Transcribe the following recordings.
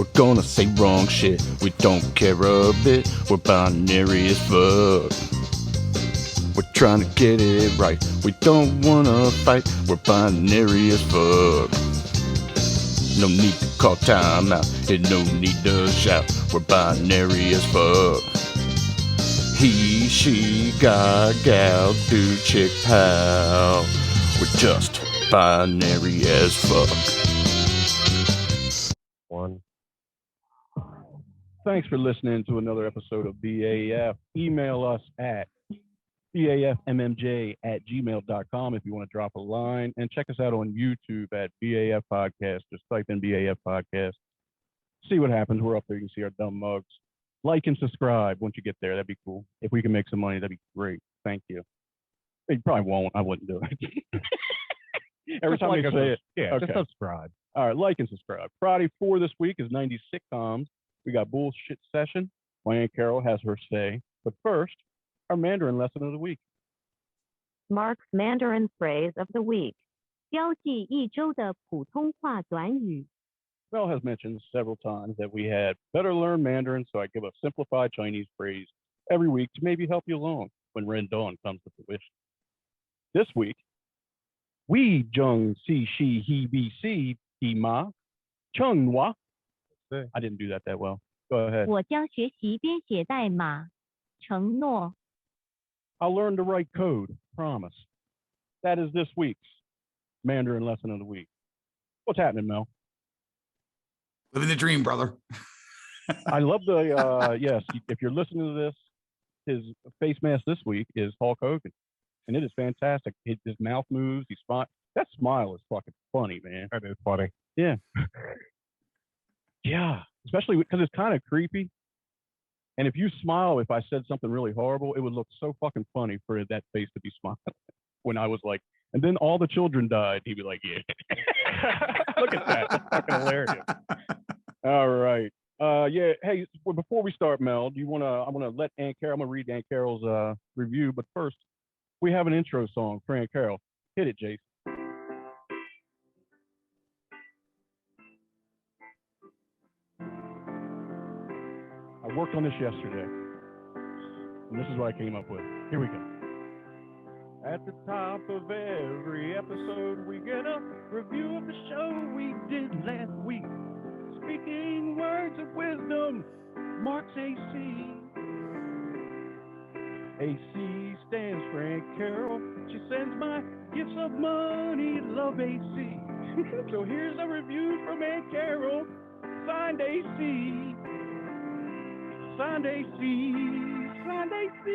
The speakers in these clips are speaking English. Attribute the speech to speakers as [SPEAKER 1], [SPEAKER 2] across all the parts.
[SPEAKER 1] We're gonna say wrong shit. We don't care a bit. We're binary as fuck. We're trying to get it right. We don't wanna fight. We're binary as fuck. No need to call time out. And no need to shout. We're binary as fuck. He, she, guy, gal, dude, chick, pal. We're just binary as fuck.
[SPEAKER 2] One.
[SPEAKER 3] Thanks for listening to another episode of B.A.F. Email us at bafmmj@gmail.com if you want to drop a line. And check us out on YouTube at BAF Podcast. Just type in BAF Podcast. See what happens. We're up there. You can see our dumb mugs. Like and subscribe once you get there. That'd be cool. If we can make some money, that'd be great. Thank you. You probably won't. I wouldn't do it. Every time you say it.
[SPEAKER 2] Yeah,
[SPEAKER 3] Okay.
[SPEAKER 2] just subscribe.
[SPEAKER 3] All right, like and subscribe. Friday 4 this week is 90 sitcoms. We got Bullshit Session. My Aunt Carol has her say. But first, our Mandarin lesson of the week.
[SPEAKER 4] Mark's Mandarin phrase of the week. 标记一周的普通话短语。
[SPEAKER 3] Mel has mentioned several times that we had better learn Mandarin, so I give a simplified Chinese phrase every week to maybe help you along when Ren Dawn comes to fruition. This week, we zheng si shi he bi si he ma cheng wa. I didn't do that well. Go ahead.
[SPEAKER 4] 我将学习编写代码，承诺。
[SPEAKER 3] I'll learn to write code. Promise. That is this week's Mandarin lesson of the week. What's happening, Mel?
[SPEAKER 1] Living the dream, brother.
[SPEAKER 3] I love the, yes, if you're listening to this, his face mask this week is Hulk Hogan. And it is fantastic. His mouth moves. He's fine. That smile is fucking funny, man.
[SPEAKER 2] That is funny.
[SPEAKER 3] Yeah. Yeah. Especially because it's kind of creepy. And if you smile, if I said something really horrible, it would look so fucking funny for that face to be smiling. When I was like, and then all the children died, he'd be like, yeah. Look at that. That's fucking hilarious. All right. Yeah. Hey, well, before we start, Mel, I want to let Aunt Carol, I'm going to read Aunt Carol's review. But first, we have an intro song for Aunt Carol. Hit it, Jason. I worked on this yesterday, and this is what I came up with. Here we go. At the top of every episode, we get a review of the show we did last week. Speaking words of wisdom, Mark's AC. AC stands for Aunt Carol. She sends my gifts of money, love AC. So here's a review from Aunt Carol, signed AC. Signed AC. Signed AC.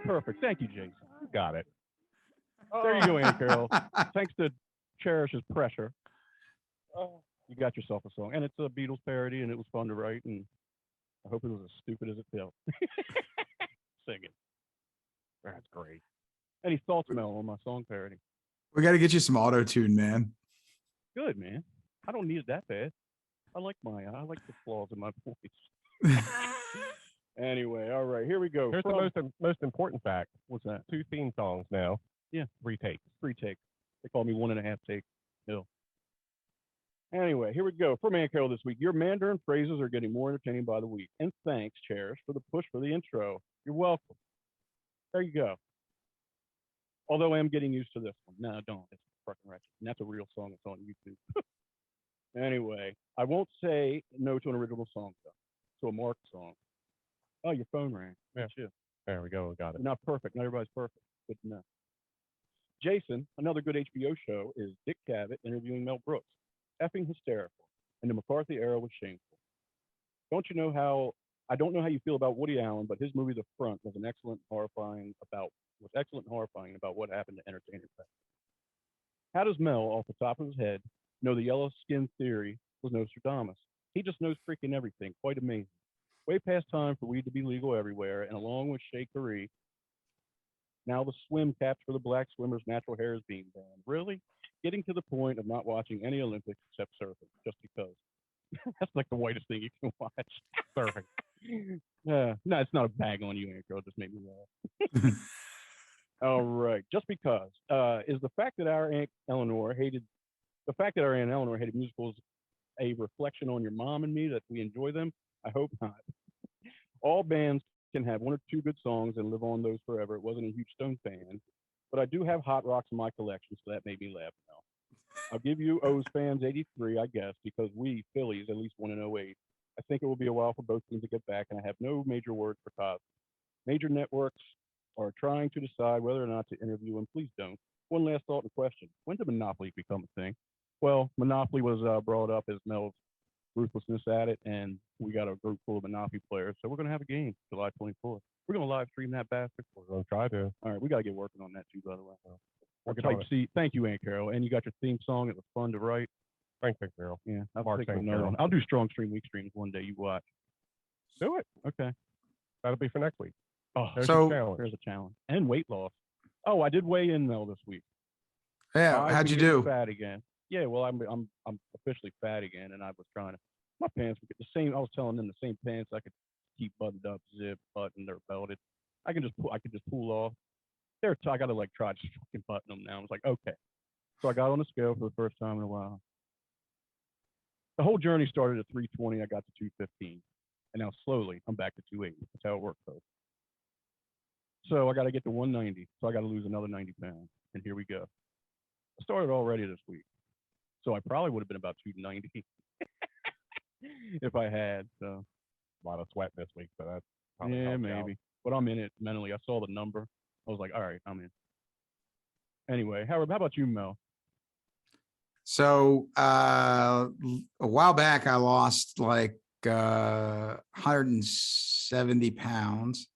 [SPEAKER 3] Perfect. Thank you, Jason.
[SPEAKER 2] Got it.
[SPEAKER 3] There you go, Aunt Carol. Thanks to Cherish's pressure, you got yourself a song. And it's a Beatles parody, and it was fun to write, and I hope it was as stupid as it felt. Sing it.
[SPEAKER 2] That's great.
[SPEAKER 3] Any thoughts, Mel, on my song parody?
[SPEAKER 1] We got to get you some auto-tune, man.
[SPEAKER 3] Good, man. I don't need it that bad. I like the flaws in my voice. Anyway, all right, here we go.
[SPEAKER 2] Here's the most important fact.
[SPEAKER 3] What's that?
[SPEAKER 2] 2 theme songs now.
[SPEAKER 3] Yeah.
[SPEAKER 2] 3 takes.
[SPEAKER 3] 3 takes. They call me 1.5 take. No. Anyway, here we go. From Aunt Carol this week. Your Mandarin phrases are getting more entertaining by the week. And thanks, Cherish, for the push for the intro. You're welcome. There you go. Although I am getting used to this one. No, don't. It's fucking wretched. And that's a real song. It's on YouTube. Anyway, I won't say no to an original song, though. To a Mark song. Oh, your phone rang.
[SPEAKER 2] Yeah.
[SPEAKER 3] Shit.
[SPEAKER 2] There we go. We got it.
[SPEAKER 3] You're not perfect. Not everybody's perfect. Good to know. Jason, another good HBO show, is Dick Cavett interviewing Mel Brooks. Effing hysterical. And the McCarthy era was shameful. I don't know how you feel about Woody Allen, but his movie The Front was excellent and horrifying about what happened to entertainers. How does Mel, off the top of his head, know the yellow skin theory was Nostradamus? He just knows freaking everything. Quite amazing. Way past time for weed to be legal everywhere, and along with Shea Curry, now the swim caps for the black swimmers' natural hair is being banned. Really? Getting to the point of not watching any Olympics except surfing, just because. That's like the whitest thing you can watch. Surfing. No, it's not a bag on you, Aunt Girl. It just made me laugh. All right. Just because. Is the fact that our Aunt Eleanor hated musicals a reflection on your mom and me that we enjoy them? I hope not. All bands can have one or two good songs and live on those forever. It wasn't a huge Stone fan, but I do have Hot Rocks in my collection, so that made me laugh now. I'll give you O's fans 83, I guess, because we, Phillies, at least won in '08. I think it will be a while for both teams to get back, and I have no major words for Cosby. Major networks are trying to decide whether or not to interview him. Please don't. One last thought and question. When did Monopoly become a thing? Well, Monopoly was brought up as Mel's ruthlessness at it, and we got a group full of Monopoly players. So we're going to have a game July 24th. We're going to live stream that bastard.
[SPEAKER 2] We're going to try to.
[SPEAKER 3] All right, we got to get working on that too, by the way.
[SPEAKER 2] We'll get
[SPEAKER 3] Type
[SPEAKER 2] on it.
[SPEAKER 3] C. Thank you, Aunt Carol. And you got your theme song. It was fun to write.
[SPEAKER 2] Thanks, Carol.
[SPEAKER 3] Yeah, I'll
[SPEAKER 2] Mark,
[SPEAKER 3] think of
[SPEAKER 2] thank
[SPEAKER 3] another
[SPEAKER 2] you.
[SPEAKER 3] one. I'll do strong stream, weak streams one day. You watch.
[SPEAKER 2] Do it.
[SPEAKER 3] Okay.
[SPEAKER 2] That'll be for next week.
[SPEAKER 3] Oh,
[SPEAKER 2] There's
[SPEAKER 5] So-
[SPEAKER 2] a challenge.
[SPEAKER 3] there's a challenge. And weight loss. Oh, I did weigh in Mel this week.
[SPEAKER 5] Yeah,
[SPEAKER 3] I've
[SPEAKER 5] how'd
[SPEAKER 3] been
[SPEAKER 5] you
[SPEAKER 3] getting
[SPEAKER 5] do?
[SPEAKER 3] Fat again. Yeah, well, I'm officially fat again, and I was trying to. My pants were the same. I was telling them the same pants I could keep buttoned up, zip, buttoned, or belted. I could just pull off. I gotta like try to fucking button them now. I was like, okay. So I got on the scale for the first time in a while. The whole journey started at 320. I got to 215, and now slowly I'm back to 280. That's how it works, folks. So I got to get to 190. So I got to lose another 90 pounds, and here we go. I started already this week, so I probably would have been about 290 if I had. So
[SPEAKER 2] A lot of sweat this week, so that's probably
[SPEAKER 3] yeah,
[SPEAKER 2] helped you out.
[SPEAKER 3] maybe. But I'm in it mentally. I saw the number. I was like, all right, I'm in. Anyway, how about you, Mel?
[SPEAKER 5] So a while back, I lost like 170 pounds.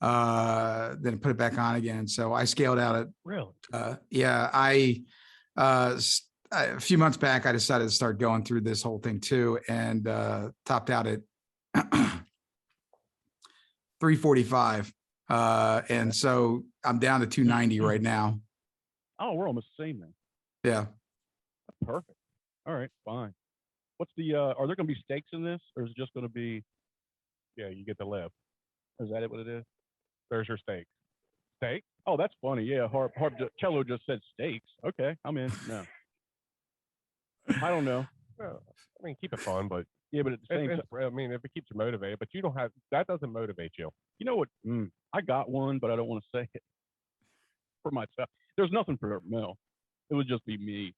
[SPEAKER 5] Then I put it back on again. So I scaled out at
[SPEAKER 3] Really?
[SPEAKER 5] yeah, a few months back, I decided to start going through this whole thing too, and topped out at 345. And so I'm down to 290 right now.
[SPEAKER 3] Oh, we're almost the same then.
[SPEAKER 5] Yeah.
[SPEAKER 3] That's perfect. All right, fine. What's the? Are there going to be stakes in this, or is it just going to be?
[SPEAKER 2] Yeah, you get to live.
[SPEAKER 3] Is that it? What it is?
[SPEAKER 2] There's your steak. Steak?
[SPEAKER 3] Oh, that's funny. Yeah, Cello just said stakes. Okay, I'm in. No, I don't know.
[SPEAKER 2] Well, I mean, keep it fun, but
[SPEAKER 3] Yeah, but at the same time,
[SPEAKER 2] I mean, if it keeps you motivated, but you don't have that doesn't motivate you.
[SPEAKER 3] you know what? I got one, but I don't want to say it for myself. There's nothing for Mel. It would just be me.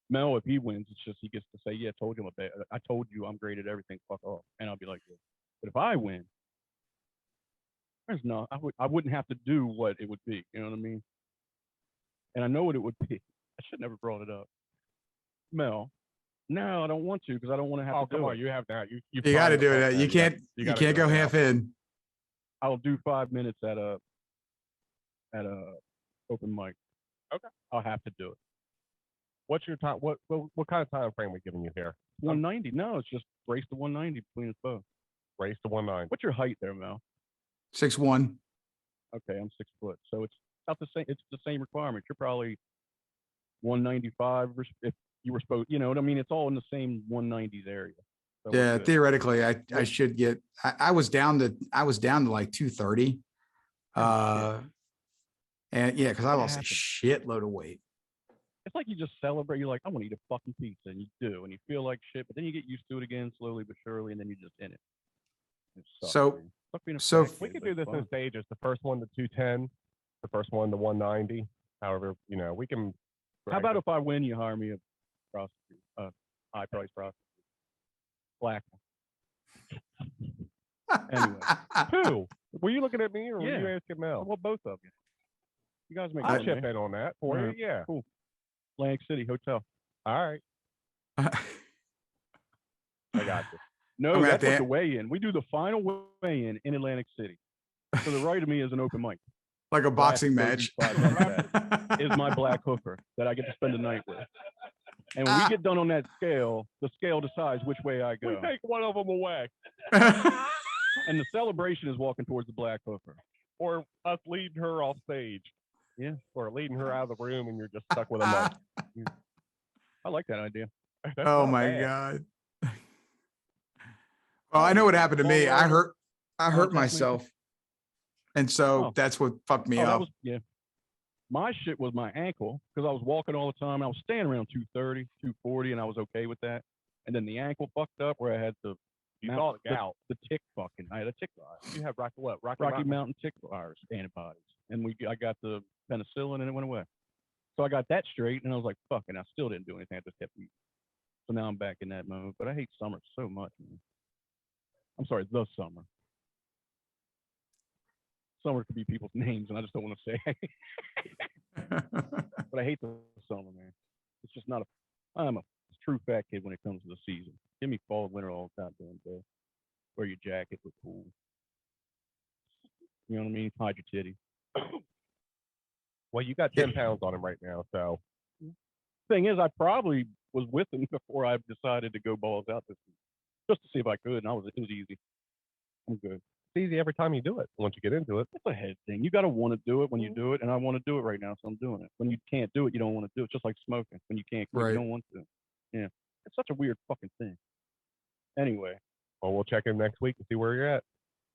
[SPEAKER 3] Mel, if he wins, it's just he gets to say, "Yeah, I told you I told you I'm great at everything. Fuck off," and I'll be like, "Yeah." But if I win, there's no. I wouldn't have to do what it would be. You know what I mean? And I know what it would be. I should never brought it up. Mel, no, I don't want to because I don't want to have
[SPEAKER 2] Oh,
[SPEAKER 3] to do
[SPEAKER 2] come on,
[SPEAKER 3] it.
[SPEAKER 2] you have that. You
[SPEAKER 5] You got to
[SPEAKER 2] promised
[SPEAKER 5] do
[SPEAKER 2] us
[SPEAKER 5] that. You
[SPEAKER 2] gotta
[SPEAKER 5] can't
[SPEAKER 2] do
[SPEAKER 5] go
[SPEAKER 2] it now.
[SPEAKER 5] half in.
[SPEAKER 3] I'll do 5 minutes at a open mic.
[SPEAKER 2] Okay.
[SPEAKER 3] I'll have to do it.
[SPEAKER 2] What's your time? What kind of time frame we giving you here?
[SPEAKER 3] 190. No, it's just race to 190 between us both.
[SPEAKER 2] Race to 190.
[SPEAKER 3] What's your height there, Mel?
[SPEAKER 5] 6'1".
[SPEAKER 3] Okay, I'm 6 foot, so it's about the same. It's the same requirement. You're probably 195 if you were supposed. You know what I mean? It's all in the same 190s area. So we're
[SPEAKER 5] Yeah,
[SPEAKER 3] good.
[SPEAKER 5] theoretically, I should get. I was down to like 230. And yeah, because I
[SPEAKER 3] What
[SPEAKER 5] lost a
[SPEAKER 3] happened?
[SPEAKER 5] shitload of weight.
[SPEAKER 3] It's like you just celebrate. You're like, I want to eat a fucking pizza, and you do, and you feel like shit, but then you get used to it again, slowly but surely, and then you're just in it. It sucks,
[SPEAKER 5] So-
[SPEAKER 3] man. Fuck being a
[SPEAKER 5] so-
[SPEAKER 3] fat
[SPEAKER 2] We
[SPEAKER 3] kid,
[SPEAKER 2] could
[SPEAKER 3] but
[SPEAKER 2] do this
[SPEAKER 3] it's
[SPEAKER 2] in
[SPEAKER 3] fun.
[SPEAKER 2] stages. The first one to 210, the first one to 190. However, we can.
[SPEAKER 3] How about if I win, you hire me a prostitute, high price prostitute, black one. Anyway.
[SPEAKER 2] who? Were you looking at me or were
[SPEAKER 3] Yeah.
[SPEAKER 2] you asking Mel?
[SPEAKER 3] Well, both of you. You guys make
[SPEAKER 2] I'll
[SPEAKER 3] money.
[SPEAKER 2] chip in on that for
[SPEAKER 3] Alright.
[SPEAKER 2] you. Yeah.
[SPEAKER 3] Atlantic City Hotel.
[SPEAKER 2] All right. I got you.
[SPEAKER 3] No,
[SPEAKER 5] I'm gonna have
[SPEAKER 3] that's what
[SPEAKER 5] to-
[SPEAKER 3] the weigh-in. We do the final weigh-in in Atlantic City. To the right of me is an open mic.
[SPEAKER 5] Like a boxing match.
[SPEAKER 3] 35 is my black hooker that I get to spend the night with. And when we get done on that scale, the scale decides which way I
[SPEAKER 2] We
[SPEAKER 3] go.
[SPEAKER 2] take one of them away,
[SPEAKER 3] And the celebration is walking towards the black hooker.
[SPEAKER 2] or us leading her off stage.
[SPEAKER 3] Yeah.
[SPEAKER 2] Or leading her out of the room, and you're just stuck with a mic.
[SPEAKER 3] I like that idea.
[SPEAKER 2] That's
[SPEAKER 5] Oh
[SPEAKER 2] not
[SPEAKER 5] my
[SPEAKER 2] bad.
[SPEAKER 5] God. Well, I know what happened to me. I hurt
[SPEAKER 3] Contact me.
[SPEAKER 5] myself. And so
[SPEAKER 3] Oh.
[SPEAKER 5] that's what fucked me
[SPEAKER 3] Oh, that
[SPEAKER 5] up.
[SPEAKER 3] was, yeah. My shit was my ankle because I was walking all the time. I was staying around 230, 240, and I was okay with that. And and then the ankle fucked up where I had to
[SPEAKER 2] You
[SPEAKER 3] mount
[SPEAKER 2] saw the gout.
[SPEAKER 3] the tick fucking. I had a tick virus.
[SPEAKER 2] You have Rocky
[SPEAKER 3] Mountain tick virus antibodies, and I got the penicillin, and it went away. So I got that straight, and I was like, fuck, and I still didn't do anything. I just kept eating. So now I'm back in that mode. But I hate summer so much, man. I'm sorry, the summer. Summer could be people's names, and I just don't want to say. But I hate the summer, man. It's just not a. I'm a true fat kid when it comes to the season. Give me fall and winter all the goddamn day. Wear your jacket, look cool. You know what I mean? Hide your titty.
[SPEAKER 2] Well, you got 10 pounds on him right now, so.
[SPEAKER 3] Thing is, I probably was with him before I decided to go balls out this week, just to see if I could, and it was easy. I'm good.
[SPEAKER 2] It's easy every time you do it. Once you get into it.
[SPEAKER 3] It's a head thing. You got to want to do it when you do it, and I want to do it right now, so I'm doing it. When you can't do it, you don't want to do it. Just like smoking. When you can't quit,
[SPEAKER 5] Right.
[SPEAKER 3] you don't want to. Yeah. It's such a weird fucking thing. Anyway,
[SPEAKER 2] Well, we'll check in next week and see where you're at.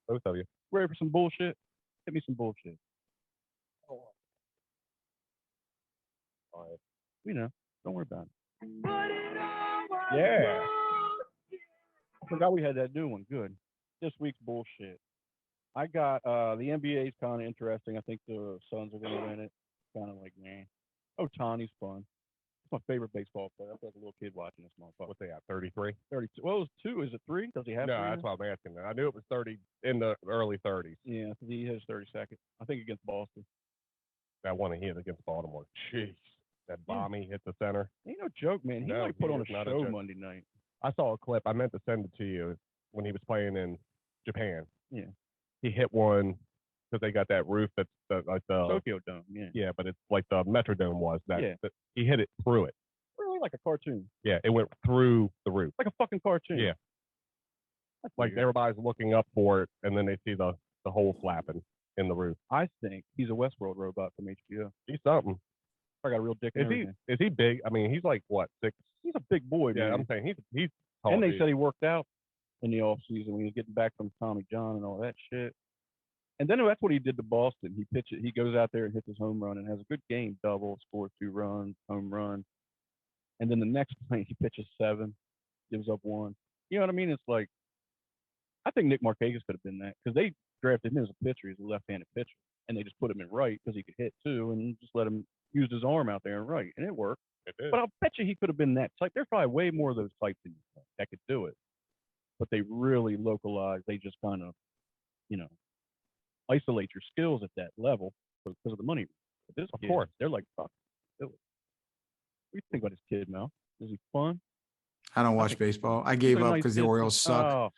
[SPEAKER 2] Both of you.
[SPEAKER 3] ready for some bullshit? Hit me some bullshit.
[SPEAKER 2] All right.
[SPEAKER 3] You know, don't worry about it.
[SPEAKER 2] Yeah.
[SPEAKER 3] I forgot we had that new one. Good. This week's bullshit. I got the NBA is kind of interesting. I think the Suns are going to win it. Kind of like, man. Ohtani's fun. It's my favorite baseball player. I feel like a little kid watching this motherfucker.
[SPEAKER 2] What's they at? 33?
[SPEAKER 3] 32. Well, it was 2. Is it 3? Does he have 3?
[SPEAKER 2] No, that's what I'm asking. I knew it was 30 in the early 30s.
[SPEAKER 3] Yeah, he has 32nd. I think against Boston.
[SPEAKER 2] That one he hit against Baltimore. Jeez. That bomb he hit the center.
[SPEAKER 3] Ain't no joke, man. He
[SPEAKER 2] No,
[SPEAKER 3] might put
[SPEAKER 2] he
[SPEAKER 3] on a
[SPEAKER 2] is not a
[SPEAKER 3] show
[SPEAKER 2] joke.
[SPEAKER 3] Monday night.
[SPEAKER 2] I saw a clip. I meant to send it to you when he was playing in Japan.
[SPEAKER 3] Yeah.
[SPEAKER 2] He hit one because they got that roof that's like the
[SPEAKER 3] Tokyo Dome, yeah.
[SPEAKER 2] yeah, but it's like the Metrodome was.
[SPEAKER 3] Yeah.
[SPEAKER 2] That he hit it through it.
[SPEAKER 3] Really like a cartoon.
[SPEAKER 2] Yeah, it went through the roof.
[SPEAKER 3] Like a fucking cartoon.
[SPEAKER 2] Yeah.
[SPEAKER 3] That's
[SPEAKER 2] Like
[SPEAKER 3] weird.
[SPEAKER 2] everybody's looking up for it, and then they see the hole flapping in the roof.
[SPEAKER 3] I think he's a Westworld robot from HBO.
[SPEAKER 2] He's something.
[SPEAKER 3] I got a real dick and
[SPEAKER 2] Is he?
[SPEAKER 3] everything.
[SPEAKER 2] Is he big? I mean, he's like what, 6?
[SPEAKER 3] He's a big boy,
[SPEAKER 2] Yeah,
[SPEAKER 3] man.
[SPEAKER 2] I'm saying he's tall.
[SPEAKER 3] And they
[SPEAKER 2] dude.
[SPEAKER 3] said he worked out in the off season when he was getting back from Tommy John and all that shit. And then that's what he did to Boston. He pitched it. He goes out there and hits his home run and has a good game, double, scores 2 runs, home run. And then the next play he pitches 7, gives up 1. You know what I mean? It's like, I think Nick Markakis could have been that because they drafted him as a pitcher. He's a left-handed pitcher, and they just put him in right because he could hit too, and just let him use his arm out there and right, and it worked.
[SPEAKER 2] It is.
[SPEAKER 3] But I'll bet you he could have been that type. There's probably way more of those types than you think that could do it. But they really localize. They just kind of, isolate your skills at that level because of the money. But this
[SPEAKER 2] Of
[SPEAKER 3] kid,
[SPEAKER 2] course.
[SPEAKER 3] they're like, fuck, do it. What do you think about this kid, Mel? Is he fun?
[SPEAKER 5] I don't watch baseball. I gave
[SPEAKER 3] He's a
[SPEAKER 5] up
[SPEAKER 3] nice
[SPEAKER 5] because the
[SPEAKER 3] kid.
[SPEAKER 5] Orioles suck.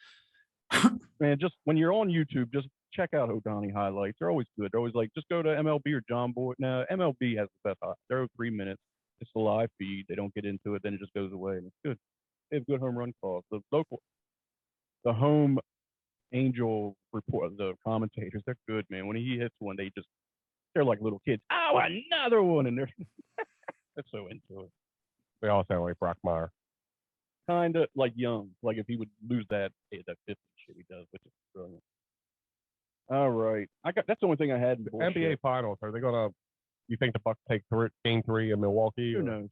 [SPEAKER 3] Oh. Man, just when you're on YouTube, just check out Ohtani highlights. They're always good. They're always like, just go to MLB or John Boy. No, MLB has the best highlights. They're 3 minutes. It's the live feed. They don't get into it. Then it just goes away, and it's good. They have good home run calls. The home Angel report, the commentators, they're good, man. When he hits one, they're like little kids. Oh, another one, and they're so into it.
[SPEAKER 2] They all sound like Brock Meyer.
[SPEAKER 3] Kind of like Young, like if he would lose that 50 shit he does, which is brilliant. All right, that's the only thing I had in
[SPEAKER 2] The
[SPEAKER 3] bullshit.
[SPEAKER 2] NBA Finals. Are they gonna? You think the Bucks take Game 3 in Milwaukee?
[SPEAKER 3] Who
[SPEAKER 2] or-
[SPEAKER 3] knows?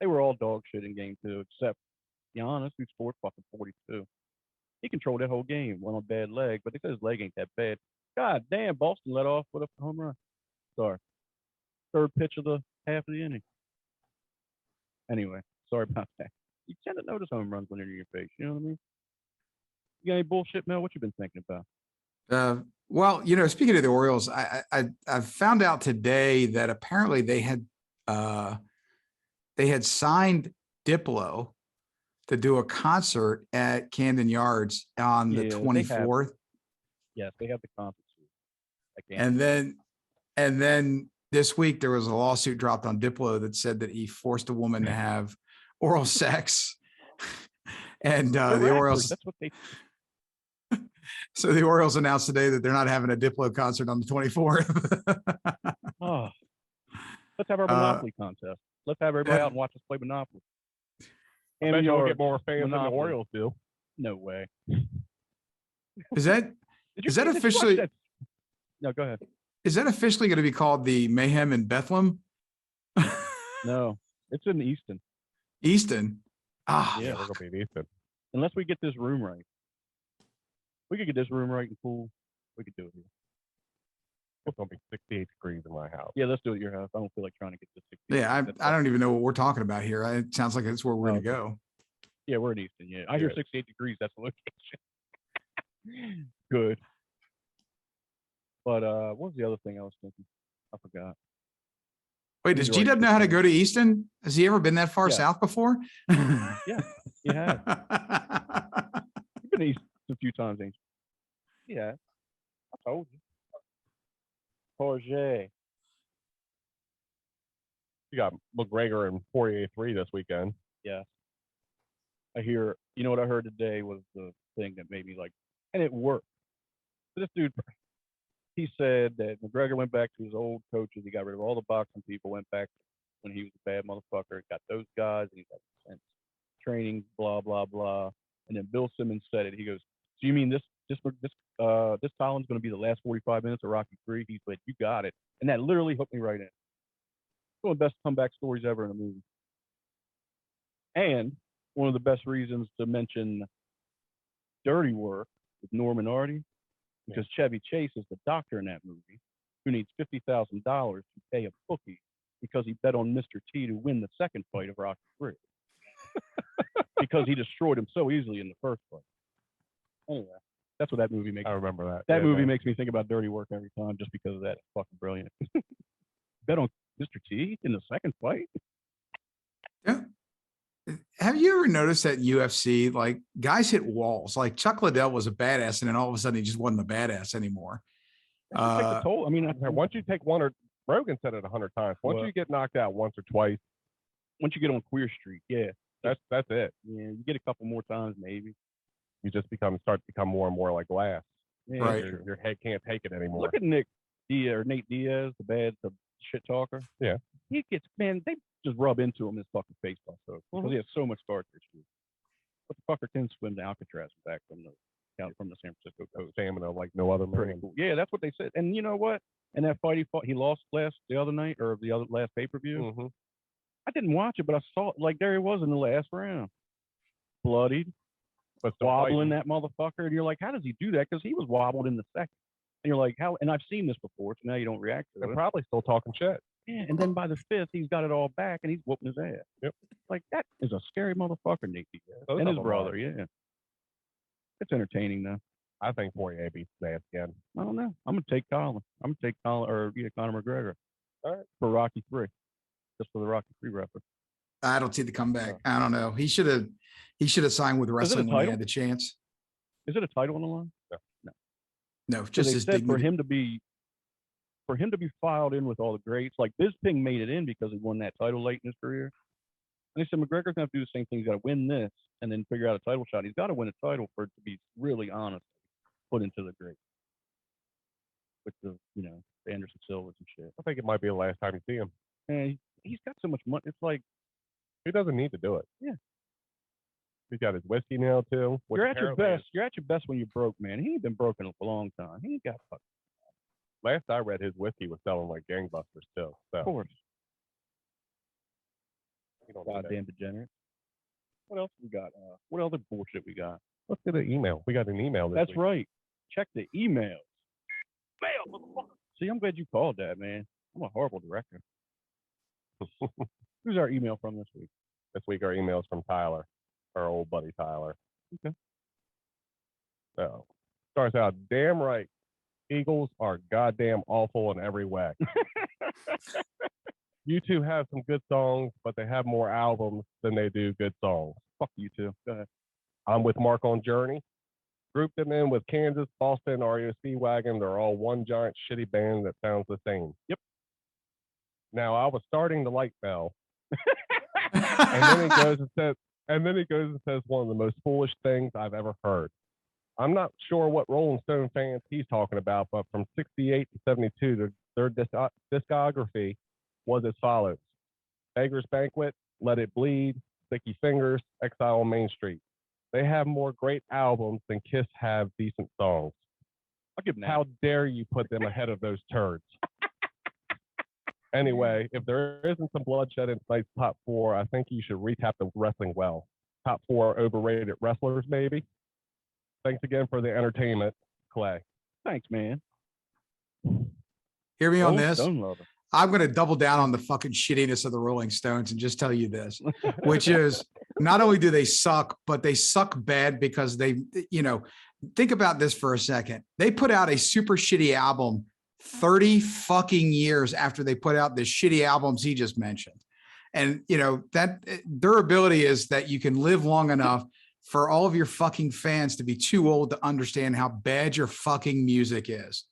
[SPEAKER 3] They were all dog shit in game 2, except Giannis, who scored fucking 42. He controlled that whole game. Went on a bad leg, but they said his leg ain't that bad. God damn, Boston let off with a home run. Sorry. 3rd pitch of the half of the inning. Anyway, sorry about that. You tend to notice home runs when they're in your face. You know what I mean? You got any bullshit, Mel? What you been thinking about?
[SPEAKER 5] Well, speaking of the Orioles, I found out today that apparently they had signed Diplo to do a concert at Camden Yards on the
[SPEAKER 3] Yeah, they have.
[SPEAKER 5] 24th.
[SPEAKER 3] Yes, they have the concert suite.
[SPEAKER 5] And then this week there was a lawsuit dropped on Diplo that said that he forced a woman to have oral sex. And the Orioles,
[SPEAKER 3] That's what they.
[SPEAKER 5] so the Orioles announced today that they're not having a Diplo concert on the 24th.
[SPEAKER 3] Oh, let's have our Monopoly contest. Let's have everybody
[SPEAKER 5] yeah.
[SPEAKER 3] out and watch us play Monopoly.
[SPEAKER 2] I bet you'll
[SPEAKER 3] Yards,
[SPEAKER 2] get more fans than the
[SPEAKER 3] Monopoly.
[SPEAKER 2] Orioles do.
[SPEAKER 3] No way.
[SPEAKER 5] Is that
[SPEAKER 3] Did
[SPEAKER 5] Is that
[SPEAKER 3] did you watch
[SPEAKER 5] officially-
[SPEAKER 3] that? No, go ahead.
[SPEAKER 5] officially going to be called the Mayhem in Bethlehem?
[SPEAKER 3] No, it's in Easton.
[SPEAKER 5] Easton. Ah,
[SPEAKER 2] Yeah,
[SPEAKER 5] yeah.
[SPEAKER 2] we're gonna be Easton.
[SPEAKER 3] Unless we get this room right. We could get this room right and cool. We could do it here.
[SPEAKER 2] It's gonna be 68 degrees in my house.
[SPEAKER 3] Yeah, let's do it at your house. I don't feel like trying to get to 60.
[SPEAKER 5] Yeah, I don't even know what we're talking about here. It sounds like it's where we're
[SPEAKER 3] Oh,
[SPEAKER 5] gonna go.
[SPEAKER 3] Yeah, we're in Easton. Yeah, I hear
[SPEAKER 2] Yeah.
[SPEAKER 3] 68 degrees. That's the location. Good. But what was the other thing I was thinking? I forgot.
[SPEAKER 5] Wait, does
[SPEAKER 3] These are
[SPEAKER 5] G-Dub
[SPEAKER 3] already
[SPEAKER 5] know how to
[SPEAKER 3] 15.
[SPEAKER 5] go to Easton? Has he ever been that far
[SPEAKER 3] Yeah.
[SPEAKER 5] south before?
[SPEAKER 3] Yeah, you have. You've been to Easton a few times, ain't you? Yeah, I told you. Poirier.
[SPEAKER 2] You got McGregor and Poirier 3 this weekend.
[SPEAKER 3] Yeah. I hear. You know what I heard today was the thing that made me like, and it worked. This dude, he said that McGregor went back to his old coaches. He got rid of all the boxing people. Went back when he was a bad motherfucker. Got those guys. And he got sent training. Blah blah blah. And then Bill Simmons said it. He goes, "So you mean this Colin's going to be the last 45 minutes of Rocky 3?" He said, "You got it." And that literally hooked me right in. One of the best comeback stories ever in a movie. And one of the best reasons to mention Dirty Work with Norman Hardy, because Chevy Chase is the doctor in that movie who needs $50,000 to pay a bookie because he bet on Mr. T to win the second fight of Rocky 3. Because he destroyed him so easily in the first fight. Anyway, that's what that movie makes.
[SPEAKER 2] I remember that.
[SPEAKER 3] That
[SPEAKER 2] Yeah,
[SPEAKER 3] movie
[SPEAKER 2] man.
[SPEAKER 3] makes me think about Dirty Work every time just because of that. It's fucking brilliant. Bet on Mr. T in the second fight?
[SPEAKER 5] Yeah. Have you ever noticed that UFC, like guys hit walls? Like Chuck Liddell was a badass, and then all of a sudden he just wasn't a badass anymore.
[SPEAKER 3] Take the toll. I mean,
[SPEAKER 2] Once you take one, or Rogan said it 100 times. Once you get knocked out once or twice,
[SPEAKER 3] once you get on Queer Street, yeah,
[SPEAKER 2] that's it.
[SPEAKER 3] yeah, you get a couple more times maybe.
[SPEAKER 2] You just start to become more and more like glass.
[SPEAKER 3] Yeah,
[SPEAKER 5] Right.
[SPEAKER 2] Your head can't take it anymore.
[SPEAKER 3] Look at Nate Diaz, the shit talker.
[SPEAKER 2] Yeah.
[SPEAKER 3] He gets, man, they just rub into him his fucking face off so because he has so much scar tissue. But the fucker can swim to Alcatraz back from the San Francisco coast.
[SPEAKER 2] Stamina like no other
[SPEAKER 3] Pretty
[SPEAKER 2] man.
[SPEAKER 3] cool. Yeah, that's what they said. And you know what? And that fight he lost the other night or the other last pay-per-view.
[SPEAKER 2] Mm-hmm.
[SPEAKER 3] I didn't watch it, but I saw it. Like there he was in the last round, bloodied,
[SPEAKER 2] But still
[SPEAKER 3] wobbling
[SPEAKER 2] fighting.
[SPEAKER 3] that motherfucker, and you're like, how does he do that? Because he was wobbled in the second, and you're like, how? And I've seen this before, so now you don't react to
[SPEAKER 2] They're
[SPEAKER 3] it.
[SPEAKER 2] probably still talking shit.
[SPEAKER 3] Yeah, and then by the fifth, he's got it all back, and he's whooping his ass.
[SPEAKER 2] Yep.
[SPEAKER 3] Like that is a scary motherfucker, Nick Diaz,
[SPEAKER 2] Both
[SPEAKER 3] and
[SPEAKER 2] of
[SPEAKER 3] his
[SPEAKER 2] them
[SPEAKER 3] brother.
[SPEAKER 2] are.
[SPEAKER 3] Yeah, it's entertaining though.
[SPEAKER 2] I think Poirier beats his ass again.
[SPEAKER 3] I don't know. I'm gonna take Colin. I'm gonna take Conor McGregor.
[SPEAKER 2] All right.
[SPEAKER 3] For Rocky 3, just for the Rocky 3 reference.
[SPEAKER 5] I don't see the comeback. I don't know. He should have signed with wrestling when he had the chance.
[SPEAKER 3] Is it a title on the line?
[SPEAKER 5] No,
[SPEAKER 3] So
[SPEAKER 5] just
[SPEAKER 3] they
[SPEAKER 5] his
[SPEAKER 3] said for
[SPEAKER 5] dignity.
[SPEAKER 3] him to be filed in with all the greats, like Bisping made it in because he won that title late in his career. And they said McGregor's gonna have to do the same thing. He's got to win this and then figure out a title shot. He's got to win a title for it to be really honest, put into the great. With the the Anderson Silvas and shit.
[SPEAKER 2] I think it might be the last time you see him.
[SPEAKER 3] And he's got so much money. It's like
[SPEAKER 2] He doesn't need to do it.
[SPEAKER 3] Yeah.
[SPEAKER 2] He's got his whiskey now too. which
[SPEAKER 3] you're at your
[SPEAKER 2] apparently
[SPEAKER 3] best. You're at your best when you're broke, man. He ain't been broke in a long time. He ain't got fucking.
[SPEAKER 2] Last I read, his whiskey was selling like gangbusters too. So
[SPEAKER 3] Of course.
[SPEAKER 2] you don't need that.
[SPEAKER 3] Goddamn degenerate. What else we got? What other bullshit we got?
[SPEAKER 2] Let's get an email. We got an email this
[SPEAKER 3] That's
[SPEAKER 2] week.
[SPEAKER 3] right. Check the emails. Mail, motherfucker. See, I'm glad you called that, man. I'm a horrible director. Who's our email from this week?
[SPEAKER 2] This week our email is from Tyler, our old buddy Tyler.
[SPEAKER 3] Okay.
[SPEAKER 2] So starts out, damn right. Eagles are goddamn awful in every way. You two have some good songs, but they have more albums than they do good songs.
[SPEAKER 3] Fuck you two. Go ahead.
[SPEAKER 2] I'm with Mark on Journey. Group them in with Kansas, Boston, REO Speedwagon. They're all one giant shitty band that sounds the same.
[SPEAKER 3] Yep.
[SPEAKER 2] Now I was starting to like Bell, and then he goes and says one of the most foolish things I've ever heard. I'm not sure what Rolling Stone fans he's talking about, but from 68 to 72, their discography was as follows: Beggar's Banquet, Let It Bleed, Sticky Fingers, Exile on Main Street. They have more great albums than Kiss have decent songs.
[SPEAKER 3] I'll give them that.
[SPEAKER 2] How dare you put them ahead of those turds? Anyway, if there isn't some bloodshed in tonight's top four, I think you should retap the wrestling well. top 4 overrated wrestlers, maybe. Thanks again for the entertainment, Clay.
[SPEAKER 3] Thanks, man.
[SPEAKER 5] Hear me on
[SPEAKER 3] Rolling
[SPEAKER 5] this.
[SPEAKER 3] Stone lover.
[SPEAKER 5] I'm going to double down on the fucking shittiness of the Rolling Stones and just tell you this, which is not only do they suck, but they suck bad because they, think about this for a second. They put out a super shitty album 30 fucking years after they put out the shitty albums he just mentioned. And, that durability is that you can live long enough for all of your fucking fans to be too old to understand how bad your fucking music is.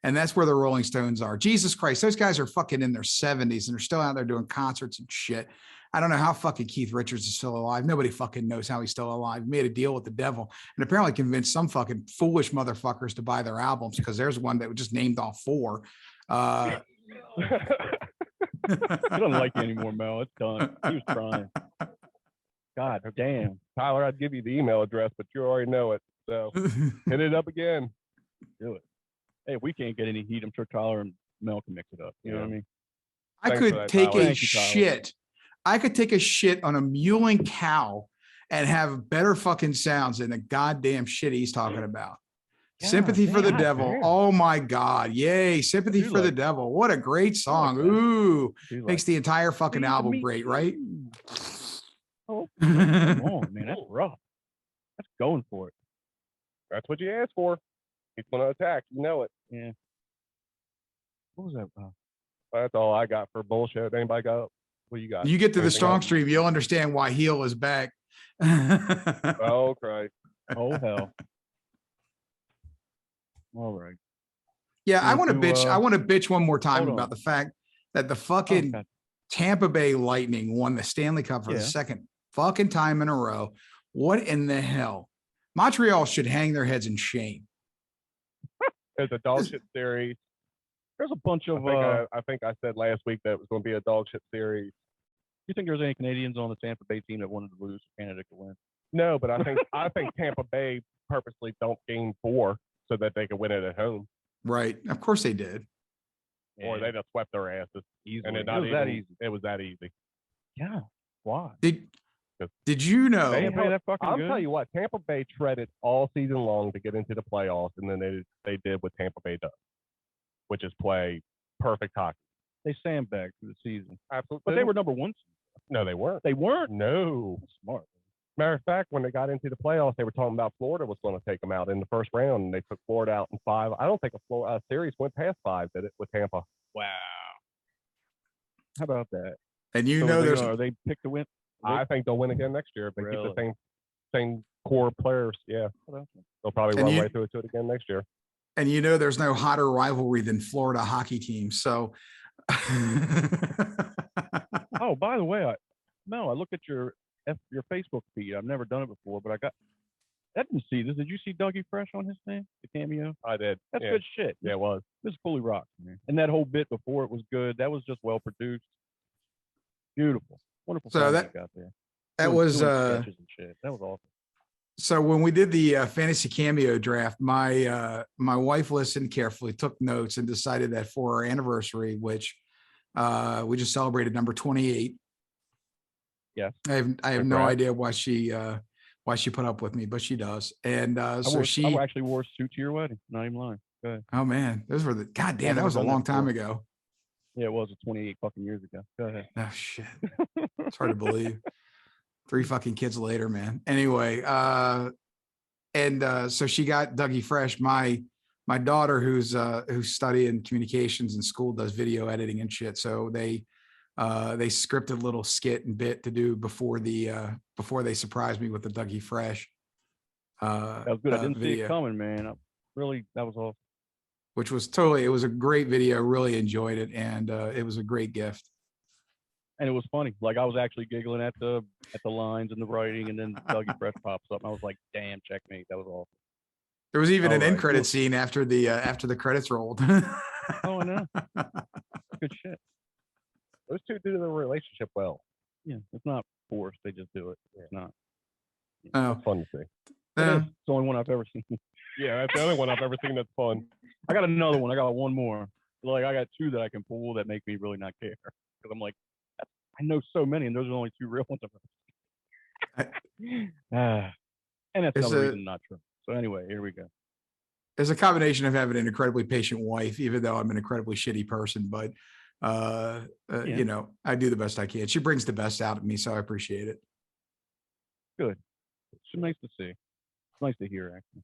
[SPEAKER 5] And that's where the Rolling Stones are. Jesus Christ, those guys are fucking in their 70s and they're still out there doing concerts and shit. I don't know how fucking Keith Richards is still alive. Nobody fucking knows how he's still alive. He made a deal with the devil and apparently convinced some fucking foolish motherfuckers to buy their albums because there's one that just named all 4.
[SPEAKER 3] He doesn't like you anymore, Mel. It's done. He was trying. God damn.
[SPEAKER 2] Tyler, I'd give you the email address, but you already know it. So hit it up again.
[SPEAKER 3] Do it. Hey, if we can't get any heat, I'm sure Tyler and Mel can mix it up. You know what I mean?
[SPEAKER 5] I
[SPEAKER 2] Thanks for
[SPEAKER 5] could
[SPEAKER 2] that,
[SPEAKER 5] take
[SPEAKER 2] Tyler.
[SPEAKER 5] a
[SPEAKER 3] Thank you, Tyler.
[SPEAKER 5] shit. I could take a shit on a mewling cow and have better fucking sounds than the goddamn shit he's talking about.
[SPEAKER 3] God
[SPEAKER 5] Sympathy for the
[SPEAKER 3] damn,
[SPEAKER 5] devil.
[SPEAKER 2] damn.
[SPEAKER 5] Oh my God. Yay. Sympathy
[SPEAKER 3] do
[SPEAKER 5] for the
[SPEAKER 3] like-
[SPEAKER 5] devil. What a great song.
[SPEAKER 3] that.
[SPEAKER 5] Ooh.
[SPEAKER 3] He's
[SPEAKER 5] Makes
[SPEAKER 3] like,
[SPEAKER 5] the entire fucking
[SPEAKER 3] "Please to
[SPEAKER 5] album
[SPEAKER 3] meet
[SPEAKER 5] great,
[SPEAKER 3] you."
[SPEAKER 5] right?
[SPEAKER 3] Oh, come on, man. That's rough. That's going for it.
[SPEAKER 2] That's what you asked for. He's going to attack. You know it.
[SPEAKER 3] Yeah. What was that?
[SPEAKER 2] That's all I got for bullshit. Anybody got what you got?
[SPEAKER 5] You get to the
[SPEAKER 2] Anything
[SPEAKER 5] strong
[SPEAKER 2] else?
[SPEAKER 5] stream, you'll understand why Heel is back.
[SPEAKER 2] Oh, Christ.
[SPEAKER 3] Oh, hell. All right.
[SPEAKER 5] Yeah, I
[SPEAKER 3] You
[SPEAKER 5] want to
[SPEAKER 3] do,
[SPEAKER 5] bitch. I want to bitch one more time
[SPEAKER 3] hold
[SPEAKER 5] about
[SPEAKER 3] on.
[SPEAKER 5] the fact that the
[SPEAKER 3] Oh,
[SPEAKER 5] fucking
[SPEAKER 3] God.
[SPEAKER 5] Tampa Bay Lightning won the Stanley Cup for the
[SPEAKER 3] Yeah.
[SPEAKER 5] second fucking time in a row. What in the hell? Montreal should hang their heads in shame.
[SPEAKER 2] It's a dog shit series.
[SPEAKER 3] There's a bunch of.
[SPEAKER 2] I think I said last week that it was going to be a dog shit series.
[SPEAKER 3] You think there's any Canadians on the Tampa Bay team that wanted to lose for Canada to win?
[SPEAKER 2] No, but I think Tampa Bay purposely don't game 4 so that they could win it at home,
[SPEAKER 5] Right. Of course they did.
[SPEAKER 2] or they just swept their asses.
[SPEAKER 3] easily.
[SPEAKER 2] And
[SPEAKER 3] It was that easy.
[SPEAKER 2] It was that easy.
[SPEAKER 3] Yeah. Why?
[SPEAKER 5] Did you know?
[SPEAKER 3] They play that fucking
[SPEAKER 2] I'll
[SPEAKER 3] good.
[SPEAKER 2] tell you what, Tampa Bay treaded all season long to get into the playoffs, and then they did what Tampa Bay does, which is play perfect hockey.
[SPEAKER 3] They sandbagged through the season,
[SPEAKER 2] Absolutely.
[SPEAKER 3] but they were number 1.
[SPEAKER 2] No, they weren't.
[SPEAKER 3] They weren't.
[SPEAKER 2] No.
[SPEAKER 3] Smart.
[SPEAKER 2] Matter of fact, when they got into the playoffs, they were talking about Florida was going to take them out in the first round, and they took Florida out in 5. I don't think a series went past 5, did it, with Tampa?
[SPEAKER 3] Wow. How about that?
[SPEAKER 5] And you
[SPEAKER 3] So
[SPEAKER 5] know, there's
[SPEAKER 3] are they picked to win?
[SPEAKER 2] I think they'll win again next year if they keep
[SPEAKER 3] Really?
[SPEAKER 2] the same core players. Yeah, they'll probably
[SPEAKER 5] And
[SPEAKER 2] run
[SPEAKER 5] you-
[SPEAKER 2] right through it again next year.
[SPEAKER 5] and you know there's no hotter rivalry than Florida hockey teams. So
[SPEAKER 3] Oh, by the way, I looked at your Facebook feed. I've never done it before, but I didn't see this. Did you see Dougie Fresh on his thing? The cameo?
[SPEAKER 2] I did.
[SPEAKER 3] That's
[SPEAKER 2] yeah.
[SPEAKER 3] good shit.
[SPEAKER 2] Yeah, it was.
[SPEAKER 3] This fully rocks, man. And that whole bit before it was good. That was just well produced. Beautiful. Wonderful.
[SPEAKER 5] So
[SPEAKER 3] song
[SPEAKER 5] that-
[SPEAKER 3] you got there.
[SPEAKER 5] that
[SPEAKER 3] Doing
[SPEAKER 5] was
[SPEAKER 3] sketches and shit. That was awesome.
[SPEAKER 5] so when we did the fantasy cameo draft, my wife listened carefully, took notes, and decided that for our anniversary, which we just celebrated number 28.
[SPEAKER 3] Yes.
[SPEAKER 5] I have no
[SPEAKER 2] Congrats.
[SPEAKER 5] idea why she put up with me, but she does. And
[SPEAKER 3] I actually wore a suit to your wedding. Not even lying. Go ahead.
[SPEAKER 5] oh man, those were the goddamn.
[SPEAKER 3] I've
[SPEAKER 5] That
[SPEAKER 3] never
[SPEAKER 5] was a
[SPEAKER 3] done that
[SPEAKER 5] long time
[SPEAKER 3] before.
[SPEAKER 5] ago.
[SPEAKER 3] Yeah, it was 28 fucking years ago. Go ahead.
[SPEAKER 5] Oh shit, it's hard to believe. 3 fucking kids later, man. Anyway, so she got Dougie Fresh. My daughter, who's studying communications in school, does video editing and shit. So they scripted a little skit and bit to do before they surprised me with the Dougie Fresh.
[SPEAKER 3] That was good. I didn't see
[SPEAKER 5] video,
[SPEAKER 3] it coming, man. That was awesome.
[SPEAKER 5] which was it was a great video. Really enjoyed it, and it was a great gift.
[SPEAKER 3] And it was funny. Like I was actually giggling at the lines and the writing, and then Dougie Fresh pops up, and I was like, "Damn, checkmate!" That was awesome.
[SPEAKER 5] There was even an
[SPEAKER 3] All
[SPEAKER 5] end
[SPEAKER 3] right,
[SPEAKER 5] credit
[SPEAKER 3] cool.
[SPEAKER 5] scene after the credits rolled.
[SPEAKER 3] Oh, I know. Good shit.
[SPEAKER 2] Those two do the relationship well.
[SPEAKER 3] Yeah, it's not forced. They just do it. It's not.
[SPEAKER 5] Oh,
[SPEAKER 2] It's fun to see.
[SPEAKER 3] It
[SPEAKER 5] yeah.
[SPEAKER 3] is. It's the only one I've ever seen.
[SPEAKER 2] Yeah, that's the only one I've ever seen that's fun.
[SPEAKER 3] I got another one. I got one more. Like I got 2 that I can pull that make me really not care because I'm like, I know so many, and those are the only 2 real ones I've ever seen. And that's
[SPEAKER 5] It's
[SPEAKER 3] another
[SPEAKER 5] a-
[SPEAKER 3] reason not true. So anyway, here we go.
[SPEAKER 5] There's a combination of having an incredibly patient wife, even though I'm an incredibly shitty person, but you know, I do the best I can. She brings the best out of me, so I appreciate it.
[SPEAKER 3] Good. It's nice to see. It's nice to hear, actually.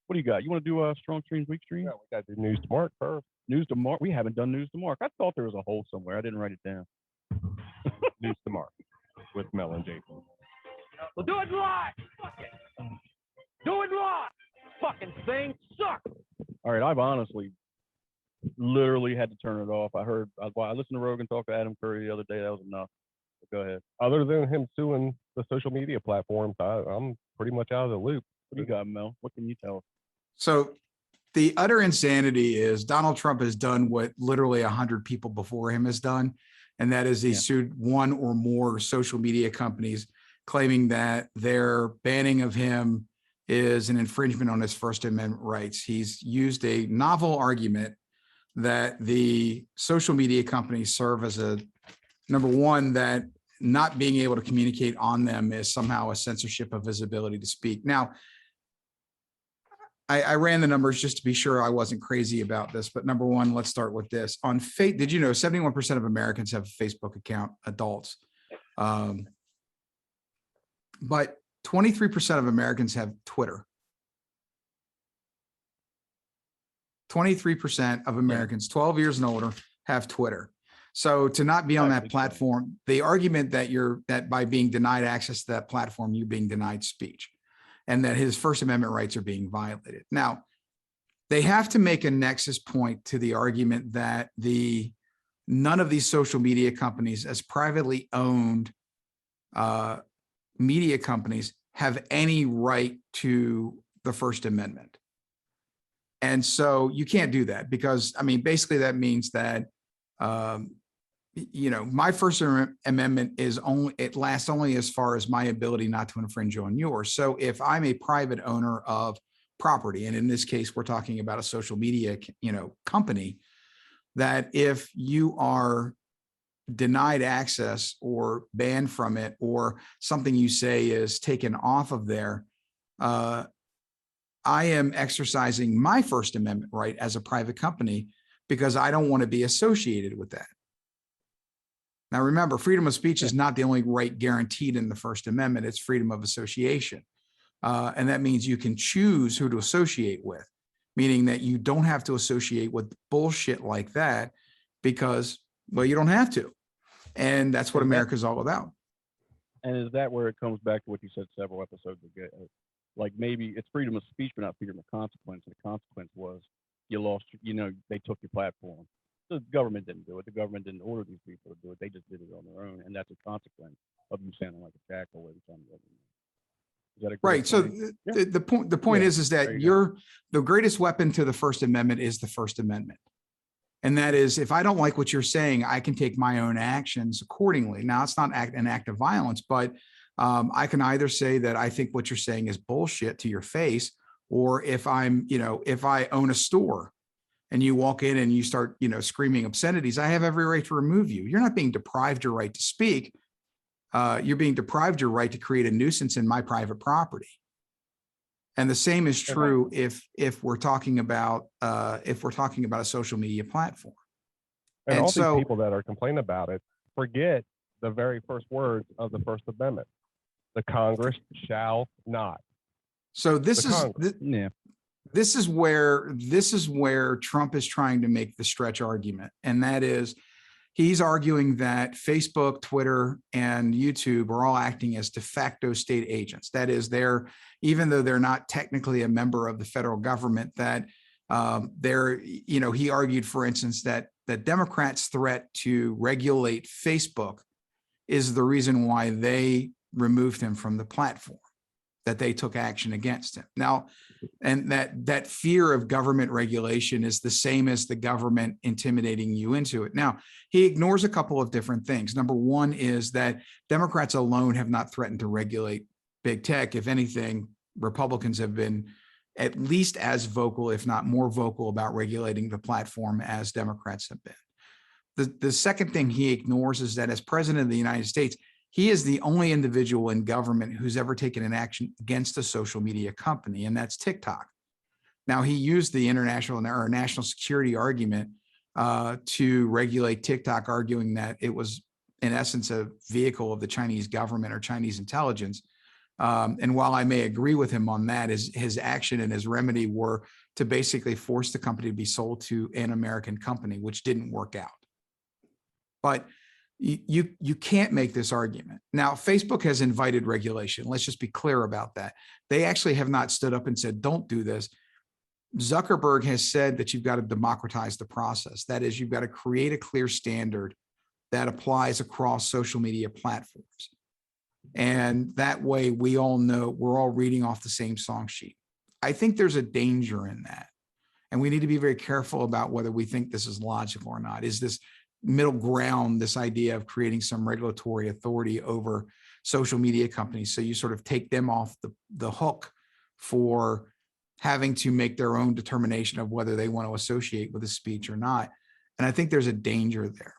[SPEAKER 3] What do you got? You want to do a strong streams, weak streams?
[SPEAKER 2] Yeah, we got to do news to Mark first.
[SPEAKER 3] News to Mark. We haven't done news to Mark. I thought there was a hole somewhere. I didn't write it down.
[SPEAKER 2] News to Mark with Mel and Jason.
[SPEAKER 6] We'll do it live. Fuck it. Do it live. Fucking thing sucks.
[SPEAKER 3] All right, I've honestly, literally had to turn it off. I listened to Rogan talk to Adam Curry the other day. That was enough. But go ahead.
[SPEAKER 2] Other than him suing the social media platforms, I'm pretty much out of the loop.
[SPEAKER 3] What do you got, Mel? What can you tell us?
[SPEAKER 5] So the utter insanity is Donald Trump has done what literally 100 people before him has done. And that is he sued one or more social media companies claiming that their banning of him is an infringement on his First Amendment rights. He's used a novel argument that the social media companies serve as a, number one, that not being able to communicate on them is somehow a censorship of his ability to speak. Now, I ran the numbers just to be sure I wasn't crazy about this, but number one, let's start with this. On did you know 71% of Americans have a Facebook account, adults? But 23% of Americans have Twitter. 23% of Americans 12 years and older have Twitter. So to not be on that platform, the argument that by being denied access to that platform, you're being denied speech and that his First Amendment rights are being violated. Now, they have to make a nexus point to the argument that none of these social media companies as privately owned media companies have any right to the First Amendment. And so you can't do that because, I mean, basically that means that, you know, my First Amendment it lasts only as far as my ability not to infringe on yours. So if I'm a private owner of property, and in this case, we're talking about a social media, you know, company, that if you are denied access or banned from it, or something you say is taken off of there, I am exercising my First Amendment right as a private company because I don't want to be associated with that. Now, remember, freedom of speech is not the only right guaranteed in the First Amendment. It's freedom of association. And that means you can choose who to associate with, meaning that you don't have to associate with bullshit like that because, well, you don't have to. And that's what America's all about.
[SPEAKER 3] And is that where it comes back to what you said several episodes ago? Like maybe it's freedom of speech, but not freedom of consequence. And the consequence was you lost, you know, they took your platform. The government didn't do it. The government didn't order these people to do it. They just did it on their own. And that's a consequence of you sounding like a jackal every time you Is that a
[SPEAKER 5] right? So the point is that the greatest weapon to the First Amendment is the First Amendment. And that is, if I don't like what you're saying, I can take my own actions accordingly. Now, it's not an act of violence, but I can either say that I think what you're saying is bullshit to your face, or if if I own a store and you walk in and you start, screaming obscenities, I have every right to remove you. You're not being deprived your right to speak. You're being deprived your right to create a nuisance in my private property. And the same is true if we're talking about a social media platform.
[SPEAKER 2] And all these people that are complaining about it forget the very first words of the First Amendment: the Congress shall not.
[SPEAKER 5] So this is where Trump is trying to make the stretch argument, and that is, he's arguing that Facebook, Twitter, and YouTube are all acting as de facto state agents. That is, even though they're not technically a member of the federal government, that he argued, for instance, that the Democrats' threat to regulate Facebook is the reason why they removed him from the platform, that they took action against him. Now, and that fear of government regulation is the same as the government intimidating you into it. Now, he ignores a couple of different things. Number one is that Democrats alone have not threatened to regulate big tech. If anything, Republicans have been at least as vocal, if not more vocal, about regulating the platform as Democrats have been. The second thing he ignores is that as president of the United States, he is the only individual in government who's ever taken an action against a social media company, and that's TikTok. Now, he used the international or national security argument to regulate TikTok, arguing that it was, in essence, a vehicle of the Chinese government or Chinese intelligence. And while I may agree with him on that, his action and his remedy were to basically force the company to be sold to an American company, which didn't work out. But you can't make this argument. Now, Facebook has invited regulation. Let's just be clear about that. They actually have not stood up and said, don't do this. Zuckerberg has said that you've got to democratize the process. That is, you've got to create a clear standard that applies across social media platforms. And that way we all know we're all reading off the same song sheet. I think there's a danger in that. And we need to be very careful about whether we think this is logical or not. Is this middle ground, this idea of creating some regulatory authority over social media companies, so you sort of take them off the hook for having to make their own determination of whether they want to associate with a speech or not. And I think there's a danger there,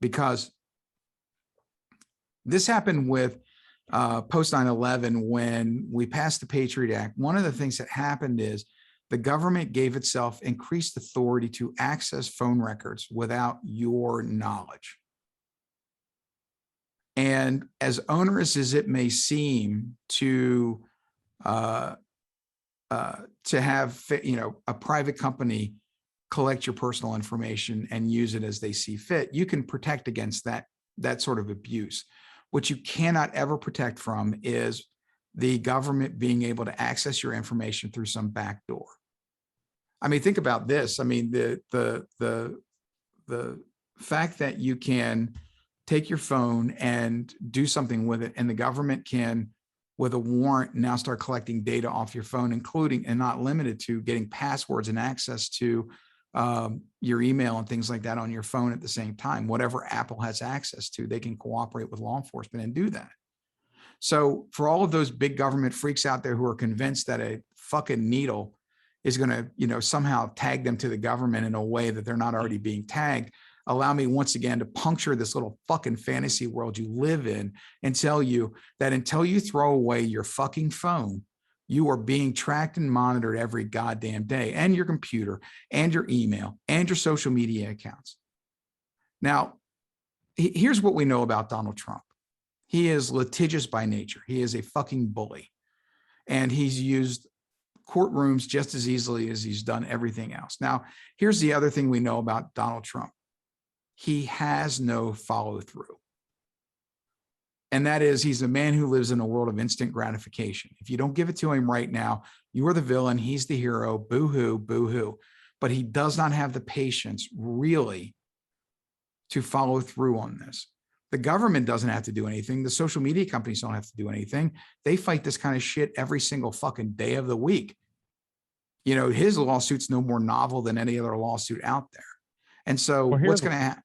[SPEAKER 5] because this happened with post 9/11 when we passed the Patriot Act. One of the things that happened is the government gave itself increased authority to access phone records without your knowledge. And as onerous as it may seem to have, a private company collect your personal information and use it as they see fit, you can protect against that sort of abuse. What you cannot ever protect from is the government being able to access your information through some back door. I mean, think about this. I mean, the fact that you can take your phone and do something with it, and the government can, with a warrant, now start collecting data off your phone, including and not limited to getting passwords and access to your email and things like that on your phone at the same time. Whatever Apple has access to, they can cooperate with law enforcement and do that. So for all of those big government freaks out there who are convinced that a fucking needle is going to, somehow tag them to the government in a way that they're not already being tagged, allow me once again to puncture this little fucking fantasy world you live in and tell you that until you throw away your fucking phone, you are being tracked and monitored every goddamn day, and your computer and your email and your social media accounts. Now, here's what we know about Donald Trump. He is litigious by nature. He is a fucking bully. And he's used courtrooms just as easily as he's done everything else. Now, here's the other thing we know about Donald Trump. He has no follow through. And that is, he's a man who lives in a world of instant gratification. If you don't give it to him right now, you are the villain, he's the hero, boo-hoo, boo-hoo. But he does not have the patience really to follow through on this. The government doesn't have to do anything. The social media companies don't have to do anything. They fight this kind of shit every single fucking day of the week. His lawsuit's no more novel than any other lawsuit out there. And so what's going to happen?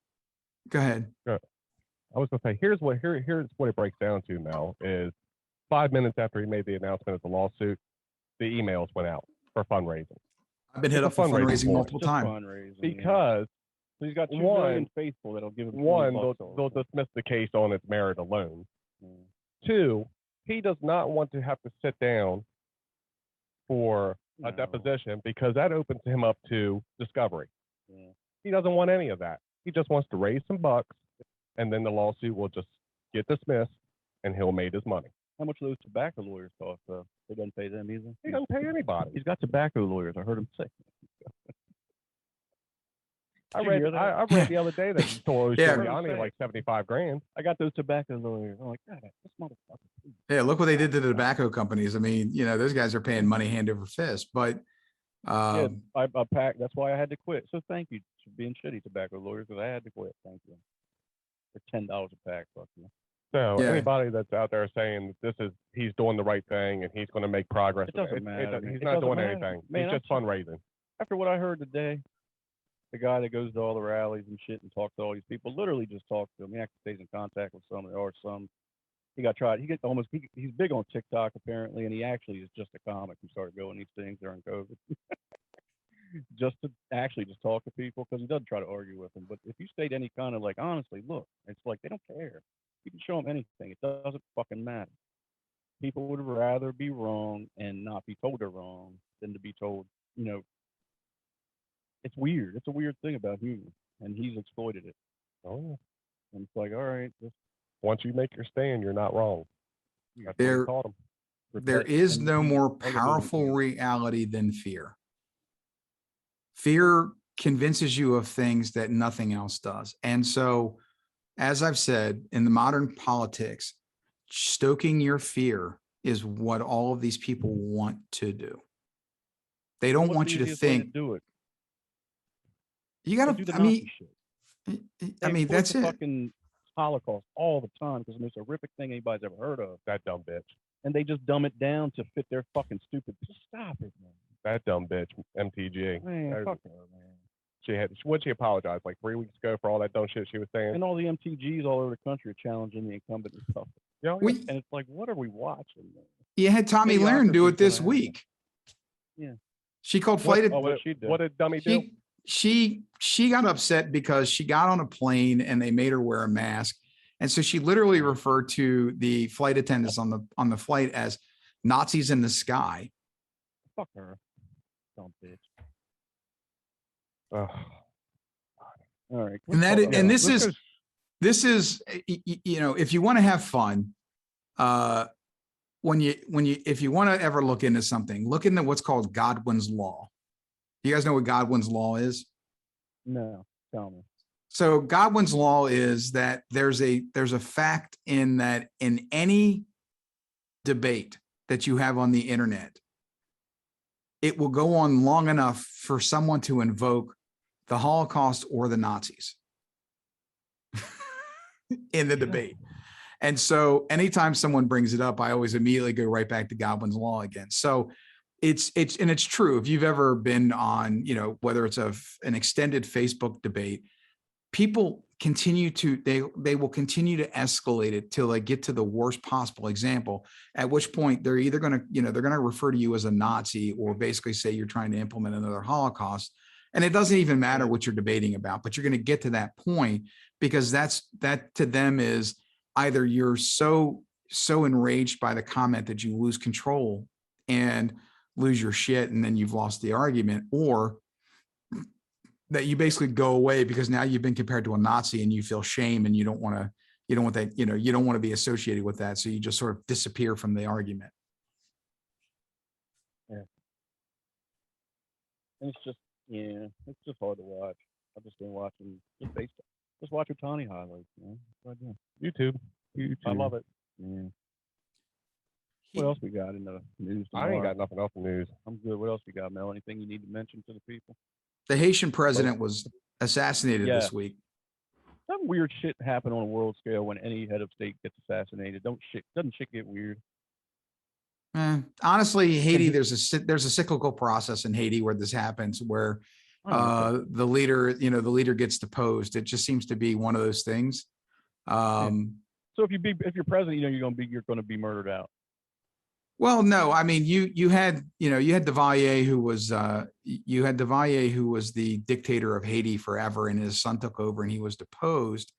[SPEAKER 5] Go ahead.
[SPEAKER 2] I was going to say, here's what it breaks down to, Mel, is 5 minutes after he made the announcement of the lawsuit, the emails went out for fundraising.
[SPEAKER 5] I've been hit up for fundraising multiple times.
[SPEAKER 2] Because
[SPEAKER 3] so he's got 2 million faithful that'll give him
[SPEAKER 2] they'll dismiss the case on its merit alone. 2, he does not want to have to sit down for a deposition, because that opens him up to discovery. He doesn't want any of that. He just wants to raise some bucks, and then the lawsuit will just get dismissed, and he'll make his money.
[SPEAKER 3] How much do those tobacco lawyers cost? They doesn't pay them either.
[SPEAKER 2] He doesn't pay anybody.
[SPEAKER 3] He's got tobacco lawyers. I heard him say.
[SPEAKER 2] I read the other day that he told Giuliani like $75,000.
[SPEAKER 3] I got those tobacco lawyers. I'm like, God, this motherfucker.
[SPEAKER 5] Yeah, look what they did to the tobacco companies. I mean, those guys are paying money hand over fist. But
[SPEAKER 3] I packed. That's why I had to quit. So thank you for being shitty tobacco lawyers, because I had to quit. Thank you. For $10 a pack, fuck you.
[SPEAKER 2] So anybody that's out there saying he's doing the right thing and he's going to make progress,
[SPEAKER 3] it doesn't matter.
[SPEAKER 2] He's not doing anything.
[SPEAKER 3] Man,
[SPEAKER 2] he's just fundraising.
[SPEAKER 3] After what I heard today, the guy that goes to all the rallies and shit and talks to all these people, literally just talks to them. He actually stays in contact with some, or some. He got tried. He's big on TikTok apparently, and he actually is just a comic who started going these things during COVID. just to actually just talk to people, because he doesn't try to argue with them. But if you state any kind of honestly, look, it's like they don't care. You can show them anything. It doesn't fucking matter. People would rather be wrong and not be told they're wrong than to be told, you know, it's weird. It's a weird thing about humor, and he's exploited it.
[SPEAKER 2] Oh,
[SPEAKER 3] And it's like, all right, just
[SPEAKER 2] once you make your stand, you're not wrong. That's what
[SPEAKER 5] There,
[SPEAKER 2] he taught him.
[SPEAKER 5] there
[SPEAKER 3] replace
[SPEAKER 5] is
[SPEAKER 3] and
[SPEAKER 5] no
[SPEAKER 3] be
[SPEAKER 5] more
[SPEAKER 3] elevated
[SPEAKER 5] powerful
[SPEAKER 3] again.
[SPEAKER 5] reality than fear. Fear convinces you of things that nothing else does. And so, as I've said, in the modern politics, stoking your fear is what all of these people want to do. They don't
[SPEAKER 3] What's
[SPEAKER 5] want
[SPEAKER 3] the
[SPEAKER 5] you to
[SPEAKER 3] easiest way
[SPEAKER 5] think
[SPEAKER 3] do it?
[SPEAKER 5] you
[SPEAKER 3] They
[SPEAKER 5] got
[SPEAKER 3] do
[SPEAKER 5] to,
[SPEAKER 3] the Nazi shit.
[SPEAKER 5] I mean,
[SPEAKER 3] exploit
[SPEAKER 5] that's
[SPEAKER 3] the
[SPEAKER 5] it.
[SPEAKER 3] fucking Holocaust all the time because it's the most horrific thing anybody's ever heard of.
[SPEAKER 2] That dumb bitch.
[SPEAKER 3] And they just dumb it down to fit their fucking stupid. Just stop it, man.
[SPEAKER 2] That dumb bitch, MTG.
[SPEAKER 3] Man, fuck her, man.
[SPEAKER 2] She apologized like 3 weeks ago for all that dumb shit she was saying.
[SPEAKER 3] And all the MTGs all over the country are challenging the incumbent and stuff.
[SPEAKER 2] Yeah,
[SPEAKER 5] We,
[SPEAKER 3] And it's like, what are we watching, man?
[SPEAKER 5] you had Tommy Lahren do it this
[SPEAKER 3] Idiocracy's gonna
[SPEAKER 5] week.
[SPEAKER 3] Yeah.
[SPEAKER 5] She called flight.
[SPEAKER 3] what she did?
[SPEAKER 2] What did dummy do?
[SPEAKER 5] She got upset because she got on a plane and they made her wear a mask. And so she literally referred to the flight attendants on the flight as Nazis in the sky.
[SPEAKER 3] Fuck her. Dumb bitch.
[SPEAKER 2] Ugh.
[SPEAKER 3] All right.
[SPEAKER 5] And that
[SPEAKER 3] let's
[SPEAKER 5] and
[SPEAKER 3] talk-
[SPEAKER 5] this is you know, if you want to have fun, if you want to ever look into something, look into what's called Godwin's law. You guys know what Godwin's law is?
[SPEAKER 3] No, tell me.
[SPEAKER 5] So Godwin's law is that there's a fact in that in any debate that you have on the internet, it will go on long enough for someone to invoke the Holocaust or the Nazis in the debate. And so anytime someone brings it up, I always immediately go right back to Godwin's law again. So it's true. If you've ever been on, you know, whether it's an extended Facebook debate, people they will continue to escalate it till they get to the worst possible example, at which point they're either going to, you know, they're going to refer to you as a Nazi or basically say you're trying to implement another Holocaust. And it doesn't even matter what you're debating about, but you're going to get to that point because that to them is either you're so enraged by the comment that you lose control and lose your shit and then you've lost the argument, or that you basically go away because now you've been compared to a Nazi and you feel shame and you don't want that, you know, you don't want to be associated with that. So you just sort of disappear from the argument.
[SPEAKER 3] Yeah. And it's just hard to watch. I've just been watching just baseball. Just watch Ohtani highlights, man. That's what I do.
[SPEAKER 2] YouTube.
[SPEAKER 3] I love it. Yeah. What else we got in the news
[SPEAKER 2] I ain't
[SPEAKER 3] tomorrow?
[SPEAKER 2] got nothing else in news.
[SPEAKER 3] I'm good. What else we got, Mel? Anything you need to mention to the people?
[SPEAKER 5] The Haitian president was assassinated this week.
[SPEAKER 3] Some weird shit happen on a world scale when any head of state gets assassinated. Doesn't shit get weird?
[SPEAKER 5] Honestly, Haiti, there's a cyclical process in Haiti where this happens, where the leader gets deposed. It just seems to be one of those things.
[SPEAKER 3] So if you're president, you know you're gonna be murdered out.
[SPEAKER 5] Well, no, I mean you had Duvalier who was the dictator of Haiti forever, and his son took over and he was deposed.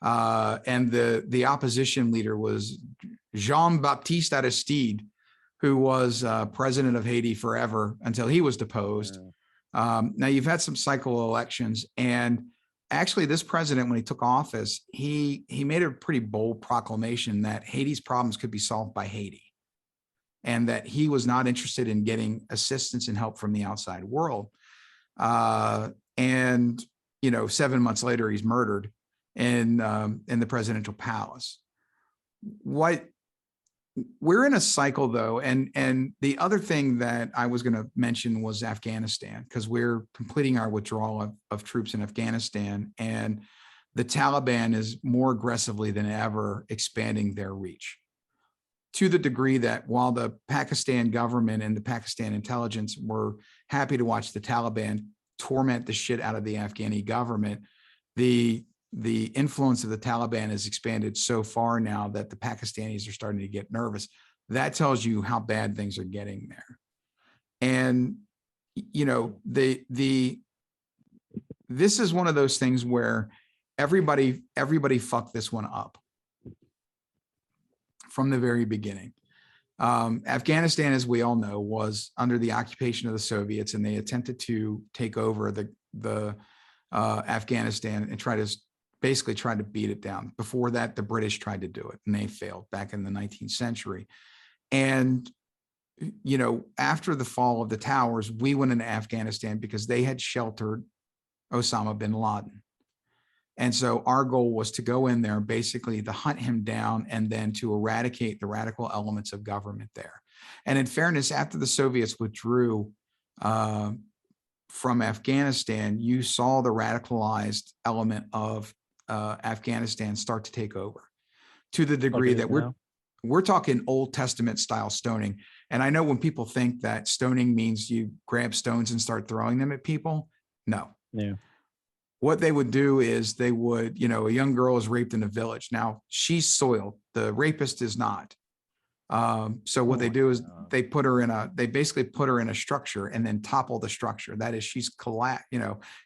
[SPEAKER 5] And the opposition leader was Jean-Baptiste Aristide, who was president of Haiti forever until he was deposed. Now you've had some cycle elections, and actually this president, when he took office, he made a pretty bold proclamation that Haiti's problems could be solved by Haiti, and that he was not interested in getting assistance and help from the outside world. And 7 months later, he's murdered in the presidential palace. We're in a cycle, though, and the other thing that I was going to mention was Afghanistan, because we're completing our withdrawal of troops in Afghanistan, and the Taliban is more aggressively than ever expanding their reach, to the degree that while the Pakistan government and the Pakistan intelligence were happy to watch the Taliban torment the shit out of the Afghani government, the influence of the Taliban has expanded so far now that the Pakistanis are starting to get nervous. That tells you how bad things are getting there. And, this is one of those things where everybody fucked this one up. from the very beginning. Afghanistan, as we all know, was under the occupation of the Soviets, and they attempted to take over the Afghanistan and try to beat it down. Before that, the British tried to do it, and they failed back in the 19th century. And after the fall of the towers, we went into Afghanistan because they had sheltered Osama bin Laden. And so our goal was to go in there, basically to hunt him down and then to eradicate the radical elements of government there. And in fairness, after the Soviets withdrew from Afghanistan, you saw the radicalized element of Afghanistan start to take over to the degree that we're talking Old Testament style stoning. And I know when people think that stoning means you grab stones and start throwing them at people. No.
[SPEAKER 3] Yeah.
[SPEAKER 5] What they would do is they would, a young girl is raped in a village. Now she's soiled. The rapist is not. So what they do is they basically put her in a structure and then topple the structure. That is, she's collapsed,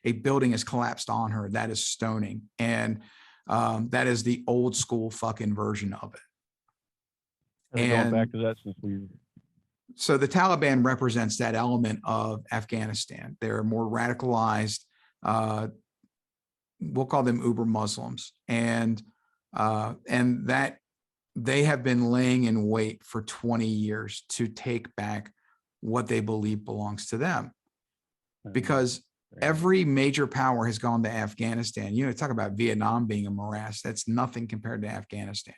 [SPEAKER 5] a building is collapsed on her. That is stoning. And that is the old school fucking version of it.
[SPEAKER 3] And going back to that
[SPEAKER 5] so the Taliban represents that element of Afghanistan. They're more radicalized. We'll call them Uber Muslims, and that they have been laying in wait for 20 years to take back what they believe belongs to them, because every major power has gone to Afghanistan. Talk about Vietnam being a morass. That's nothing compared to Afghanistan.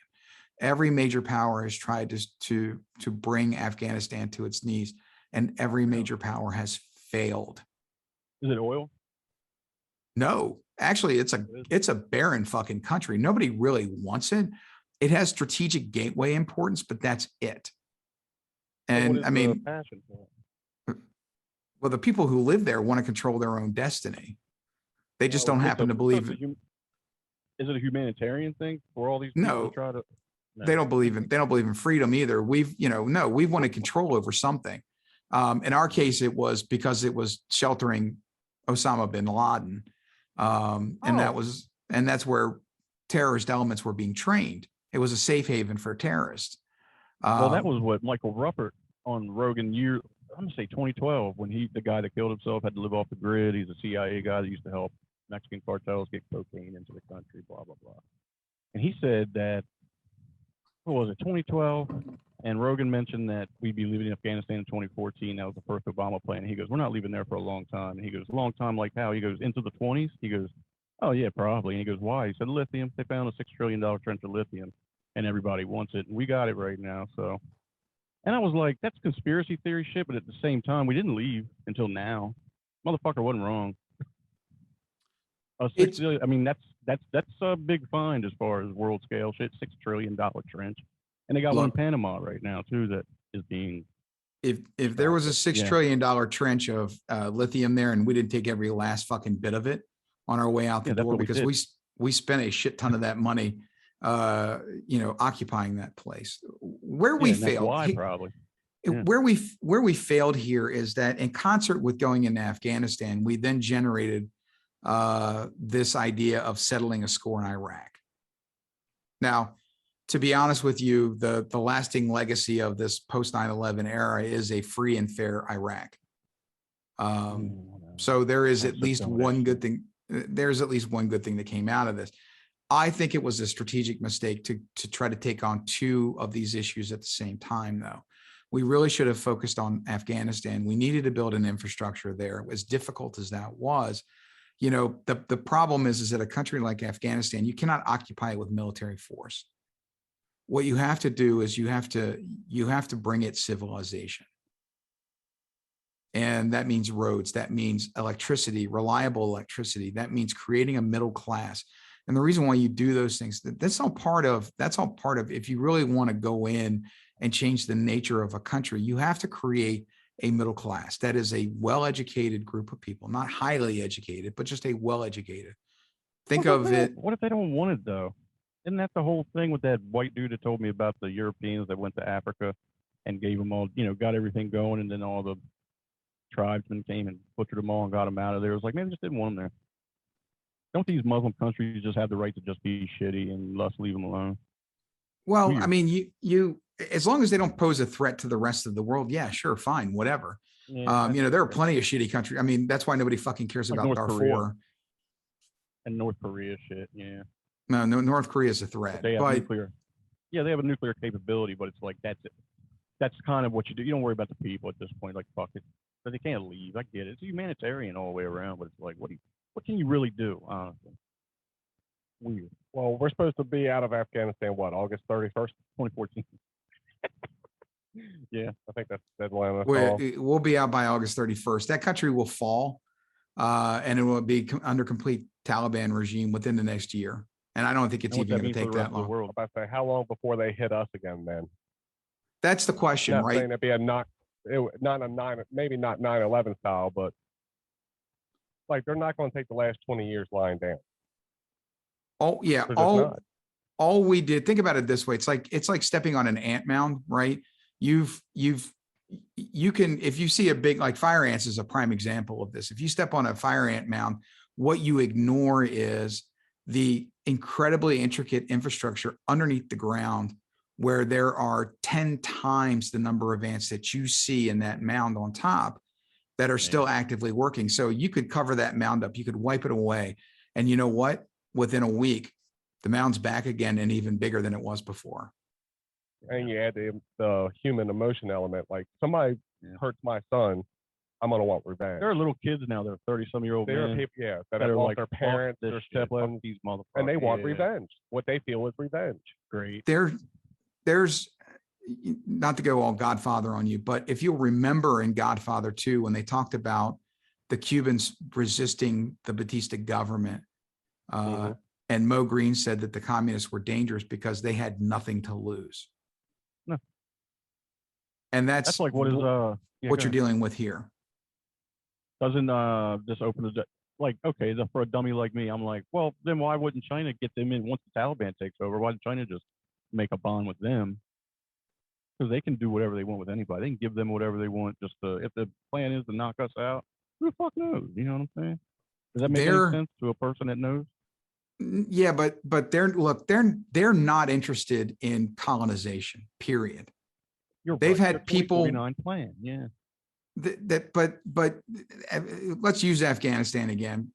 [SPEAKER 5] Every major power has tried to bring Afghanistan to its knees, and every major power has failed.
[SPEAKER 3] Is it oil?
[SPEAKER 5] No, actually, it's a barren fucking country. Nobody really wants it. It has strategic gateway importance, but that's it. And I mean,
[SPEAKER 3] passion for it?
[SPEAKER 5] Well, the people who live there want to control their own destiny. They just don't happen to believe it.
[SPEAKER 3] Is it a humanitarian thing for all these
[SPEAKER 5] No.
[SPEAKER 3] people to try to? No.
[SPEAKER 5] They don't believe in freedom either. We wanted control over something. In our case, it was because it was sheltering Osama bin Laden. And that's where terrorist elements were being trained. It was a safe haven for terrorists.
[SPEAKER 3] Well, that was what Michael Ruppert on Rogan I'm gonna say 2012, when the guy that killed himself had to live off the grid. He's a CIA guy that used to help Mexican cartels get cocaine into the country, blah, blah, blah. And he said that, what was it, 2012? And Rogan mentioned that we'd be leaving Afghanistan in 2014. That was the first Obama plan. And he goes, we're not leaving there for a long time. And he goes, a long time like how? He goes, into the 20s? He goes, oh, yeah, probably. And he goes, why? He said, lithium. They found a $6 trillion trench of lithium, and everybody wants it. And we got it right now. So, and I was like, that's conspiracy theory shit. But at the same time, we didn't leave until now. Motherfucker wasn't wrong. I mean, that's a big find as far as world scale shit. $6 trillion trench. And they got one in Panama right now too that is being.
[SPEAKER 5] If there was a $6 trillion trench of lithium there, and we didn't take every last fucking bit of it on our way out the door, because we spent a shit ton of that money, occupying that place. Where we failed, where we failed here is that in concert with going into Afghanistan, we then generated this idea of settling a score in Iraq. Now, to be honest with you, the lasting legacy of this post 9/11 era is a free and fair Iraq. So there is at least one good thing. There's at least one good thing that came out of this. I think it was a strategic mistake to try to take on two of these issues at the same time, though. We really should have focused on Afghanistan. We needed to build an infrastructure there. As difficult as that was, the problem is that a country like Afghanistan, you cannot occupy it with military force. What you have to do is you have to bring it civilization. And that means roads, that means electricity, reliable electricity. That means creating a middle class. And the reason why you do those things, that's all part of, if you really want to go in and change the nature of a country, you have to create a middle class. That is a well-educated group of people, not highly educated, but just a well-educated. Think of it.
[SPEAKER 3] What if they don't want it though? Isn't that the whole thing with that white dude that told me about the Europeans that went to Africa and gave them all, got everything going, and then all the tribesmen came and butchered them all and got them out of there? It was like, maybe just didn't want them there. Don't these Muslim countries just have the right to just be shitty and let's leave them alone?
[SPEAKER 5] Well,
[SPEAKER 3] Weird.
[SPEAKER 5] I mean, you as long as they don't pose a threat to the rest of the world, yeah, sure, fine, whatever.
[SPEAKER 3] Yeah,
[SPEAKER 5] There are plenty of shitty countries. I mean, that's why nobody fucking cares
[SPEAKER 3] Like
[SPEAKER 5] about
[SPEAKER 3] North
[SPEAKER 5] Darfur.
[SPEAKER 3] Korea. And North Korea shit, yeah.
[SPEAKER 5] No, North Korea is a threat,
[SPEAKER 3] They have
[SPEAKER 5] but
[SPEAKER 3] nuclear. Yeah, they have a nuclear capability, but it's like that's it. That's kind of what you do. You don't worry about the people at this point. Like fuck it, but they can't leave. I get it. It's humanitarian all the way around, but it's like what can you really do? Honestly, weird.
[SPEAKER 2] Well, we're supposed to be out of Afghanistan, what, August 31st?
[SPEAKER 3] 2014. Yeah,
[SPEAKER 2] I think that's the deadline. I saw.
[SPEAKER 5] we'll be out by August 31st. That country will fall, and it will be under complete Taliban regime within the next year. And I don't think it's
[SPEAKER 3] and what
[SPEAKER 5] even
[SPEAKER 3] that
[SPEAKER 5] going to
[SPEAKER 3] means for
[SPEAKER 5] take
[SPEAKER 3] the rest
[SPEAKER 5] that
[SPEAKER 3] of the
[SPEAKER 5] long.
[SPEAKER 3] world.
[SPEAKER 2] I'm about to say, how long before they hit us again, man?
[SPEAKER 5] That's the question,
[SPEAKER 2] Not
[SPEAKER 5] right?
[SPEAKER 2] saying it'd be not a maybe not 9/11 style, but like they're not going to take the last 20 years lying down.
[SPEAKER 5] Oh yeah,
[SPEAKER 2] They're just not.
[SPEAKER 5] all we did. Think about it this way: it's like stepping on an ant mound, right? You can, if you see a big, like fire ants is a prime example of this. If you step on a fire ant mound, what you ignore is the incredibly intricate infrastructure underneath the ground where there are 10 times the number of ants that you see in that mound on top that are still actively working. So you could cover that mound up, you could wipe it away. And you know what? Within a week, the mound's back again and even bigger than it was before.
[SPEAKER 2] And you add the human emotion element. Like somebody hurts my son, I'm gonna want revenge.
[SPEAKER 3] There are little kids now that are 30-some-year-old
[SPEAKER 2] There are
[SPEAKER 3] men
[SPEAKER 2] people, that
[SPEAKER 3] that
[SPEAKER 2] have
[SPEAKER 3] are
[SPEAKER 2] lost
[SPEAKER 3] like
[SPEAKER 2] their
[SPEAKER 3] fuck
[SPEAKER 2] parents,
[SPEAKER 3] this
[SPEAKER 2] their
[SPEAKER 3] shit, fuck
[SPEAKER 2] siblings,
[SPEAKER 3] these motherfuckers,
[SPEAKER 2] and they want
[SPEAKER 3] yeah.
[SPEAKER 2] revenge. What they feel is revenge.
[SPEAKER 3] Great.
[SPEAKER 5] There's not to go all Godfather on you, but if you'll remember in Godfather 2, when they talked about the Cubans resisting the Batista government, and Mo Green said that the communists were dangerous because they had nothing to lose.
[SPEAKER 3] No.
[SPEAKER 5] And that's
[SPEAKER 3] like what is
[SPEAKER 5] what you're dealing with here.
[SPEAKER 3] Doesn't this open the like okay for a dummy like me? I'm like, well, then why wouldn't China get them in once the Taliban takes over? Why did China just make a bond with them? Because they can do whatever they want with anybody. They can give them whatever they want. Just if the plan is to knock us out, who the fuck knows? You know what I'm saying? Does that make any sense to a person that knows?
[SPEAKER 5] Yeah, but they're not interested in colonization. Period. They've had people
[SPEAKER 3] 49 plan, yeah.
[SPEAKER 5] But let's use Afghanistan again.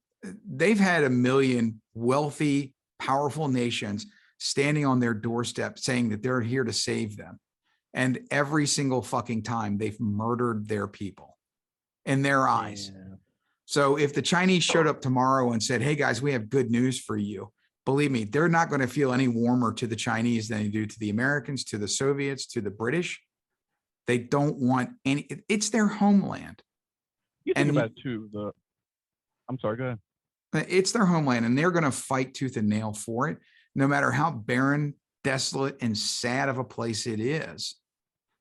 [SPEAKER 5] They've had 1 million wealthy, powerful nations standing on their doorstep saying that they're here to save them. And every single fucking time they've murdered their people in their eyes. Yeah. So if the Chinese showed up tomorrow and said, hey guys, we have good news for you, believe me, they're not going to feel any warmer to the Chinese than they do to the Americans, to the Soviets, to the British. They don't want any, it's their homeland.
[SPEAKER 3] You think about it too, I'm sorry, go ahead.
[SPEAKER 5] It's their homeland and they're going to fight tooth and nail for it, no matter how barren, desolate, and sad of a place it is.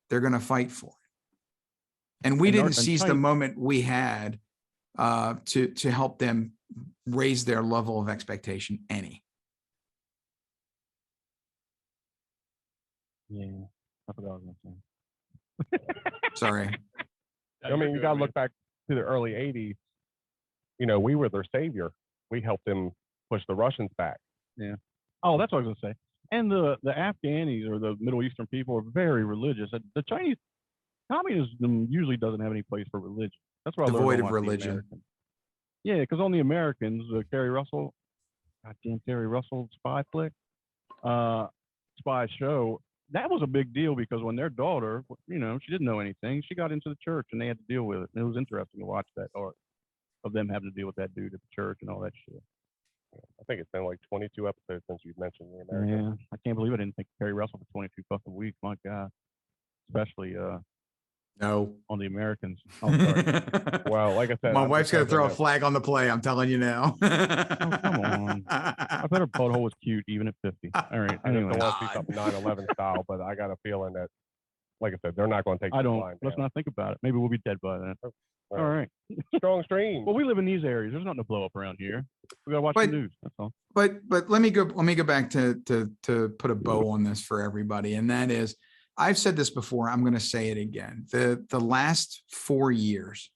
[SPEAKER 5] They're going to fight for it. And we didn't seize the moment we had to help them raise their level of expectation any.
[SPEAKER 3] Yeah, I forgot what I was going to say.
[SPEAKER 5] Sorry.
[SPEAKER 2] I mean, you got to look back to the early 80s. You know, we were their savior. We helped them push the Russians back.
[SPEAKER 3] Yeah. Oh, that's what I was going to say. And the Afghanis or the Middle Eastern people are very religious. The Chinese communism usually doesn't have any place for religion. That's why I learned
[SPEAKER 5] devoid of religion.
[SPEAKER 3] Yeah, because on the Americans, Kerry Russell, goddamn Kerry Russell spy flick, spy show, that was a big deal because when their daughter, you know, she didn't know anything, she got into the church and they had to deal with it. And it was interesting to watch that art of them having to deal with that dude at the church and all that shit.
[SPEAKER 2] I think it's been like 22 episodes since you've mentioned the Americans.
[SPEAKER 3] Yeah, I can't believe I didn't think Kerry Russell for 22 fucking weeks. My God, especially
[SPEAKER 5] no
[SPEAKER 3] on the Americans. Oh, sorry.
[SPEAKER 2] Well, like I said,
[SPEAKER 5] my wife's gonna throw a flag on the play. I'm telling you now.
[SPEAKER 3] Oh, come on. I bet her butthole was cute even at 50. All right.
[SPEAKER 2] Anyway, I
[SPEAKER 3] Anyway,
[SPEAKER 2] don't want to see something 9/11 style, but I got a feeling that, like I said, they're not going to take.
[SPEAKER 3] I don't. Let's not think about it. Maybe we'll be dead by then. All right.
[SPEAKER 2] Strong stream.
[SPEAKER 3] Well, we live in these areas. There's nothing to blow up around here. We gotta watch the news. That's all.
[SPEAKER 5] But let me go back to put a bow on this for everybody, and that is, I've said this before. I'm going to say it again. The last 4 years,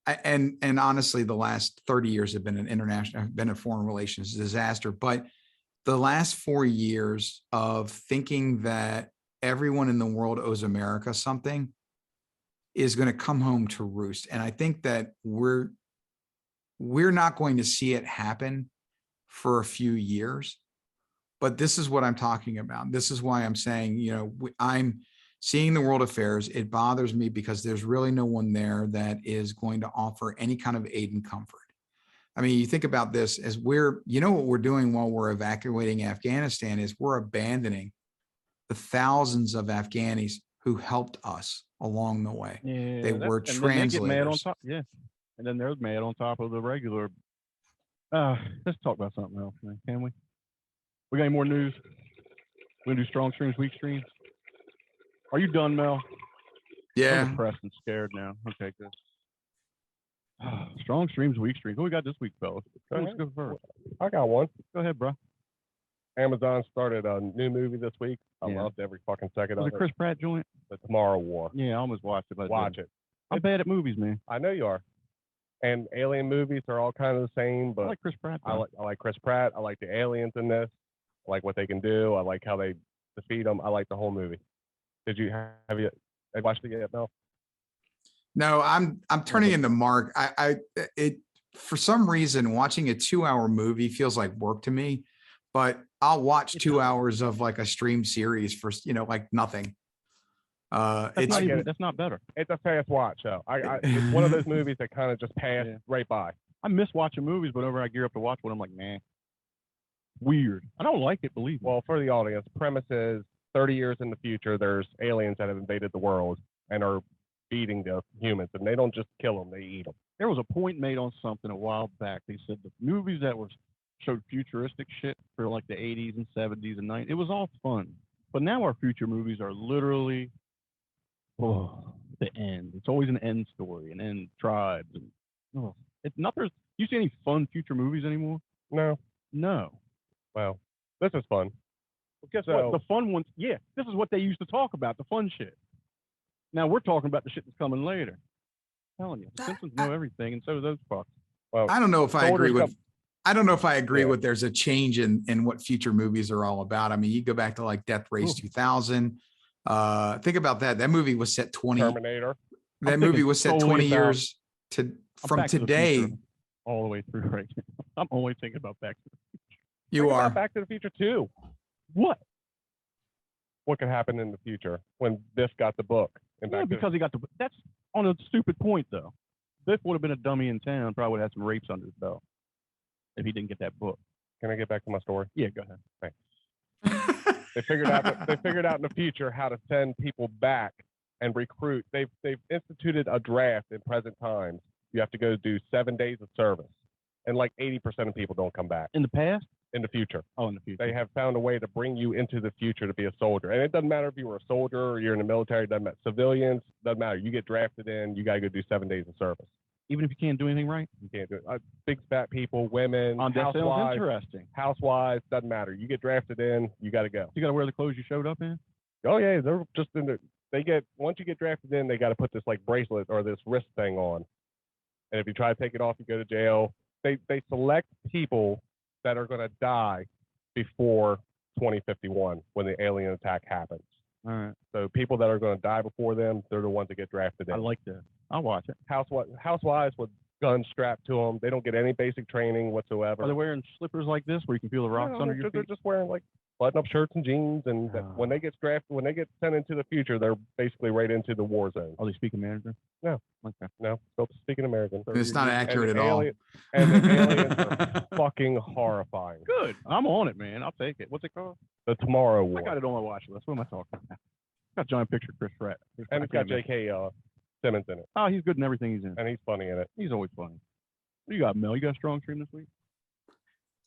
[SPEAKER 5] and honestly, the last 30 years have been a foreign relations disaster. But the last 4 years of thinking that everyone in the world owes America something is going to come home to roost. And I think that we're not going to see it happen for a few years. But this is what I'm talking about. This is why I'm saying, you know, I'm seeing the world affairs. It bothers me because there's really no one there that is going to offer any kind of aid and comfort. I mean, you think about this as you know, what we're doing while we're evacuating Afghanistan is we're abandoning the thousands of Afghanis who helped us along the way.
[SPEAKER 3] Yeah,
[SPEAKER 5] They were
[SPEAKER 3] and then they get mad on
[SPEAKER 5] translators.
[SPEAKER 3] top. Yeah, and then they're mad on top of the regular. Let's talk about something else, man. Can we? We got any more news? We're gonna do strong streams, weak streams. Are you done, Mel?
[SPEAKER 5] Yeah.
[SPEAKER 3] I'm depressed and scared now. Okay, good. Strong streams, weak streams. What we got this week, fellas? Let's go first.
[SPEAKER 2] I got one.
[SPEAKER 3] Go ahead, bro.
[SPEAKER 2] Amazon started a new movie this week. I
[SPEAKER 3] Yeah.
[SPEAKER 2] loved every fucking second
[SPEAKER 3] Was
[SPEAKER 2] of
[SPEAKER 3] it Chris Pratt joint?
[SPEAKER 2] The Tomorrow War.
[SPEAKER 3] Yeah, I almost watched it. But
[SPEAKER 2] Watch it.
[SPEAKER 3] I'm bad at movies, man.
[SPEAKER 2] I know you are. And alien movies are all kind of the same,
[SPEAKER 3] I
[SPEAKER 2] but
[SPEAKER 3] like Chris Pratt.
[SPEAKER 2] I like Chris Pratt. I like the aliens in this. I like what they can do. I like how they defeat them. I like the whole movie. Have you watched it yet, Mel?
[SPEAKER 5] No, I'm turning into Mark. It for some reason watching a 2-hour movie feels like work to me, but I'll watch 2 hours of like a stream series for, you know, like nothing.
[SPEAKER 3] That's not better.
[SPEAKER 2] It's a fast watch, though. It's one of those movies that kind of just passed right by.
[SPEAKER 3] I miss watching movies, but whenever I gear up to watch one, I'm like, nah. Weird. I don't like it, believe me.
[SPEAKER 2] Well, for the audience, premise is 30 years in the future, there's aliens that have invaded the world and are feeding the humans, and they don't just kill them, they eat them.
[SPEAKER 3] There was a point made on something a while back. They said the movies that showed futuristic shit for like the 80s and 70s and 90s, it was all fun. But now our future movies are literally the end. It's always an end story, an end tribes. And, it's not there's. You see any fun future movies anymore?
[SPEAKER 2] No. Well, this is fun.
[SPEAKER 3] Well, guess what? The fun ones, yeah, this is what they used to talk about, the fun shit. Now we're talking about the shit that's coming later. I'm telling you, the Simpsons know everything, and so do those fucks.
[SPEAKER 2] Well,
[SPEAKER 5] I don't know if I agree with. I don't know if I agree with. There's a change in what future movies are all about. I mean, you go back to like Death Race 2000. Think about that. That movie was set 20.
[SPEAKER 2] Terminator.
[SPEAKER 5] That movie was set 20 years from today.
[SPEAKER 3] All the way through right now. I'm only thinking about Back to the Future.
[SPEAKER 5] You are
[SPEAKER 2] Back to the Future too.
[SPEAKER 3] What?
[SPEAKER 2] What could happen in the future when Biff got the book?
[SPEAKER 3] Because he got the. That's on a stupid point though. Biff would have been a dummy in town. Probably would have had some rapes under his belt if he didn't get that book.
[SPEAKER 2] Can I get back to my story?
[SPEAKER 3] Yeah, go ahead.
[SPEAKER 2] Thanks. They figured out in the future how to send people back and recruit. They've instituted a draft in present times. You have to go do 7 days of service, and like 80% of people don't come back.
[SPEAKER 3] In the past?
[SPEAKER 2] In the future.
[SPEAKER 3] Oh, in the future.
[SPEAKER 2] They have found a way to bring you into the future to be a soldier. And it doesn't matter if you were a soldier or you're in the military, it doesn't matter. Civilians, doesn't matter. You get drafted in, you got to go do 7 days of service.
[SPEAKER 3] Even if you can't do anything right?
[SPEAKER 2] You can't do it. Big fat people, women, housewives.
[SPEAKER 3] Interesting.
[SPEAKER 2] Housewives, doesn't matter. You get drafted in, you got to go.
[SPEAKER 3] You got to wear the clothes you showed up in?
[SPEAKER 2] Oh, yeah. They're just in the, once you get drafted in, they got to put this like bracelet or this wrist thing on. And if you try to take it off, you go to jail. They select people that are going to die before 2051 when the alien attack happens.
[SPEAKER 3] All right.
[SPEAKER 2] So people that are going to die before them, they're the ones that get drafted in.
[SPEAKER 3] I like that. I'll watch it.
[SPEAKER 2] Housewives with guns strapped to them. They don't get any basic training whatsoever.
[SPEAKER 3] Are they wearing slippers like this where you can feel the rocks under your feet?
[SPEAKER 2] They're just wearing like button-up shirts and jeans. And when they get drafted, when they get sent into the future, they're basically right into the war zone.
[SPEAKER 3] Are they speaking Mandarin?
[SPEAKER 2] No.
[SPEAKER 3] Okay.
[SPEAKER 2] No. Still speaking American.
[SPEAKER 5] It's not accurate at all.
[SPEAKER 2] And the aliens are fucking horrifying.
[SPEAKER 3] Good. I'm on it, man. I'll take it. What's it called?
[SPEAKER 2] The Tomorrow War.
[SPEAKER 3] I got it on my watch list. What am I talking about? Got a giant picture of Chris Pratt.
[SPEAKER 2] And it's got J.K. Simmons in it.
[SPEAKER 3] Oh, he's good in everything he's in.
[SPEAKER 2] And he's funny in it.
[SPEAKER 3] He's always funny. What you got, Mel? You got a strong stream this week?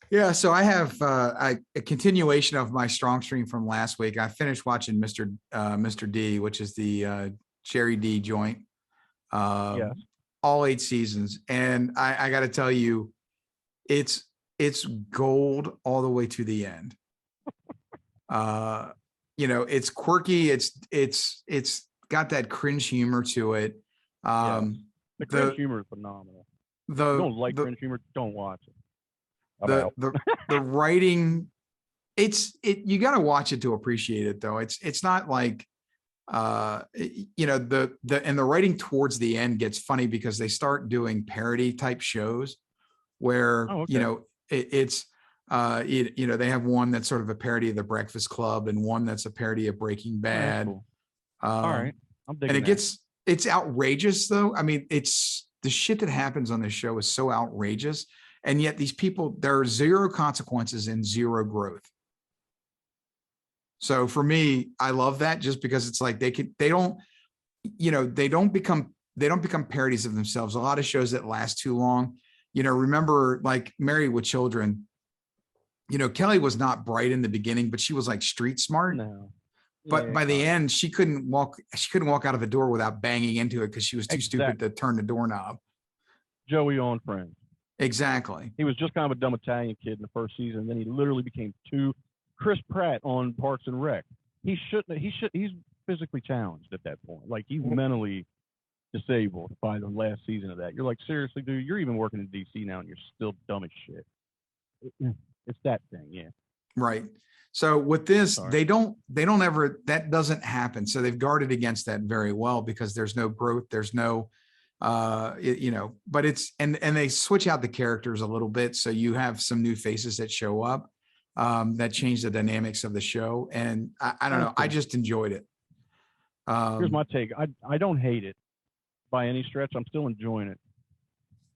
[SPEAKER 5] Yeah, so I have a continuation of my strong stream from last week. I finished watching Mr. D, which is the Jerry D joint.
[SPEAKER 3] Yes.
[SPEAKER 5] All 8 seasons, and I got to tell you, it's gold all the way to the end. You know, it's quirky. It's got that cringe humor to it.
[SPEAKER 3] The cringe humor is phenomenal. If you don't like cringe humor, don't watch it.
[SPEAKER 5] The writing you got to watch it to appreciate it though. It's not like, the writing towards the end gets funny because they start doing parody type shows where, they have one that's sort of a parody of The Breakfast Club and one that's a parody of Breaking Bad.
[SPEAKER 3] Cool. All right. I'm digging
[SPEAKER 5] And it's outrageous though. I mean, it's the shit that happens on this show is so outrageous. And yet these people, there are zero consequences and zero growth. So for me, I love that just because it's like they don't become parodies of themselves. A lot of shows that last too long, remember like Married with Children, Kelly was not bright in the beginning, but she was like street smart.
[SPEAKER 3] No.
[SPEAKER 5] But by the end, she couldn't walk out of the door without banging into it because she was too stupid to turn the doorknob.
[SPEAKER 3] Joey on Friends.
[SPEAKER 5] Exactly.
[SPEAKER 3] He was just kind of a dumb Italian kid in the first season, and then he literally became Chris Pratt on Parks and Rec. He's physically challenged at that point. Like he's mentally disabled by the last season of that. You're like, seriously, dude, you're even working in DC now and you're still dumb as shit. It's that thing, yeah.
[SPEAKER 5] Right. So with this, they don't ever, that doesn't happen. So they've guarded against that very well because there's no growth. There's no, but it's, and they switch out the characters a little bit. So you have some new faces that show up that change the dynamics of the show. And I don't know. I just enjoyed it.
[SPEAKER 3] Here's my take. I don't hate it by any stretch. I'm still enjoying it.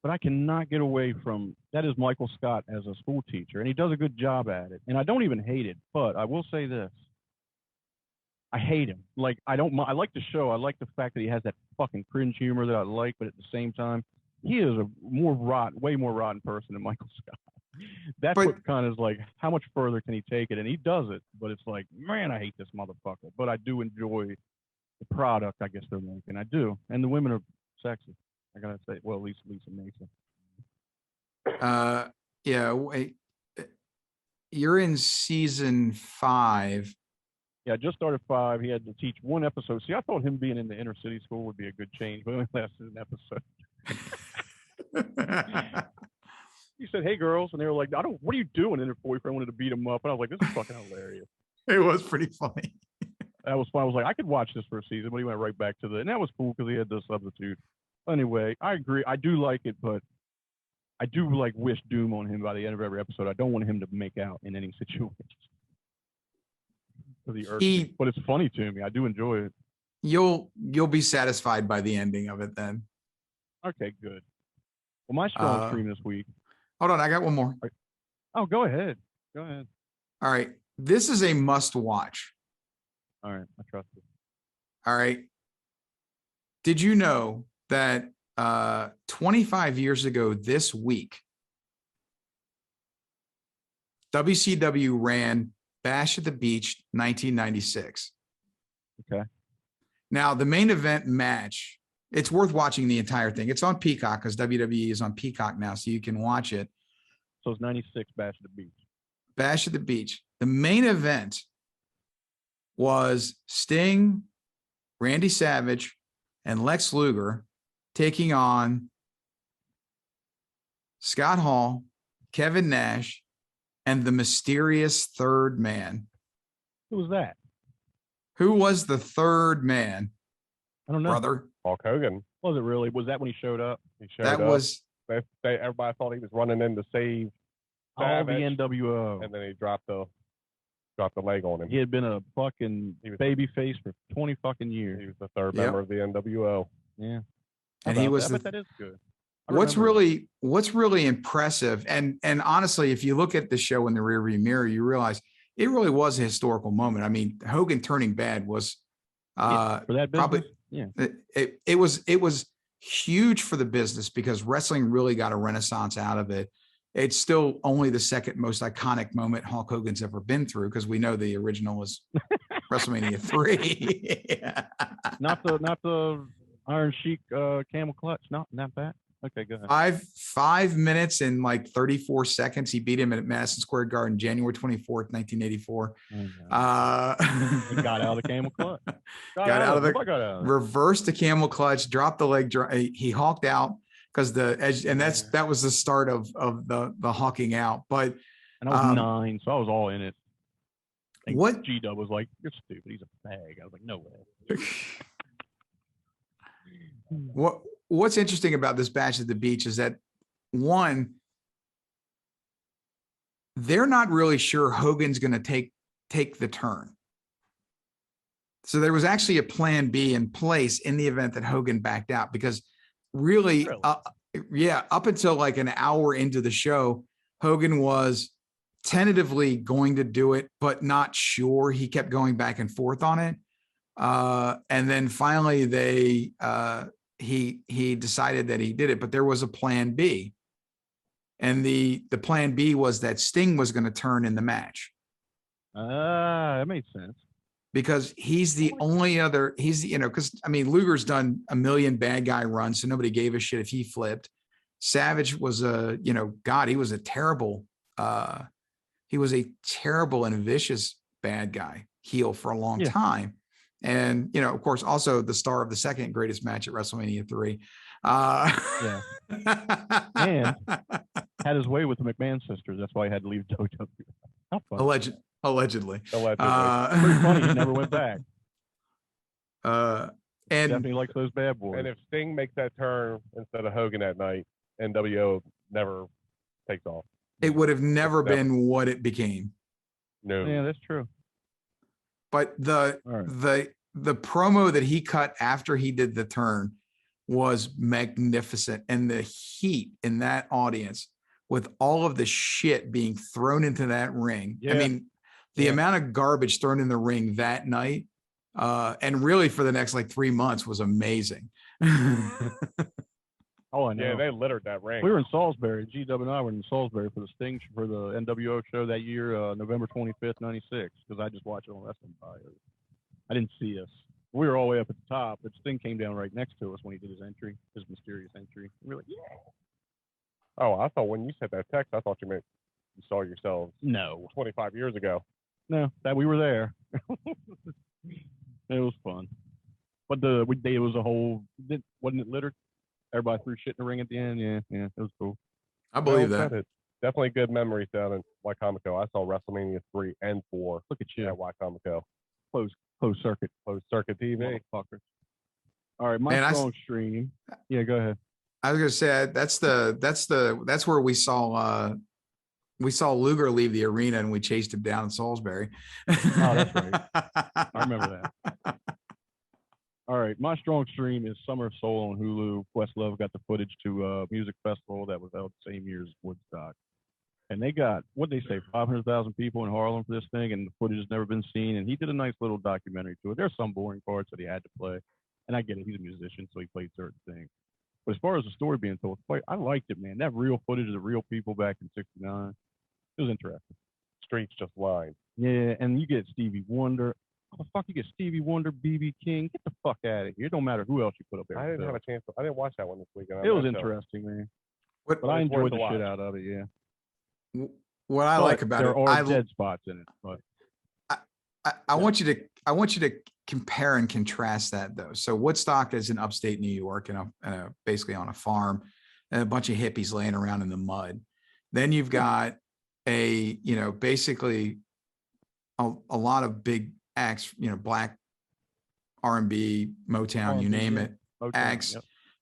[SPEAKER 3] But I cannot get away from that is Michael Scott as a school teacher, and he does a good job at it. And I don't even hate it, but I will say this: I hate him. Like I like the show. I like the fact that he has that fucking cringe humor that I like, but at the same time, he is a way more rotten person than Michael Scott. That's what kind of is like, how much further can he take it? And he does it, but it's like, man, I hate this motherfucker. But I do enjoy the product, I guess they're making. I do, and the women are sexy. I gotta say, well, at least Lisa Mason.
[SPEAKER 5] Yeah. Wait, you're in season 5.
[SPEAKER 3] Yeah, I just started 5. He had to teach one episode. See, I thought him being in the inner city school would be a good change, but it only lasted an episode. He said, "Hey, girls," and they were like, what are you doing?" And their boyfriend wanted to beat him up, and I was like, "This is fucking hilarious."
[SPEAKER 5] It was pretty funny.
[SPEAKER 3] That was fun. I was like, I could watch this for a season, but he went right back to and that was cool because he had the substitute. Anyway, I agree. I do like it, but I do like wish doom on him by the end of every episode. I don't want him to make out in any situation. But it's funny to me. I do enjoy it.
[SPEAKER 5] You'll be satisfied by the ending of it then.
[SPEAKER 3] Okay, good. Well, my strong stream this week.
[SPEAKER 5] Hold on, I got one more.
[SPEAKER 3] Oh, go ahead. Go ahead.
[SPEAKER 5] All right. This is a must watch.
[SPEAKER 3] All right, I trust it.
[SPEAKER 5] All right. Did you know that 25 years ago this week, WCW ran Bash at the Beach 1996?
[SPEAKER 3] Okay.
[SPEAKER 5] Now, the main event match, it's worth watching the entire thing. It's on Peacock because WWE is on Peacock now, so you can watch it.
[SPEAKER 3] So it's 96 Bash at the Beach.
[SPEAKER 5] Bash at the Beach. The main event was Sting, Randy Savage, and Lex Luger taking on Scott Hall, Kevin Nash, and the mysterious third man.
[SPEAKER 3] Who was that?
[SPEAKER 5] Who was the third man?
[SPEAKER 3] I don't know.
[SPEAKER 5] Brother.
[SPEAKER 2] Hulk Hogan.
[SPEAKER 3] Was it really? Was that when he showed up?
[SPEAKER 2] He showed
[SPEAKER 5] that
[SPEAKER 2] up.
[SPEAKER 5] was.
[SPEAKER 2] Everybody thought he was running in to save
[SPEAKER 3] Savage.
[SPEAKER 2] Savage,
[SPEAKER 3] The NWO.
[SPEAKER 2] and then he dropped the leg on him.
[SPEAKER 3] He had been a fucking baby face for 20 fucking years.
[SPEAKER 2] He was the third member of the NWO.
[SPEAKER 3] Yeah.
[SPEAKER 5] And he was
[SPEAKER 3] I bet that is good.
[SPEAKER 5] What's really impressive, and honestly, if you look at the show in the rearview mirror, you realize it really was a historical moment. I mean, Hogan turning bad was
[SPEAKER 3] for that business?
[SPEAKER 5] It was huge for the business because wrestling really got a renaissance out of it. It's still only the second most iconic moment Hulk Hogan's ever been through because we know the original was WrestleMania 3.
[SPEAKER 3] Not the Iron Sheik camel clutch. Not that. Okay, go ahead.
[SPEAKER 5] 5 minutes and like 34 seconds. He beat him at Madison Square Garden, January 24th, 1984.
[SPEAKER 3] He got out of the camel clutch.
[SPEAKER 5] Reversed the camel clutch, dropped the leg. He hawked out because that was the start of the hawking out. But
[SPEAKER 3] and I was 9, so I was all in it. And
[SPEAKER 5] What?
[SPEAKER 3] G-Dub was like, "You're stupid. He's a fag." I was like, "No way."
[SPEAKER 5] What's interesting about this batch at the beach is that one, they're not really sure Hogan's going to take the turn. So there was actually a plan B in place in the event that Hogan backed out, because really? Up until like an hour into the show, Hogan was tentatively going to do it, but not sure. He kept going back and forth on it. And then finally he decided that he did it, but there was a plan B. And the plan B was that Sting was going to turn in the match.
[SPEAKER 3] That makes sense.
[SPEAKER 5] Because he's the only other, because I mean, Luger's done a million bad guy runs, so nobody gave a shit if he flipped. Savage was he was a terrible, and vicious bad guy, heel for a long time. And, of course, also the star of the second greatest match at WrestleMania 3.
[SPEAKER 3] And had his way with the McMahon sisters. That's why he had to leave WWE.
[SPEAKER 5] Allegedly.
[SPEAKER 3] Pretty funny. He never went back.
[SPEAKER 5] And
[SPEAKER 3] definitely likes those bad boys.
[SPEAKER 2] And if Sting makes that turn instead of Hogan that night, NWO never takes off.
[SPEAKER 5] It would have never been what it became.
[SPEAKER 2] No.
[SPEAKER 3] Yeah, that's true.
[SPEAKER 5] But the promo that he cut after he did the turn was magnificent, and the heat in that audience with all of the shit being thrown into that ring. I mean, the amount of garbage thrown in the ring that night, and really for the next like 3 months, was amazing.
[SPEAKER 3] Oh, I know.
[SPEAKER 2] Yeah, they littered that ring.
[SPEAKER 3] We were in Salisbury. GW and I were in Salisbury for the Sting for the NWO show that year, November 25th, 96, because I just watched it on Wrestling Empire. I didn't see us. We were all the way up at the top, but Sting came down right next to us when he did his entry, his mysterious entry. We were like, yeah.
[SPEAKER 2] Oh, I thought when you said that text, I thought you meant you saw yourselves.
[SPEAKER 3] No.
[SPEAKER 2] 25 years ago.
[SPEAKER 3] No, that we were there. It was fun. But it was a whole, wasn't it littered? Everybody threw shit in the ring at the end. Yeah, it was cool.
[SPEAKER 5] I believe that.
[SPEAKER 2] Definitely good memories down in Wycomico. I saw WrestleMania 3 and 4.
[SPEAKER 3] Look at you
[SPEAKER 2] at Wycomico.
[SPEAKER 3] Closed circuit
[SPEAKER 2] TV.
[SPEAKER 3] Motherfuckers. All right, my strong stream. Yeah, go ahead.
[SPEAKER 5] I was gonna say that's where we saw Luger leave the arena and we chased him down in Salisbury.
[SPEAKER 3] Oh, that's right. I remember that. All right, my strong stream is Summer of Soul on Hulu. Questlove got the footage to a music festival that was held the same year as Woodstock. And they got, what they say, 500,000 people in Harlem for this thing, and the footage has never been seen. And he did a nice little documentary to it. There's some boring parts that he had to play. And I get it, he's a musician, so he played certain things. But as far as the story being told, I liked it, man. That real footage of the real people back in '69, it was interesting.
[SPEAKER 2] Streets just lined.
[SPEAKER 3] Yeah, and you get Stevie Wonder. How the fuck you get Stevie Wonder, B.B. King? Get the fuck out of here. It don't matter who else you put up there.
[SPEAKER 2] I didn't have a chance. I didn't watch that one this weekend.
[SPEAKER 3] It was interesting, man. But I enjoyed the shit out of it, yeah.
[SPEAKER 5] What I like about it,
[SPEAKER 3] there are dead spots in it, but
[SPEAKER 5] I want you to compare and contrast that though. So Woodstock is in upstate New York, and basically on a farm, and a bunch of hippies laying around in the mud. Then you've got basically a lot of big acts, black R&B, Motown, you name it, acts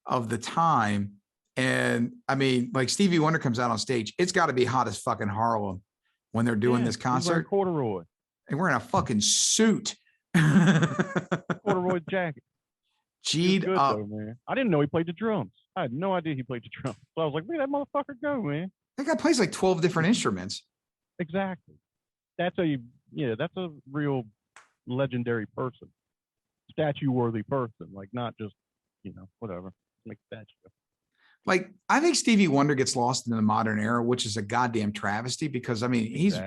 [SPEAKER 5] of the time. And I mean, like Stevie Wonder comes out on stage, it's got to be hot as fucking Harlem when they're doing this concert.
[SPEAKER 3] Corduroy.
[SPEAKER 5] And we're in a fucking suit.
[SPEAKER 3] Corduroy jacket.
[SPEAKER 5] G'd up.
[SPEAKER 3] Though, man. I didn't know he played the drums. I had no idea he played the drums. So I was like, where that motherfucker go, man?
[SPEAKER 5] That guy plays like 12 different instruments.
[SPEAKER 3] Exactly. That's a real legendary person. Statue-worthy person. Like, not just, whatever. Make a statue.
[SPEAKER 5] Like, I think Stevie Wonder gets lost in the modern era, which is a goddamn travesty because, I mean, he's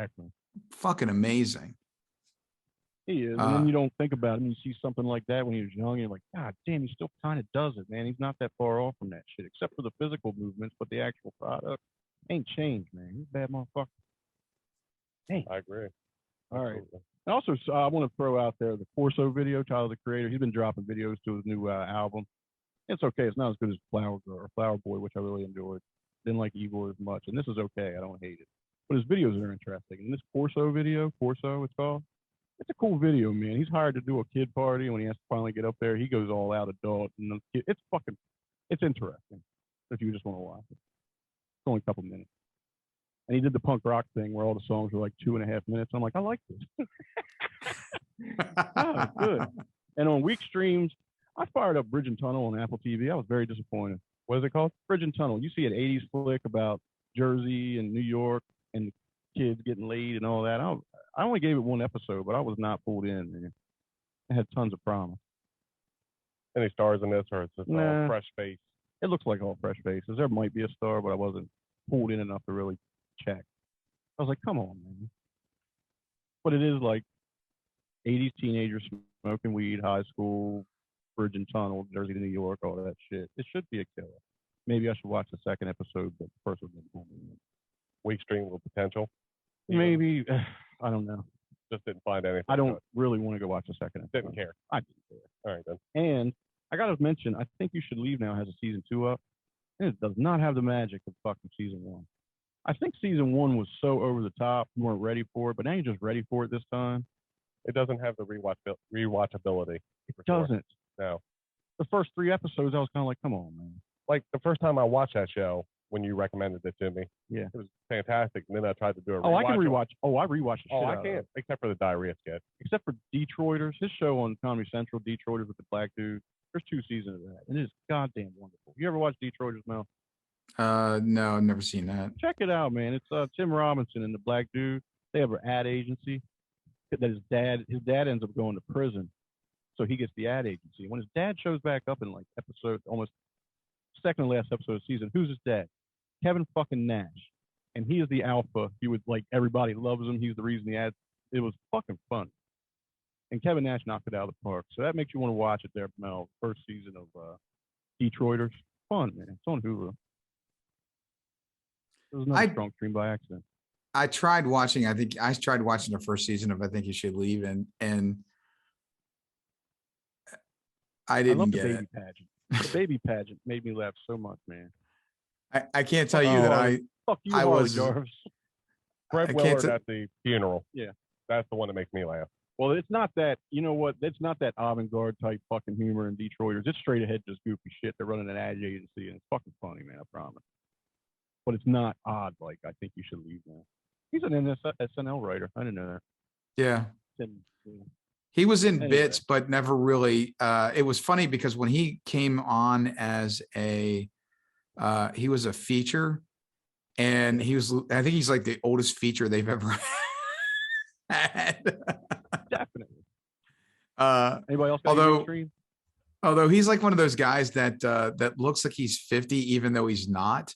[SPEAKER 5] fucking amazing.
[SPEAKER 3] He is. And then you don't think about him. You see something like that when he was young, and you're like, God damn, he still kind of does it, man. He's not that far off from that shit, except for the physical movements, but the actual product ain't changed, man. He's a bad motherfucker. Hey.
[SPEAKER 2] I agree.
[SPEAKER 3] All right. And also, I want to throw out there the Corso video, Tyler, the Creator. He's been dropping videos to his new album. It's okay. It's not as good as Flower Girl or Flower Boy, which I really enjoyed. Didn't like Igor as much. And this is okay. I don't hate it. But his videos are interesting. And this Corso video, it's called, It's a cool video, man. He's hired to do a kid party, and when he has to finally get up there, he goes all out adult, and it's interesting if you just want to watch it. It's only a couple minutes. And he did the punk rock thing where all the songs were like 2.5 minutes. I'm like, I like this. Oh, good. And on weak streams, I fired up Bridge and Tunnel on Apple TV. I was very disappointed. What is it called? Bridge and Tunnel. You see an 80s flick about Jersey and New York and kids getting laid and all that. I only gave it one episode, but I was not pulled in, man. It had tons of promise.
[SPEAKER 2] Any stars in this, or it's just all fresh face?
[SPEAKER 3] It looks like all fresh faces. There might be a star, but I wasn't pulled in enough to really check. I was like, come on, man. But it is like 80s teenagers smoking weed, high school, Bridge and Tunnel, Jersey to New York, all that shit. It should be a killer. Maybe I should watch the second episode, but the first one didn't pull me in.
[SPEAKER 2] Weak stream with potential?
[SPEAKER 3] Maybe. I don't know.
[SPEAKER 2] Just didn't find anything.
[SPEAKER 3] I don't really want to go watch the second episode.
[SPEAKER 2] Didn't care.
[SPEAKER 3] I didn't care.
[SPEAKER 2] All right, then.
[SPEAKER 3] And I got to mention, I think You Should Leave Now has a season 2 up. And it does not have the magic of fucking season 1. I think season 1 was so over the top, you weren't ready for it, but now you're just ready for it this time.
[SPEAKER 2] It doesn't have the rewatchability.
[SPEAKER 3] It doesn't.
[SPEAKER 2] Sure. No.
[SPEAKER 3] The first 3 episodes, I was kind of like, come on, man.
[SPEAKER 2] Like the first time I watched that show, when you recommended it to me,
[SPEAKER 3] yeah,
[SPEAKER 2] it was fantastic. And then I tried to do a rewatch.
[SPEAKER 3] Oh, I can rewatch. Oh, I rewatched the shit
[SPEAKER 2] I
[SPEAKER 3] out
[SPEAKER 2] can't,
[SPEAKER 3] of it.
[SPEAKER 2] except for the diarrhea sketch.
[SPEAKER 3] Except for Detroiters, his show on Comedy Central, Detroiters with the black dude. There's 2 seasons of that, and it is goddamn wonderful. You ever watch Detroiters, Mel?
[SPEAKER 5] No, I've never seen that.
[SPEAKER 3] Check it out, man. It's Tim Robinson and the black dude. They have an ad agency that his dad ends up going to prison, so he gets the ad agency. When his dad shows back up in like episode, almost second to last episode of the season, who's his dad? Kevin fucking Nash, and he is the alpha. He was like, everybody loves him. He's the reason the ad. It was fucking fun, and Kevin Nash knocked it out of the park. So that makes you want to watch it there, Mel. First season of Detroiters, fun, man. It's on Hulu. It was another strong stream by accident.
[SPEAKER 5] I tried watching. I think I tried watching the first season of I Think You Should Leave, and I didn't get it.
[SPEAKER 3] Pageant. The baby pageant made me laugh so much, man.
[SPEAKER 5] I can't tell you that
[SPEAKER 3] fuck you,
[SPEAKER 5] I was
[SPEAKER 3] Jarvis.
[SPEAKER 2] Fred Willard at the funeral.
[SPEAKER 3] Yeah,
[SPEAKER 2] that's the one that makes me laugh.
[SPEAKER 3] Well, it's not that. You know what? It's not that avant-garde type fucking humor in Detroiters. It's straight ahead, just goofy shit. They're running an ad agency, and it's fucking funny, man. I promise. But it's not odd. Like I Think You Should Leave Now. He's an SNL writer. I didn't know that.
[SPEAKER 5] Yeah.
[SPEAKER 3] Yeah.
[SPEAKER 5] He was in bits, but never really. It was funny because when he came on as he was a feature, and I think he's like the oldest feature they've ever had.
[SPEAKER 3] Definitely.
[SPEAKER 5] Anybody else? Although he's like one of those guys that looks like he's 50, even though he's not.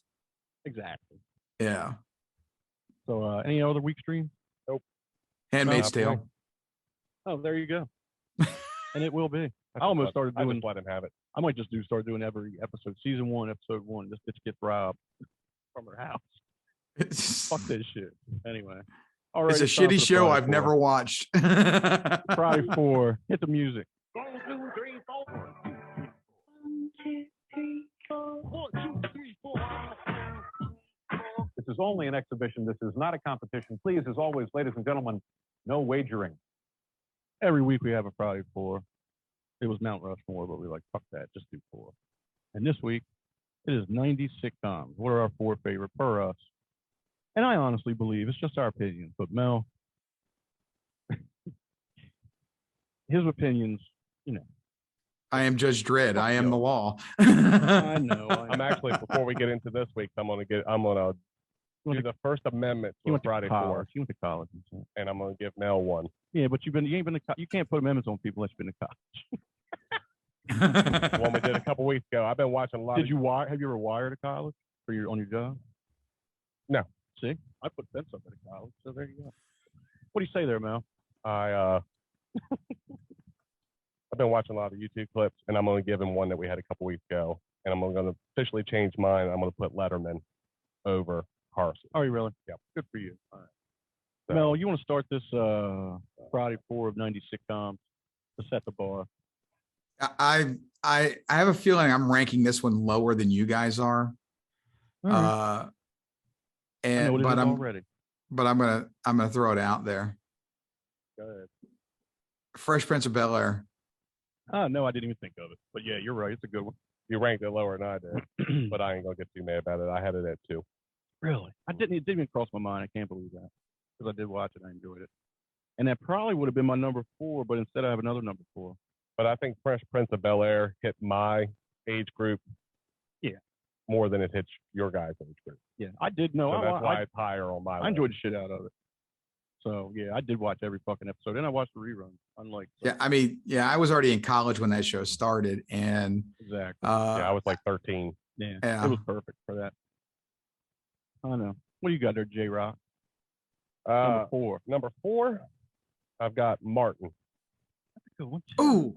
[SPEAKER 3] Exactly.
[SPEAKER 5] Yeah.
[SPEAKER 3] So, any other week streams? Nope.
[SPEAKER 5] Handmaid's Tale.
[SPEAKER 3] Oh, there you go. And it will be. I almost started doing.
[SPEAKER 2] I just let him have it.
[SPEAKER 3] I might just start doing every episode, season 1, episode 1. This bitch gets robbed from her house. Fuck this shit. Anyway. All right.
[SPEAKER 5] It's a shitty show I've never watched.
[SPEAKER 3] Friday 4. Hit the music.
[SPEAKER 6] 1, 2, 3, 4. 1, 2, 3, 4. 1, 2, 3, 4. This is only an exhibition. This is not a competition. Please, as always, ladies and gentlemen, no wagering.
[SPEAKER 3] Every week we have a Friday 4. It was Mount Rushmore, but we like, fuck that, just do 4. And this week, it is 90 sitcoms. What are our 4 favorite per us? And I honestly believe, it's just our opinion, but Mel, his opinions, you know.
[SPEAKER 5] I am Judge Dredd. I am the law.
[SPEAKER 3] I know.
[SPEAKER 2] I'm actually, before we get into this week, I'm gonna do the First Amendment for Friday 4.
[SPEAKER 3] You went to college,
[SPEAKER 2] and I'm gonna give Mel one.
[SPEAKER 3] Yeah, but you ain't been to you can't put amendments on people unless you've been to college.
[SPEAKER 2] One we did a couple weeks ago. I've been watching a lot.
[SPEAKER 3] Have you ever wired to college on your job?
[SPEAKER 2] No.
[SPEAKER 3] See, I put fence up at a college, so there you go. What do you say there, Mel?
[SPEAKER 2] I've been watching a lot of YouTube clips, and I'm going to give him one that we had a couple weeks ago, and I'm going to officially change mine. I'm going to put Letterman over Carson.
[SPEAKER 3] Are you really?
[SPEAKER 2] Yeah.
[SPEAKER 3] Good for you. All right. So, Mel, you want to start this Friday 4 of 90 sitcoms to set the bar?
[SPEAKER 5] I have a feeling I'm ranking this one lower than you guys are.
[SPEAKER 3] Right.
[SPEAKER 5] I'm gonna throw it out there.
[SPEAKER 3] Go ahead.
[SPEAKER 5] Fresh Prince of Bel-Air.
[SPEAKER 3] No, I didn't even think of it. But yeah, you're right. It's a good one.
[SPEAKER 2] You ranked it lower than I did, but I ain't gonna get too mad about it. I had it at 2.
[SPEAKER 3] Really? It didn't even cross my mind. I can't believe that. Because I did watch it. I enjoyed it. And that probably would have been my number 4, but instead I have another number 4.
[SPEAKER 2] But I think Fresh Prince of Bel-Air hit my age group.
[SPEAKER 3] Yeah.
[SPEAKER 2] More than it hits your guys' age group.
[SPEAKER 3] Yeah, I did know.
[SPEAKER 2] So that's why it's higher on my list.
[SPEAKER 3] I enjoyed the shit out of it. So yeah, I did watch every fucking episode, and I watched the reruns. Unlike
[SPEAKER 5] Yeah, I mean, I was already in college when that show started, and
[SPEAKER 3] exactly.
[SPEAKER 2] Yeah, I was like 13.
[SPEAKER 3] Yeah,
[SPEAKER 5] Yeah.
[SPEAKER 3] it was perfect for that. I know. What do you got there, J Rock? Number 4.
[SPEAKER 2] Number 4, I've got Martin.
[SPEAKER 3] That's a good one. Too.
[SPEAKER 5] ooh,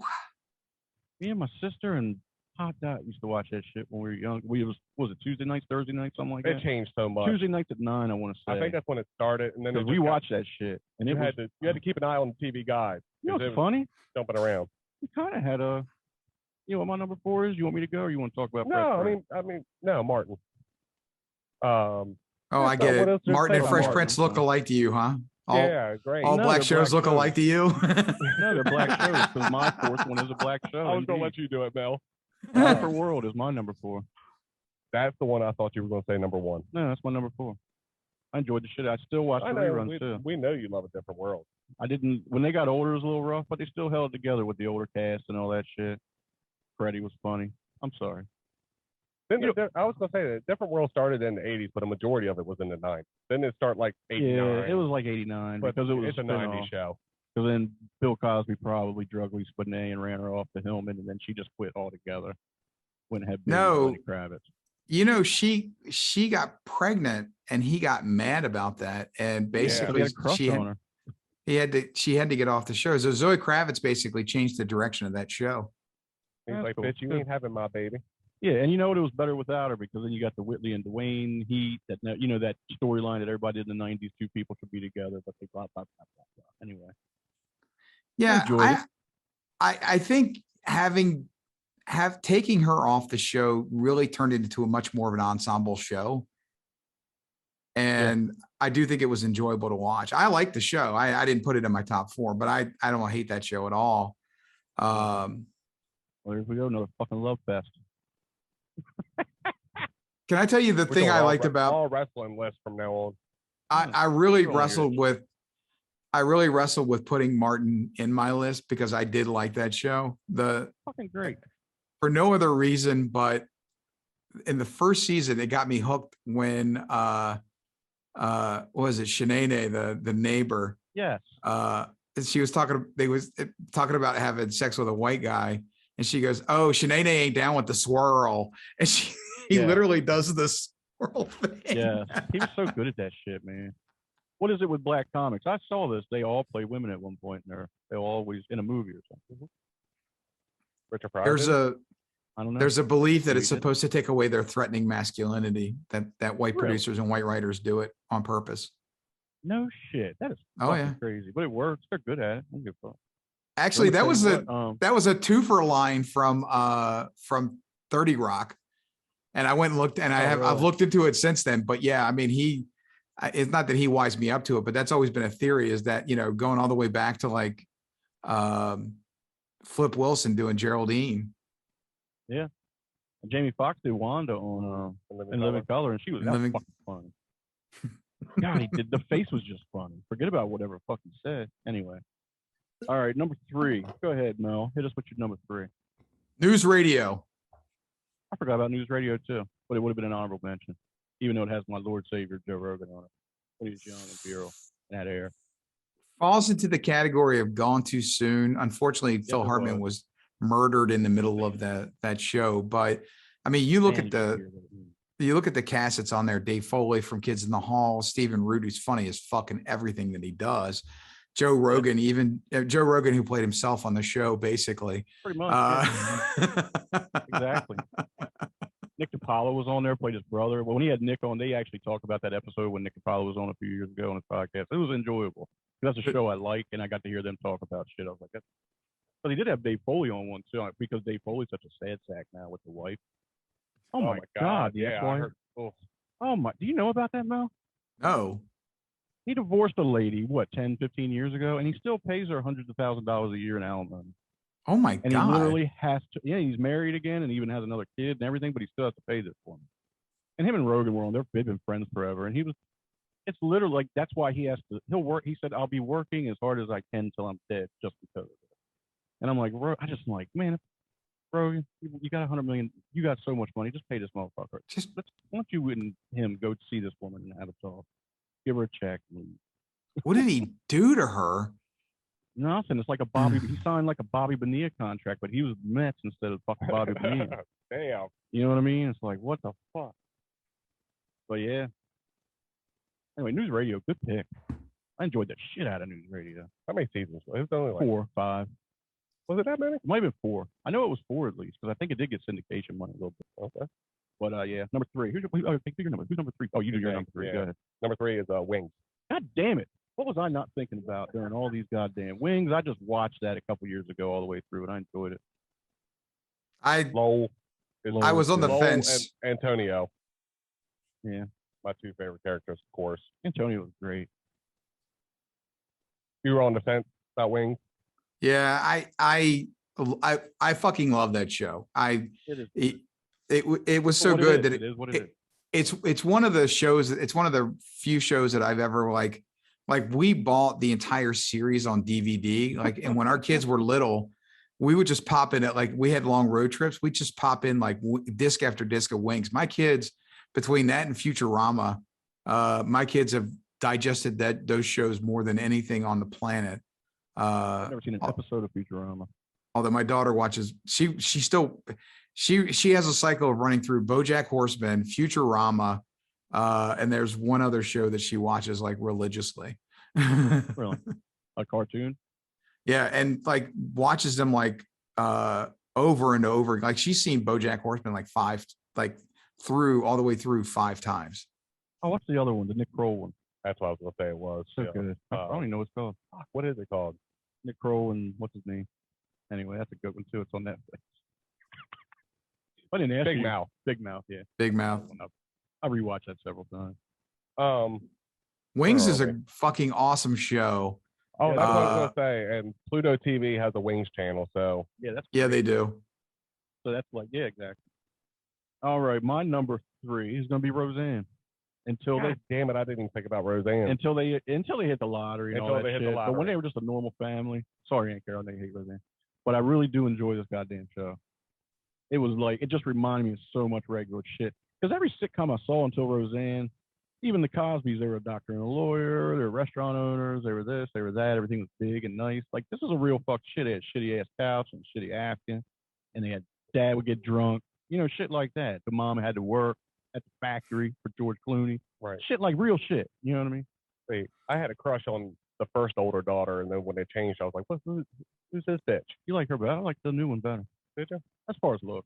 [SPEAKER 3] Me and my sister and Hot Dot used to watch that shit when we were young. Was it Tuesday nights, Thursday nights, something like that?
[SPEAKER 2] It changed so much.
[SPEAKER 3] Tuesday nights at 9, I want to say.
[SPEAKER 2] I think that's when it started, and then
[SPEAKER 3] we watched that shit, and
[SPEAKER 2] you had to keep an eye on the TV guide.
[SPEAKER 3] You know
[SPEAKER 2] 'cause
[SPEAKER 3] what's
[SPEAKER 2] it was
[SPEAKER 3] funny?
[SPEAKER 2] jumping around.
[SPEAKER 3] We kind of had a. You know what my number 4 is? You want me to go, or you want to talk about?
[SPEAKER 2] No,
[SPEAKER 3] Fresh
[SPEAKER 2] I mean, no, Martin.
[SPEAKER 5] oh, I
[SPEAKER 2] so
[SPEAKER 5] get
[SPEAKER 2] what
[SPEAKER 5] it.
[SPEAKER 2] else to
[SPEAKER 5] Martin
[SPEAKER 2] say
[SPEAKER 5] and
[SPEAKER 2] about
[SPEAKER 5] Fresh
[SPEAKER 2] Martin?
[SPEAKER 5] Prince look alike to you, huh?
[SPEAKER 2] Yeah, great.
[SPEAKER 5] All
[SPEAKER 3] No,
[SPEAKER 5] black
[SPEAKER 3] they're
[SPEAKER 5] shows
[SPEAKER 3] black
[SPEAKER 5] look alike to you.
[SPEAKER 3] No, they're black shows because my 4th one is a black show.
[SPEAKER 2] I was gonna let you do it, Mel.
[SPEAKER 3] Different World is my number 4.
[SPEAKER 2] That's the one I thought you were gonna say number 1.
[SPEAKER 3] No, that's my number 4. I enjoyed the shit. I still watch the
[SPEAKER 2] I know
[SPEAKER 3] reruns too.
[SPEAKER 2] we know you love A Different World.
[SPEAKER 3] I didn't when they got older. It was a little rough, but they still held it together with the older cast and all that shit. Freddie was funny. I'm sorry.
[SPEAKER 2] Then I was gonna say that Different World started in the 80s, but a majority of it was in the 90s. Then it started like 89.
[SPEAKER 3] Yeah, it was like 89
[SPEAKER 2] but
[SPEAKER 3] because it was
[SPEAKER 2] it's a 90s show.
[SPEAKER 3] So then Bill Cosby probably drugged Lisa Bonet and ran her off the Hillman, and then she just quit altogether. Went and had babies with Lenny Kravitz.
[SPEAKER 5] You know, she got pregnant, and he got mad about that, and basically she had to get off the show. So Zoe Kravitz basically changed the direction of that show.
[SPEAKER 2] He's like, bitch, you ain't having my baby.
[SPEAKER 3] Yeah, and you know what? It was better without her because then you got the Whitley and Dwayne Heat. That that storyline that everybody did in the '90s. 2 people should be together, but they blah blah blah blah blah. Anyway.
[SPEAKER 5] Yeah, I think taking her off the show really turned it into a much more of an ensemble show. And I do think it was enjoyable to watch. I like the show. I didn't put it in my top 4, but I don't hate that show at all.
[SPEAKER 3] Well, here we go, another fucking love fest.
[SPEAKER 5] Can I tell you the thing I liked about
[SPEAKER 2] all wrestling lists from now on?
[SPEAKER 5] I really wrestled with putting Martin in my list because I did like that show.
[SPEAKER 3] Fucking great.
[SPEAKER 5] For no other reason, but in the first season, it got me hooked when what was it, Shanae, the neighbor?
[SPEAKER 3] Yes.
[SPEAKER 5] She was talking about having sex with a white guy, and she goes, "Oh, Shanae ain't down with the swirl," and he literally does the swirl thing.
[SPEAKER 3] Yeah, he was so good at that shit, man. What is it with black comics? I saw this. They all play women at one point, and they're always in a movie or something.
[SPEAKER 2] Richard Pryor.
[SPEAKER 3] I don't know.
[SPEAKER 5] There's a belief that it's supposed to take away their threatening masculinity. That white
[SPEAKER 3] Really?
[SPEAKER 5] producers and white writers do it on purpose.
[SPEAKER 3] No shit. That is crazy, but it works. They're good at it. I don't give a fuck.
[SPEAKER 5] Actually, that was a 2-for line from 30 Rock, and I went and looked, and I've looked into it since then. But yeah, I mean, it's not that he wised me up to it, but that's always been a theory, is that, going all the way back to like Flip Wilson doing Geraldine.
[SPEAKER 3] Yeah, and Jamie Foxx did Wanda on In Living Color, and she was fucking funny. God, he did. The face was just funny. Forget about whatever fuck he said. Anyway, all right, number 3. Go ahead, Mel. Hit us with your number 3.
[SPEAKER 5] News Radio.
[SPEAKER 3] I forgot about News Radio too, but it would have been an honorable mention, even though it has my Lord Savior Joe Rogan on it when he was young and virile in that era.
[SPEAKER 5] Falls into the category of gone too soon. Unfortunately, Phil Hartman was murdered in the middle of that show. But I mean, you look at the cast that's on there: Dave Foley from Kids in the Hall, Stephen Root, who's funny as fucking everything that he does, Joe Rogan, even Joe Rogan, who played himself on the show, basically.
[SPEAKER 3] Pretty much. Exactly. Nick DiPaolo was on there, played his brother. Well, when he had Nick on, they actually talked about that episode when Nick DiPaolo was on a few years ago on his podcast. It was enjoyable. That's a show I like, and I got to hear them talk about shit. I was like, that's... But he did have Dave Foley on one too, because Dave Foley's such a sad sack now with the wife. Oh my God!
[SPEAKER 2] Yeah, I heard.
[SPEAKER 3] Oh my! Do you know about that, Mel?
[SPEAKER 5] No.
[SPEAKER 3] He divorced a lady, what, 10, 15 years ago, and he still pays her hundreds of thousands of dollars a year in alimony.
[SPEAKER 5] Oh my
[SPEAKER 3] And
[SPEAKER 5] God.
[SPEAKER 3] he literally has to, yeah, he's married again and even has another kid and everything, but he still has to pay this woman. And him and Rogan were on, they've been friends forever. And it's literally like, that's why he'll work. He said, I'll be working as hard as I can till I'm dead just because of it. And I'm like, man, Rogan, you got 100 million, you got so much money, just pay this motherfucker. Why don't you and him go see this woman and have a talk? Give her a check.
[SPEAKER 5] What did he do to her?
[SPEAKER 3] Nothing. It's like he signed like a Bobby Bonilla contract, but he was Mets instead of fucking Bobby Bonilla.
[SPEAKER 2] Damn.
[SPEAKER 3] You know what I mean? It's like, what the fuck? But yeah. Anyway, News Radio, good pick. I enjoyed the shit out of News Radio.
[SPEAKER 2] How many seasons? It was only like
[SPEAKER 3] 4, 5.
[SPEAKER 2] Was it that many?
[SPEAKER 3] It might have been 4. I know it was 4 at least, because I think it did get syndication money a little bit.
[SPEAKER 2] Okay.
[SPEAKER 3] But yeah, number 3. Who's your number? Who's number 3? Oh, you do your number 3.
[SPEAKER 2] Yeah.
[SPEAKER 3] Go ahead.
[SPEAKER 2] Number 3 is Wings.
[SPEAKER 3] God damn it. What was I not thinking about during all these goddamn Wings? I just watched that a couple years ago all the way through, and I enjoyed it.
[SPEAKER 5] I was on the
[SPEAKER 2] Lowell
[SPEAKER 5] fence.
[SPEAKER 2] And Antonio.
[SPEAKER 3] Yeah.
[SPEAKER 2] My 2 favorite characters, of course.
[SPEAKER 3] Antonio was great.
[SPEAKER 2] You were on the fence about Wings?
[SPEAKER 5] Yeah, I fucking love that show. It was so good that
[SPEAKER 3] it is what it is.
[SPEAKER 5] it's one of the shows. It's one of the few shows that I've ever like we bought the entire series on DVD. Like, and when our kids were little, we would just pop in at we had long road trips. We just pop in disc after disc of Wings. My kids, between that and Futurama, my kids have digested those shows more than anything on the planet.
[SPEAKER 3] I've never seen an episode of Futurama.
[SPEAKER 5] Although my daughter watches, she has a cycle of running through BoJack Horseman, Futurama, and there's one other show that she watches religiously.
[SPEAKER 3] Really? A cartoon?
[SPEAKER 5] Yeah, and watches them over and over. Like, she's seen BoJack Horseman all the way through 5 times.
[SPEAKER 3] Oh, what's the other one? The Nick Kroll one.
[SPEAKER 2] That's what I was going to say it was.
[SPEAKER 3] So good. I don't even know what it's called.
[SPEAKER 2] What is it called?
[SPEAKER 3] Nick Kroll and what's his name? Anyway, that's a good one too. It's on Netflix. I didn't ask
[SPEAKER 2] Big
[SPEAKER 3] you.
[SPEAKER 2] Mouth.
[SPEAKER 3] Big Mouth, yeah.
[SPEAKER 5] Big Mouth.
[SPEAKER 3] I rewatched that several times.
[SPEAKER 5] Wings is a fucking awesome show.
[SPEAKER 2] Oh, that's what I was going to say. And Pluto TV has a Wings channel, so.
[SPEAKER 5] Yeah, they do.
[SPEAKER 3] So that's exactly. All right, my number 3 is going to be Roseanne.
[SPEAKER 2] Damn it, I didn't even think about Roseanne.
[SPEAKER 3] Until they hit the lottery and all that shit. But when they were just a normal family. Sorry, Aunt Carol, I hate Roseanne. But I really do enjoy this goddamn show. It was it just reminded me of so much regular shit. Because every sitcom I saw until Roseanne, even the Cosbys, they were a doctor and a lawyer, they were restaurant owners, they were this, they were that, everything was big and nice. This is a real fuck shit. They had shitty ass couch and shitty Afghan, and they had dad would get drunk, shit like that. The mom had to work at the factory for George Clooney.
[SPEAKER 2] Right.
[SPEAKER 3] Shit real shit. You know what I mean?
[SPEAKER 2] Wait, I had a crush on the first older daughter, and then when they changed, I was like, who's this bitch?
[SPEAKER 3] You like her better? I like the new one better.
[SPEAKER 2] Did you?
[SPEAKER 3] As far as look.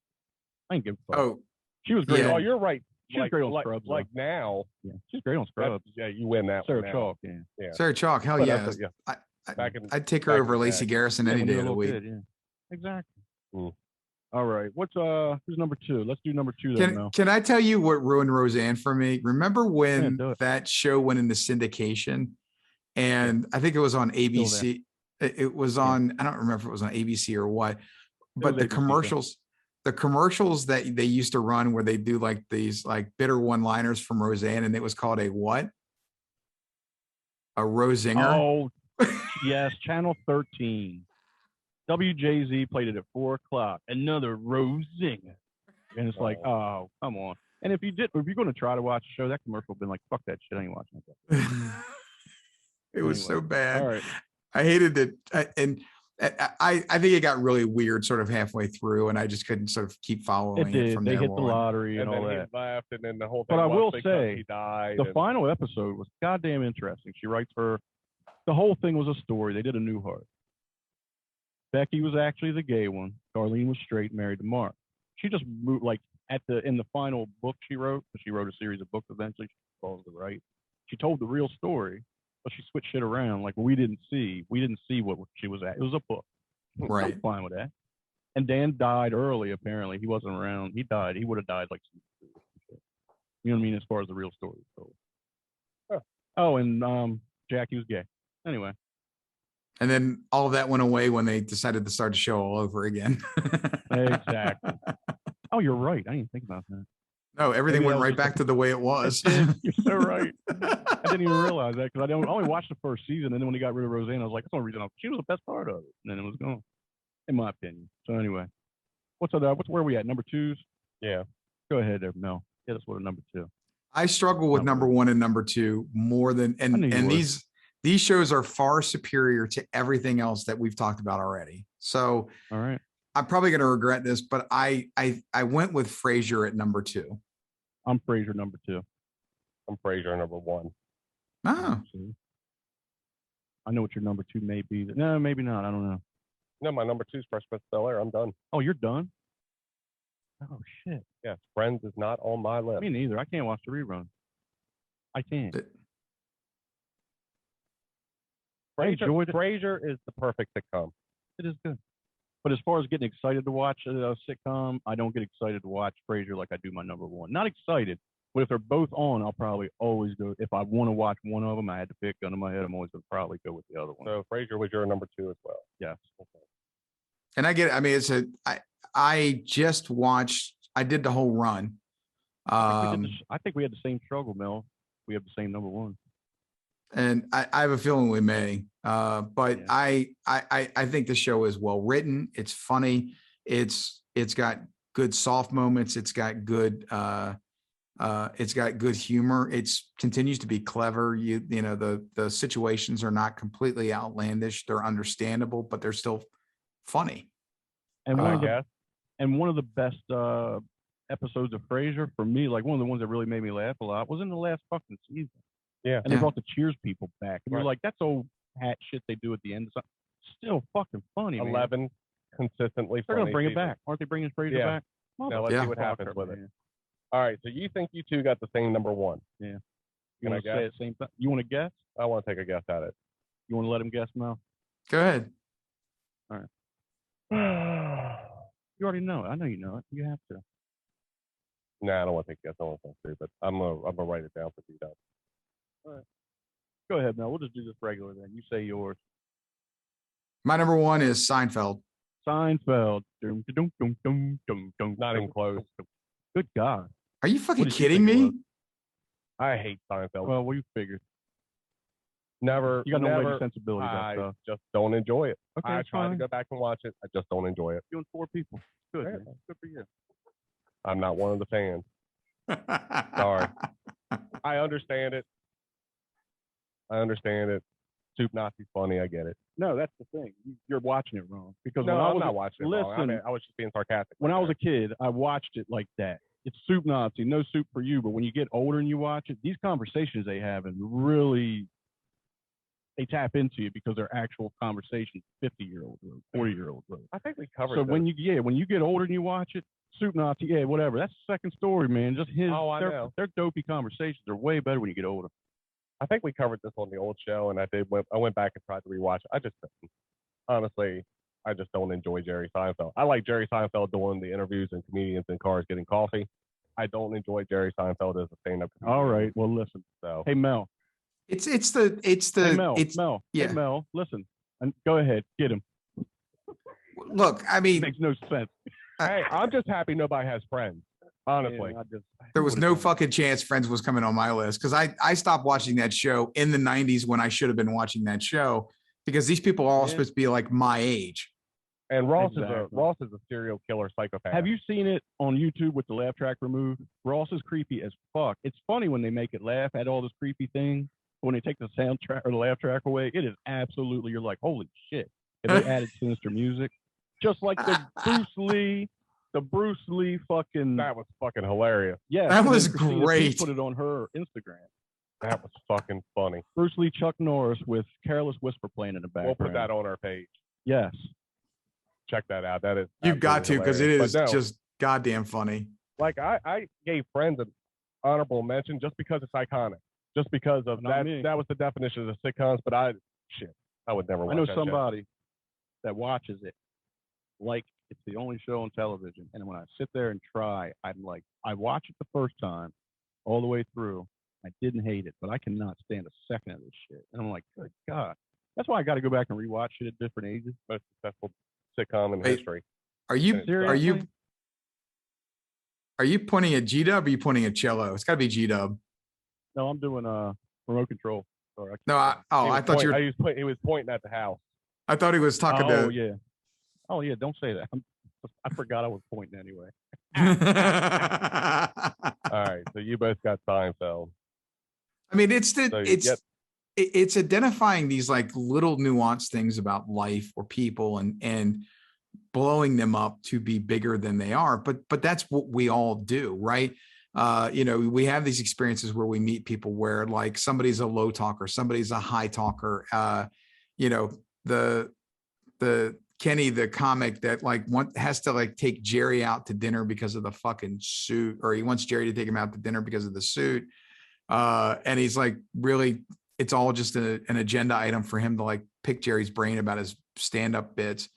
[SPEAKER 3] I ain't give a fuck.
[SPEAKER 5] Oh,
[SPEAKER 3] she was great.
[SPEAKER 5] Yeah.
[SPEAKER 2] Oh, you're right.
[SPEAKER 3] She was great on Scrubs.
[SPEAKER 2] Now.
[SPEAKER 3] Yeah, she's great on Scrubs.
[SPEAKER 2] Yeah, you win that
[SPEAKER 3] Sarah
[SPEAKER 2] one.
[SPEAKER 3] Chalk,
[SPEAKER 2] Yeah.
[SPEAKER 5] Sarah Chalk, hell
[SPEAKER 2] But
[SPEAKER 5] yeah. I'd take her over Lacey Garrison any day of the week.
[SPEAKER 3] Good, yeah. Exactly.
[SPEAKER 2] Mm.
[SPEAKER 3] All right. Who's number 2? Let's do number 2 then, Mel.
[SPEAKER 5] Can I tell you what ruined Roseanne for me? Remember when
[SPEAKER 3] do it.
[SPEAKER 5] that show went into syndication, and I think it was on ABC. It was on, I don't remember if it was on ABC or what, but the commercials that they used to run where they do these bitter one-liners from Roseanne, and it was called a what? A Rosinger?
[SPEAKER 3] Oh, yes, Channel 13. WJZ played it at 4:00. Another Rosinger. And it's oh, come on. And if you're going to try to watch a show, that commercial would have been fuck that shit, I ain't watching that.
[SPEAKER 5] It was so bad.
[SPEAKER 3] All right.
[SPEAKER 5] I hated it. And I think it got really weird sort of halfway through, and I just couldn't sort of keep following it from
[SPEAKER 3] they
[SPEAKER 5] there
[SPEAKER 3] hit the
[SPEAKER 5] on.
[SPEAKER 3] lottery and all
[SPEAKER 2] then
[SPEAKER 3] that.
[SPEAKER 2] he left, and then the whole thing.
[SPEAKER 3] But I will
[SPEAKER 2] because
[SPEAKER 3] say,
[SPEAKER 2] he died,
[SPEAKER 3] the final episode was goddamn interesting. She writes the whole thing was a story. They did a Newhart. Becky was actually the gay one. Darlene was straight, married to Mark. She just moved in the final book she wrote, because she wrote a series of books eventually. She calls the right. She told the real story, but she switched shit around. We didn't see what she was at. It was a book.
[SPEAKER 5] Right.
[SPEAKER 3] I'm fine with that. And Dan died early. Apparently, he wasn't around. He died. He would have died you know what I mean, as far as the real story. So.
[SPEAKER 2] Huh.
[SPEAKER 3] Oh, and Jackie was gay. Anyway.
[SPEAKER 5] And then all of that went away when they decided to start the show all over again.
[SPEAKER 3] Exactly. Oh, you're right. I didn't think about that.
[SPEAKER 5] No, everything
[SPEAKER 3] Maybe
[SPEAKER 5] went
[SPEAKER 3] that was
[SPEAKER 5] right back to the way it was.
[SPEAKER 3] You're so right. I didn't even realize that because I only watched the first season, and then when he got rid of Roseanne, I was like, that's the only reason she was the best part of it. And then it was gone, in my opinion. So anyway, where are we at? Number twos?
[SPEAKER 2] Yeah.
[SPEAKER 3] Go ahead there, Mel. Hit us with a number two.
[SPEAKER 5] I struggle with number one and number two more than and these shows are far superior to everything else that we've talked about already. So
[SPEAKER 3] all right.
[SPEAKER 5] I'm probably going to regret this, but I went with Frasier at number two.
[SPEAKER 3] I'm Frasier number two.
[SPEAKER 2] I'm Frasier number one.
[SPEAKER 5] Oh.
[SPEAKER 3] I know what your number two may be. No, maybe not. I don't know.
[SPEAKER 2] No, my number two is Fresh Prince of Bel-Air. I'm done.
[SPEAKER 3] Oh, you're done? Oh, shit.
[SPEAKER 2] Yes, Friends is not on my list.
[SPEAKER 3] Me neither. I can't watch the rerun. I can't.
[SPEAKER 2] Frasier is the perfect sitcom.
[SPEAKER 3] It is good. But as far as getting excited to watch a sitcom, I don't get excited to watch Frasier like I do my number one. Not excited, but if they're both on, I'll probably always go. If I want to watch one of them, I had to pick gun in my head. I'm always going to probably go with the other one.
[SPEAKER 2] So Frasier was your number two as well.
[SPEAKER 3] Yes.
[SPEAKER 2] Okay.
[SPEAKER 5] And I get it. I mean, I just watched, I did the whole run.
[SPEAKER 3] I think we had the same struggle, Mel. We have the same number one.
[SPEAKER 5] And I have a feeling we may, but yeah. I think the show is well written. It's funny. It's got good soft moments. It's got good humor. It's continues to be clever. You know, the situations are not completely outlandish. They're understandable, but they're still funny.
[SPEAKER 3] And one of the best episodes of Frasier for me, like one of the ones that really made me laugh a lot, was in the last fucking season.
[SPEAKER 2] Yeah.
[SPEAKER 3] And they brought the Cheers people back. And you're like, that's old hat shit they do at the end of something. Still fucking funny,
[SPEAKER 2] 11
[SPEAKER 3] man.
[SPEAKER 2] Consistently
[SPEAKER 3] They're
[SPEAKER 2] funny.
[SPEAKER 3] They're going to bring it back. Aren't they bringing Frasier back?
[SPEAKER 2] Now let's see what happens with it. All right, so you think you two got the same number one?
[SPEAKER 3] Yeah. You want to say the same thing? You want to guess?
[SPEAKER 2] I want to take a guess at it.
[SPEAKER 3] You want to let him guess, Mel?
[SPEAKER 5] Go ahead.
[SPEAKER 3] All right. You already know it. I know you know it. You have to.
[SPEAKER 2] Nah, I don't want to take a guess. I don't want to, but I'm gonna write it down for you.
[SPEAKER 3] All right. Go ahead, Mel. We'll just do this regular then. You say yours.
[SPEAKER 5] My number one is Seinfeld.
[SPEAKER 3] Seinfeld.
[SPEAKER 2] Not even close.
[SPEAKER 3] Good God.
[SPEAKER 5] Are you fucking kidding me?
[SPEAKER 2] I hate Seinfeld.
[SPEAKER 3] Well, what do you figure?
[SPEAKER 2] Never.
[SPEAKER 3] You got no lady sensibility.
[SPEAKER 2] I just don't enjoy it.
[SPEAKER 3] Okay,
[SPEAKER 2] I tried to go back and watch it. I just don't enjoy it.
[SPEAKER 3] You and four people. Good. Man. Good for you.
[SPEAKER 2] I'm not one of the fans. Sorry. I understand it. Soup Nazi's funny. I get it.
[SPEAKER 3] No, that's the thing. You're watching it wrong. Because
[SPEAKER 2] I'm not watching it wrong. I mean, I was just being sarcastic.
[SPEAKER 3] When I was a kid, I watched it like that. It's Soup Nazi, no soup for you. But when you get older and you watch it, these conversations they have and really they tap into you because they're actual conversations 50-year-olds or 40-year-olds.
[SPEAKER 2] I think we covered.
[SPEAKER 3] So when you get older and you watch it, Soup Nazi, whatever. That's the second story, man. Just his.
[SPEAKER 2] I know.
[SPEAKER 3] They're dopey conversations. They're way better when you get older.
[SPEAKER 2] I think we covered this on the old show, and I went back and tried to rewatch it. I just honestly, I just don't enjoy Jerry Seinfeld. I like Jerry Seinfeld doing the interviews and comedians in cars getting coffee. I don't enjoy Jerry Seinfeld as a stand-up comedian.
[SPEAKER 3] All right. Well, listen.
[SPEAKER 2] So
[SPEAKER 3] hey, Mel.
[SPEAKER 5] It's
[SPEAKER 3] Mel. Hey, Mel. Listen. And go ahead. Get him.
[SPEAKER 5] Look, I mean,
[SPEAKER 3] it makes no sense.
[SPEAKER 2] Hey, I'm just happy nobody has Friends. Honestly,
[SPEAKER 5] there was no fucking chance Friends was coming on my list because I stopped watching that show in the 90s when I should have been watching that show because these people are all supposed to be like my age.
[SPEAKER 2] And Ross is a serial killer psychopath.
[SPEAKER 3] Have you seen it on YouTube with the laugh track removed? Ross is creepy as fuck. It's funny when they make it laugh at all this creepy thing. When they take the soundtrack or the laugh track away, it is absolutely, you're like, holy shit. And they added sinister music. Just like the Bruce Lee fucking.
[SPEAKER 2] That was fucking hilarious.
[SPEAKER 3] Yeah.
[SPEAKER 5] That was great.
[SPEAKER 3] Put it on her Instagram.
[SPEAKER 2] That was fucking funny.
[SPEAKER 3] Bruce Lee, Chuck Norris with Careless Whisper playing in the background.
[SPEAKER 2] We'll put that on our page.
[SPEAKER 3] Yes.
[SPEAKER 2] Check that out. That is.
[SPEAKER 5] You've got to because it is just goddamn funny.
[SPEAKER 2] Like I gave Friends an honorable mention just because it's iconic. Just because of that. That was the definition of the sitcoms. But I would never watch that.
[SPEAKER 3] I know somebody that watches it like it's the only show on television. And when I sit there and try, I'm like, I watch it the first time all the way through. I didn't hate it, but I cannot stand a second of this shit. And I'm like, good God. That's why I got to go back and rewatch it at different ages.
[SPEAKER 2] Most successful sitcom in
[SPEAKER 5] Wait.
[SPEAKER 2] history.
[SPEAKER 5] Are you
[SPEAKER 3] Seriously?
[SPEAKER 5] are you pointing at G-Dub or are you pointing at Cello? It's got to be G-Dub.
[SPEAKER 3] No, I'm doing remote control. Sorry,
[SPEAKER 5] No, I thought you were,
[SPEAKER 2] He was pointing at the house.
[SPEAKER 5] I thought he was talking
[SPEAKER 3] oh
[SPEAKER 5] to.
[SPEAKER 3] yeah. Oh yeah, don't say that. I forgot I was pointing anyway.
[SPEAKER 2] All right, so you both got Seinfeld.
[SPEAKER 5] I mean, it's
[SPEAKER 2] So, yep.
[SPEAKER 5] it's identifying these like little nuanced things about life or people and blowing them up to be bigger than they are. But that's what we all do, right? You know, we have these experiences where we meet people where like somebody's a low talker, somebody's a high talker. You know, the Kenny, the comic that like has to like take Jerry out to dinner because of the fucking suit, or he wants Jerry to take him out to dinner because of the suit. And he's like, really, it's all just an agenda item for him to like pick Jerry's brain about his stand-up bits.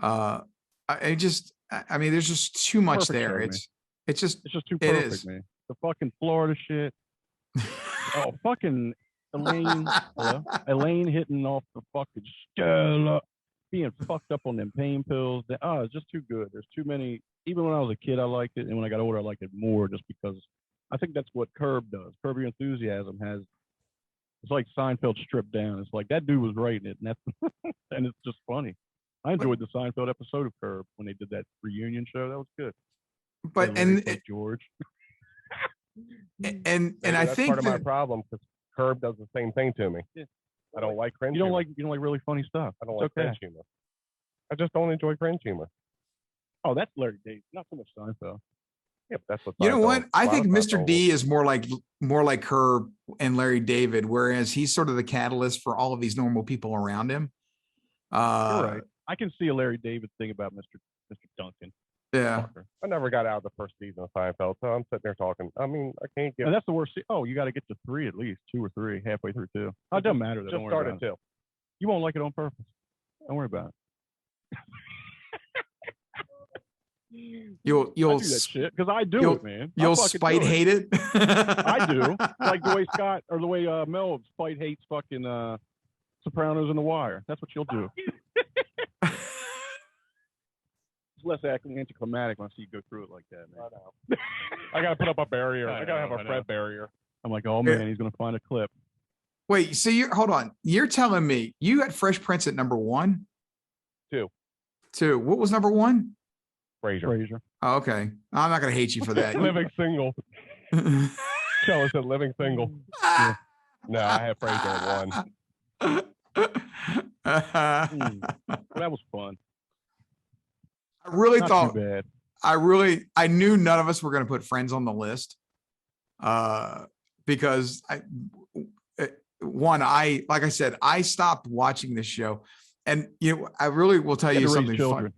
[SPEAKER 5] I mean, there's just too much
[SPEAKER 3] Perfect
[SPEAKER 5] there.
[SPEAKER 3] show,
[SPEAKER 5] It's just
[SPEAKER 3] too
[SPEAKER 5] it
[SPEAKER 3] perfect,
[SPEAKER 5] is.
[SPEAKER 3] man. The fucking Florida shit. Oh, fucking Elaine. Hello? Elaine hitting off the fucking scale, being fucked up on them pain pills. It's just too good. There's too many. Even when I was a kid, I liked it. And when I got older, I liked it more just because I think that's what Curb does. Curb Your Enthusiasm has, it's like Seinfeld stripped down. It's like that dude was writing it. And that's, and it's just funny. I enjoyed the Seinfeld episode of Curb when they did that reunion show. That was good.
[SPEAKER 5] But
[SPEAKER 3] George.
[SPEAKER 5] and
[SPEAKER 2] Maybe
[SPEAKER 5] I
[SPEAKER 2] that's
[SPEAKER 5] think
[SPEAKER 2] part of my
[SPEAKER 5] that
[SPEAKER 2] problem because Curb does the same thing to me.
[SPEAKER 3] Yeah.
[SPEAKER 2] I don't like cringe.
[SPEAKER 3] You don't
[SPEAKER 2] humor.
[SPEAKER 3] like really funny stuff.
[SPEAKER 2] I don't
[SPEAKER 3] It's
[SPEAKER 2] like
[SPEAKER 3] okay.
[SPEAKER 2] cringe humor. I just don't enjoy cringe humor.
[SPEAKER 3] Oh, that's Larry David. Not so much Seinfeld.
[SPEAKER 2] Yeah, but that's what.
[SPEAKER 5] you know
[SPEAKER 2] Seinfeld-
[SPEAKER 5] what? I
[SPEAKER 2] a lot
[SPEAKER 5] think
[SPEAKER 2] of
[SPEAKER 5] Mr.
[SPEAKER 2] Seinfeld
[SPEAKER 5] D is more like Herb and Larry David, whereas he's sort of the catalyst for all of these normal people around him.
[SPEAKER 3] You're right. I can see a Larry David thing about Mr. Duncan.
[SPEAKER 5] Yeah.
[SPEAKER 3] Parker.
[SPEAKER 2] I never got out of the first season of Seinfeld, so I'm sitting there talking. I mean, I can't get.
[SPEAKER 3] And that's the worst. Oh, you got to get to 3 at least, 2 or 3, halfway through 2. Oh, it doesn't matter.
[SPEAKER 2] Just
[SPEAKER 3] Don't worry
[SPEAKER 2] started
[SPEAKER 3] about it.
[SPEAKER 2] 2.
[SPEAKER 3] You won't like it on purpose. Don't worry about it.
[SPEAKER 5] You'll
[SPEAKER 3] I do that shit because I do it, man.
[SPEAKER 5] You'll
[SPEAKER 3] fucking
[SPEAKER 5] spite
[SPEAKER 3] do it.
[SPEAKER 5] hate it.
[SPEAKER 3] I do. Like the way Scott or the way Mel spite hates fucking Sopranos and The Wire. That's what you'll do. It's less anticlimactic when I see you go through it like that, man.
[SPEAKER 2] I know. I gotta put up a barrier. I gotta have
[SPEAKER 3] I
[SPEAKER 2] a
[SPEAKER 3] know.
[SPEAKER 2] Fred barrier.
[SPEAKER 3] I'm like, oh man, he's gonna find a clip.
[SPEAKER 5] Wait, so hold on. You're telling me you had Fresh Prince at number 1?
[SPEAKER 2] 2.
[SPEAKER 5] 2. What was number 1?
[SPEAKER 2] Frasier.
[SPEAKER 5] Oh, okay. I'm not gonna hate you for that.
[SPEAKER 2] Living single. Chella said living single.
[SPEAKER 5] Ah.
[SPEAKER 2] No, I have Frasier at 1.
[SPEAKER 3] That was fun.
[SPEAKER 5] I really
[SPEAKER 3] Not
[SPEAKER 5] thought
[SPEAKER 3] too bad.
[SPEAKER 5] I knew none of us were going to put Friends on the list. Because like I said, I stopped watching this show, and I really will tell you something fun.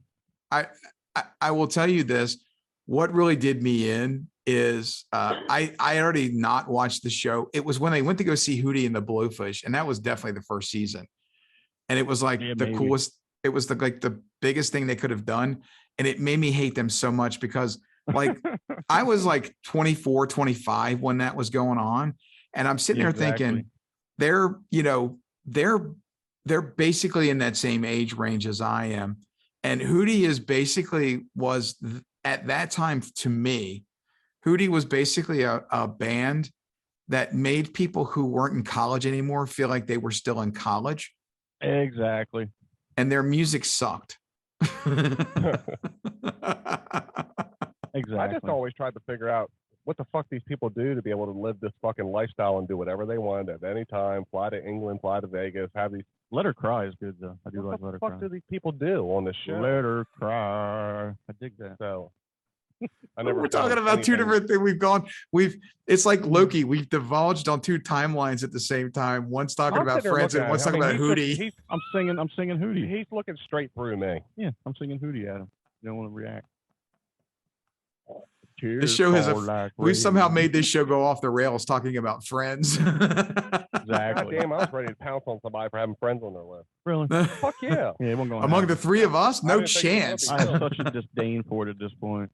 [SPEAKER 5] I will tell you this. What really did me in is I already not watched the show. It was when they went to go see Hootie and the Blowfish, and that was definitely the first season. And it was like the coolest. It was the biggest thing they could have done. And it made me hate them so much because like I was like 24, 25 when that was going on. And I'm sitting there thinking they're basically in that same age range as I am. And Hootie is basically at that time to me, Hootie was basically a band that made people who weren't in college anymore feel like they were still in college.
[SPEAKER 3] Exactly.
[SPEAKER 5] And their music sucked.
[SPEAKER 3] Exactly.
[SPEAKER 2] I just always tried to figure out what the fuck these people do to be able to live this fucking lifestyle and do whatever they want at any time. Fly to England, fly to Vegas, have these.
[SPEAKER 3] Let Her Cry is good though. I do like Let Her Cry.
[SPEAKER 2] What the fuck do these people do on this show?
[SPEAKER 3] Let Her Cry. I dig that.
[SPEAKER 2] So I never.
[SPEAKER 5] We're talking about two different things. It's like Loki. We've divulged on 2 timelines at the same time. One's talking about Friends and one's talking about Hootie.
[SPEAKER 3] I'm singing Hootie.
[SPEAKER 2] He's looking straight through me.
[SPEAKER 3] Yeah, I'm singing Hootie at him. You don't want to react.
[SPEAKER 5] This show we've somehow made this show go off the rails talking about Friends.
[SPEAKER 3] Exactly.
[SPEAKER 2] Damn, I was ready to pounce on somebody for having Friends on their list.
[SPEAKER 3] Really?
[SPEAKER 2] Fuck yeah.
[SPEAKER 3] Yeah, it won't go on
[SPEAKER 5] Among the 3 of us, no chance.
[SPEAKER 3] I have such a disdain for it at this point.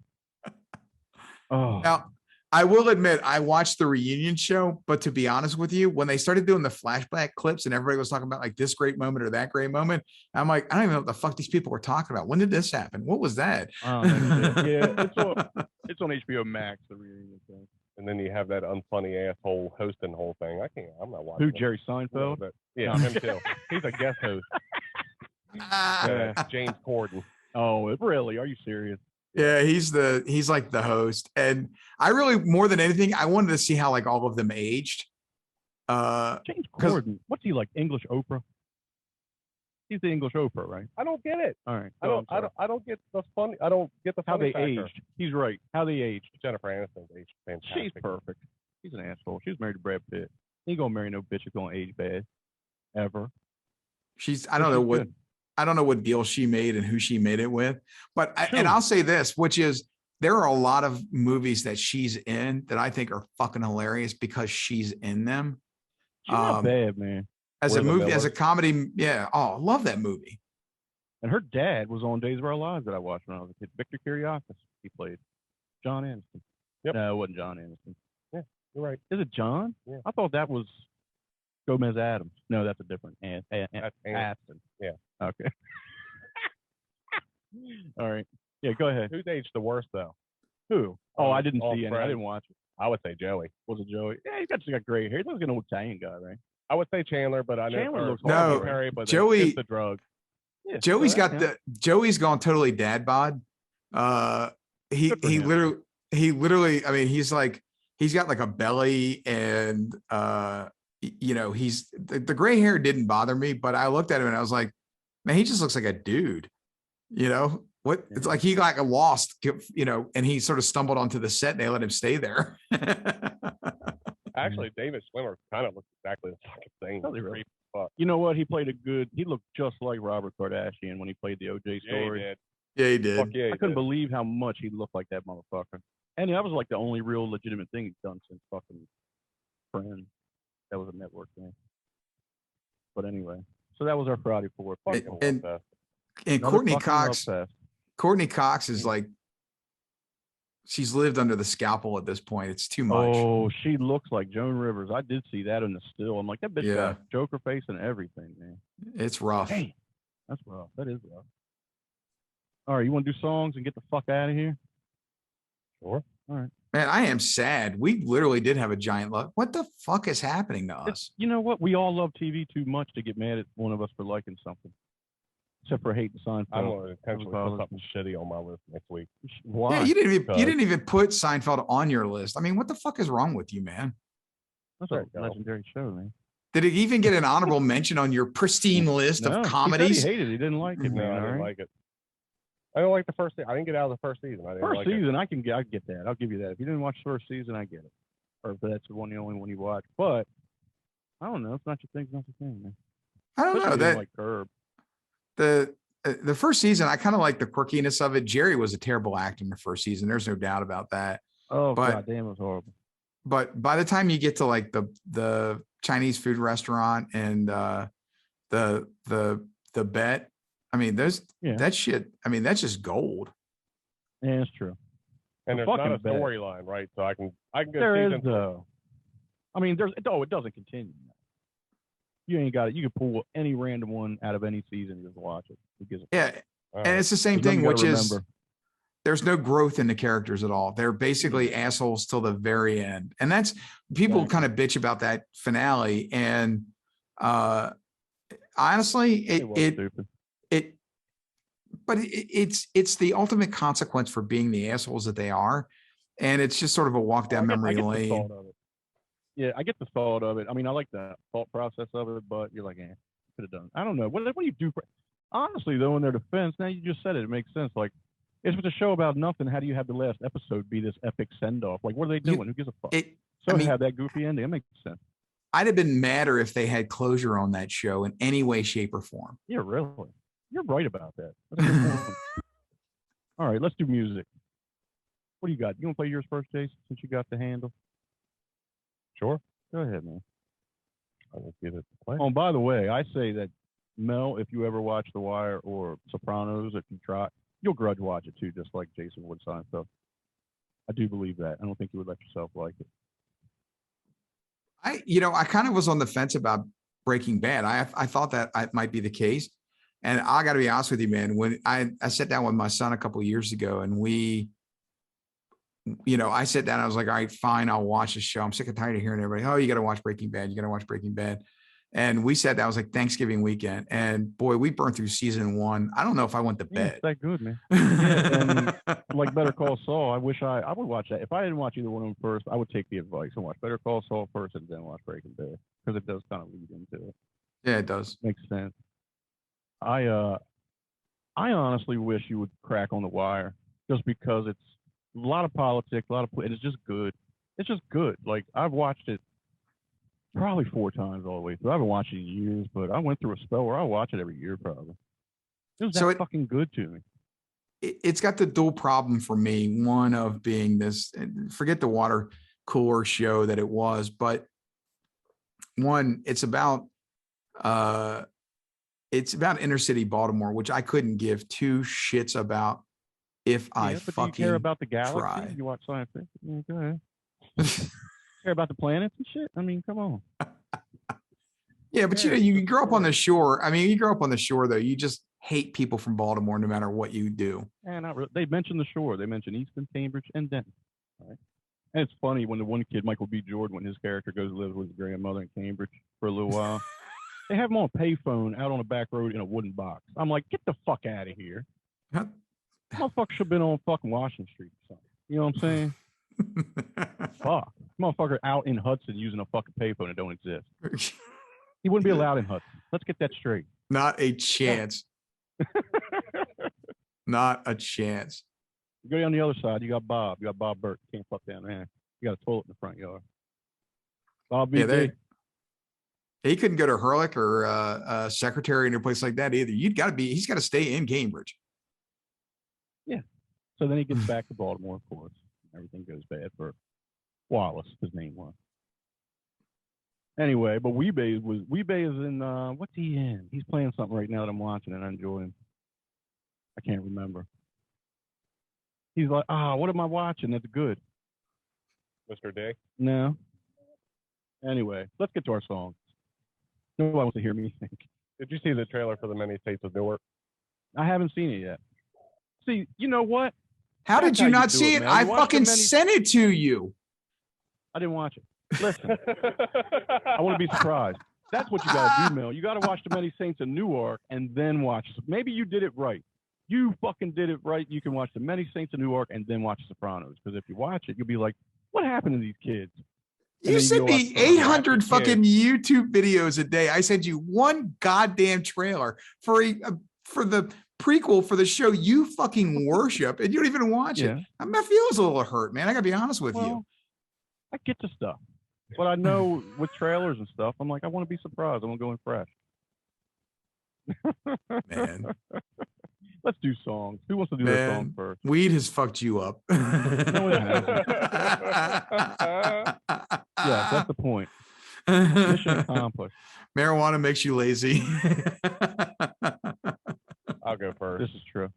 [SPEAKER 3] Oh.
[SPEAKER 5] Now, I will admit, I watched the reunion show, but to be honest with you, when they started doing the flashback clips and everybody was talking about like this great moment or that great moment, I'm like, I don't even know what the fuck these people were talking about. When did this happen? What was that?
[SPEAKER 3] I don't know. Yeah, it's on HBO Max, the reunion thing.
[SPEAKER 2] And then you have that unfunny asshole hosting the whole thing. I'm not watching.
[SPEAKER 3] Who, Jerry Seinfeld?
[SPEAKER 2] Yeah, him too. He's a guest host. James Corden.
[SPEAKER 3] Oh, really? Are you serious?
[SPEAKER 5] Yeah, he's like the host. And I really, more than anything, I wanted to see how like all of them aged.
[SPEAKER 3] James Corden, what's he like? English Oprah? He's the English Oprah, right?
[SPEAKER 2] I don't get it.
[SPEAKER 3] All right.
[SPEAKER 2] I don't get the funny. I don't get the
[SPEAKER 3] How
[SPEAKER 2] funny
[SPEAKER 3] they
[SPEAKER 2] factor.
[SPEAKER 3] aged. He's right. How they aged.
[SPEAKER 2] Jennifer Aniston's aged fantastic.
[SPEAKER 3] She's perfect. She's an asshole. She's married to Brad Pitt. He ain't gonna marry no bitch who's gonna age bad. Ever.
[SPEAKER 5] I don't know what deal she made and who she made it with, but and I'll say this, which is there are a lot of movies that she's in that I think are fucking hilarious because she's in them.
[SPEAKER 3] She's not bad, man.
[SPEAKER 5] As a movie, as a comedy, yeah. Oh, I love that movie.
[SPEAKER 3] And her dad was on Days of Our Lives that I watched when I was a kid. Victor Kiriakis, he played John Aniston.
[SPEAKER 2] Yep.
[SPEAKER 3] No, it wasn't John Aniston.
[SPEAKER 2] Yeah, you're right.
[SPEAKER 3] Is it John?
[SPEAKER 2] Yeah.
[SPEAKER 3] I thought that was Gomez Adams. No, that's a different
[SPEAKER 2] That's
[SPEAKER 3] Aston.
[SPEAKER 2] Yeah.
[SPEAKER 3] Okay. All right. Yeah, go ahead.
[SPEAKER 2] Who's aged the worst though?
[SPEAKER 3] Who? Oh, I didn't see any. I
[SPEAKER 2] Friends.
[SPEAKER 3] didn't watch it.
[SPEAKER 2] I would say Joey.
[SPEAKER 3] Was it Joey? Yeah, he's got gray hair. He looks like an old Italian guy, right?
[SPEAKER 2] I would say Chandler, but I know
[SPEAKER 3] Chandler looks
[SPEAKER 5] No,
[SPEAKER 2] Perry, but
[SPEAKER 5] Joey-
[SPEAKER 2] it's the drug.
[SPEAKER 3] Yeah,
[SPEAKER 5] Joey's
[SPEAKER 3] well,
[SPEAKER 5] got Joey's gone totally dad bod. He
[SPEAKER 3] Good for
[SPEAKER 5] he
[SPEAKER 3] him.
[SPEAKER 5] literally, I mean, he's got like a belly and you know, he's the gray hair didn't bother me, but I looked at him and I was like, man, he just looks like a dude, you know. What it's like he got lost, you know, and he sort of stumbled onto the set and they let him stay there.
[SPEAKER 2] Actually, David Schwimmer kind of looks exactly the fucking same.
[SPEAKER 3] Does he really?
[SPEAKER 2] Creepy fuck.
[SPEAKER 3] You know what? He looked just like Robert Kardashian when he played the OJ
[SPEAKER 2] Yeah, he
[SPEAKER 3] story.
[SPEAKER 2] did.
[SPEAKER 5] Yeah, he did.
[SPEAKER 2] Fuck yeah, he
[SPEAKER 3] I couldn't
[SPEAKER 2] did.
[SPEAKER 3] believe how much he looked like that motherfucker. And that was like the only real legitimate thing he's done since fucking Friends. That was a network thing. But anyway, so that was our Friday for it.
[SPEAKER 2] Fucking
[SPEAKER 5] And-
[SPEAKER 2] love
[SPEAKER 5] And Courtney Cox is like, she's lived under the scalpel at this point. It's too much.
[SPEAKER 3] Oh, she looks like Joan Rivers. I did see that in the still. I'm like, that bitch
[SPEAKER 5] Yeah.
[SPEAKER 3] got Joker face and everything, man.
[SPEAKER 5] It's rough.
[SPEAKER 3] Damn, that's rough. That is rough. All right, you want to do songs and get the fuck out of here?
[SPEAKER 2] Sure.
[SPEAKER 3] All right.
[SPEAKER 5] Man, I am sad. We literally did have a giant luck. What the fuck is happening to us?
[SPEAKER 3] You know what? We all love TV too much to get mad at one of us for liking something. Except for hating Seinfeld.
[SPEAKER 2] I'm going to intentionally
[SPEAKER 3] That was
[SPEAKER 2] put something shitty on my list next week.
[SPEAKER 3] Why?
[SPEAKER 5] Yeah, you didn't even put Seinfeld on your list. I mean, what the fuck is wrong with you, man?
[SPEAKER 3] That's
[SPEAKER 2] There
[SPEAKER 3] a
[SPEAKER 2] you go.
[SPEAKER 3] legendary show, man.
[SPEAKER 5] Did it even get an honorable mention on your pristine list
[SPEAKER 3] No,
[SPEAKER 5] of
[SPEAKER 3] he
[SPEAKER 5] comedies?
[SPEAKER 3] said he hated it. He didn't like it,
[SPEAKER 2] No,
[SPEAKER 3] man.
[SPEAKER 2] I
[SPEAKER 3] all
[SPEAKER 2] didn't
[SPEAKER 3] right?
[SPEAKER 2] like it. I don't like the first season. I didn't get out of the first season. I didn't
[SPEAKER 3] First
[SPEAKER 2] like
[SPEAKER 3] season, I get that. I'll give you that. If you didn't watch the first season, I get it. Or if that's the only one you watch. But I don't know. It's not your thing. It's not your thing, man.
[SPEAKER 5] I don't know
[SPEAKER 3] Especially if you
[SPEAKER 5] that
[SPEAKER 3] don't like Curb.
[SPEAKER 5] the first season. I kind of like the quirkiness of it. Jerry was a terrible actor in the first season. There's no doubt about that.
[SPEAKER 3] Oh,
[SPEAKER 5] But-
[SPEAKER 3] God damn, it was horrible.
[SPEAKER 5] But by the time you get to like the Chinese food restaurant and the bet, I mean, that shit. I mean, that's just gold.
[SPEAKER 3] Yeah, it's true.
[SPEAKER 2] And
[SPEAKER 3] The
[SPEAKER 2] there's not a
[SPEAKER 3] fucking best.
[SPEAKER 2] storyline, right? So I can go
[SPEAKER 3] There is,
[SPEAKER 2] season.
[SPEAKER 3] though. I mean, it doesn't continue. You ain't got it. You can pull any random one out of any season and just watch it. Who gives a
[SPEAKER 5] Yeah,
[SPEAKER 2] All
[SPEAKER 5] and
[SPEAKER 2] right.
[SPEAKER 5] it's the same
[SPEAKER 3] There's nothing
[SPEAKER 5] thing,
[SPEAKER 3] you
[SPEAKER 5] which
[SPEAKER 3] gotta
[SPEAKER 5] is
[SPEAKER 3] remember.
[SPEAKER 5] there's no growth in the characters at all. They're basically assholes till the very end. And that's people
[SPEAKER 3] Right.
[SPEAKER 5] kind of bitch about that finale. And honestly,
[SPEAKER 3] It was stupid.
[SPEAKER 5] it's the ultimate consequence for being the assholes that they are. And it's just sort of a walk down
[SPEAKER 3] I
[SPEAKER 5] memory
[SPEAKER 3] get the
[SPEAKER 5] lane.
[SPEAKER 3] thought of it. Yeah, I get the thought of it. I mean, I like the thought process of it, but you're like, could have done. I don't know. What do you do? Honestly, though, in their defense, now you just said it. It makes sense. Like, if it's a show about nothing, how do you have the last episode be this epic send off? Like, what are they doing? Who gives a fuck? So
[SPEAKER 5] I mean-
[SPEAKER 3] have that goofy ending. That makes sense.
[SPEAKER 5] I'd have been madder if they had closure on that show in any way, shape, or form.
[SPEAKER 3] You're right about that. That's a good point. All right, let's do music. What do you got? You want to play yours first, Jason, since you got the handle?
[SPEAKER 2] Sure.
[SPEAKER 3] Go ahead, man.
[SPEAKER 2] I'll give it a play.
[SPEAKER 3] Oh, and by the way, I say that, Mel, if you ever watch The Wire or Sopranos, if you try, you'll grudge watch it too, just like Jason would Seinfeld. I do believe that. I don't think you would let yourself like it.
[SPEAKER 5] I kind of was on the fence about Breaking Bad. I thought that might be the case. And I got to be honest with you, man, when I sat down with my son a couple of years ago and I sat down, I was like, all right, fine, I'll watch the show. I'm sick and tired of hearing everybody, oh, you got to watch Breaking Bad. You got to watch Breaking Bad. And we sat down, it was like Thanksgiving weekend. And boy, we burned through season 1. I don't know if I went to bed.
[SPEAKER 3] It's that good, man. Yeah, and like Better Call Saul, I wish I would watch that. If I didn't watch either one of them first, I would take the advice and watch Better Call Saul first and then watch Breaking Bad because it does kind of lead into it.
[SPEAKER 5] Yeah, it does.
[SPEAKER 3] Makes sense. I honestly wish you would crack on The Wire just because it's a lot of politics, and it's just good. It's just good. Like I've watched it probably 4 times all the way through. I haven't watched it in years, but I went through a spell where I watch it every year probably. It was that fucking good to me.
[SPEAKER 5] It's got the dual problem for me. One of being this, forget the water cooler show that it was, but one, it's about inner city Baltimore, which I couldn't give 2 shits about if I fucking
[SPEAKER 3] do you care about the galaxy?
[SPEAKER 5] try.
[SPEAKER 3] You watch science fiction? Okay. Care about the planets and shit? I mean, come on.
[SPEAKER 5] Yeah, but you grow up on the shore. I mean, you grow up on the shore, though. You just hate people from Baltimore no matter what you do.
[SPEAKER 3] And they mentioned the shore. They mentioned Easton, Cambridge, and Denton. All right? And it's funny when the one kid, Michael B. Jordan, when his character goes to live with his grandmother in Cambridge for a little while, they have him on a payphone out on a back road in a wooden box. I'm like, get the fuck out of here. Motherfucker should have been on fucking Washington Street or something. You know what I'm saying? Fuck. Motherfucker out in Hudson using a fucking payphone that don't exist. He wouldn't be allowed in Hudson. Let's get that straight.
[SPEAKER 5] Not a chance. Not a chance.
[SPEAKER 3] You go down the other side, you got Bob. You got Bob Burke. You can't fuck down there. You got a toilet in the front yard. Bob B.
[SPEAKER 5] He couldn't go to Hurlick or secretary in a place like that either. He's got to stay in Cambridge.
[SPEAKER 3] Yeah. So then he gets back to Baltimore, of course. Everything goes bad for Wallace, his name was. Anyway, but Weebay is in what's he in? He's playing something right now that I'm watching and I enjoy him. I can't remember. He's like, what am I watching? That's good.
[SPEAKER 2] Mr. Day?
[SPEAKER 3] No. Anyway, let's get to our songs. Nobody wants to hear me think.
[SPEAKER 2] Did you see the trailer for The Many States of Newark?
[SPEAKER 3] I haven't seen it yet. See, you know what?
[SPEAKER 5] How did you not see it? I fucking sent it to you.
[SPEAKER 3] I didn't watch it. Listen, I want to be surprised. That's what you got to do, Mel. You got to watch The Many Saints of Newark and then watch. Maybe you did it right. You fucking did it right. You can watch The Many Saints of Newark and then watch Sopranos. Because if you watch it, you'll be like, what happened to these kids?
[SPEAKER 5] You send me 800 fucking YouTube videos a day. I send you one goddamn trailer for the prequel for the show you fucking worship, and you don't even watch it. My feelings a little hurt, man. I gotta be honest with you.
[SPEAKER 3] I get to stuff, but I know with trailers and stuff, I'm like, I want to be surprised. I want to go in fresh.
[SPEAKER 5] Man.
[SPEAKER 3] Let's do songs. Who wants to do that song first?
[SPEAKER 5] Weed has fucked you up.
[SPEAKER 3] No, it hasn't. Yeah, that's the point. Mission accomplished.
[SPEAKER 5] Marijuana makes you lazy.
[SPEAKER 2] I'll go first.
[SPEAKER 3] This is true.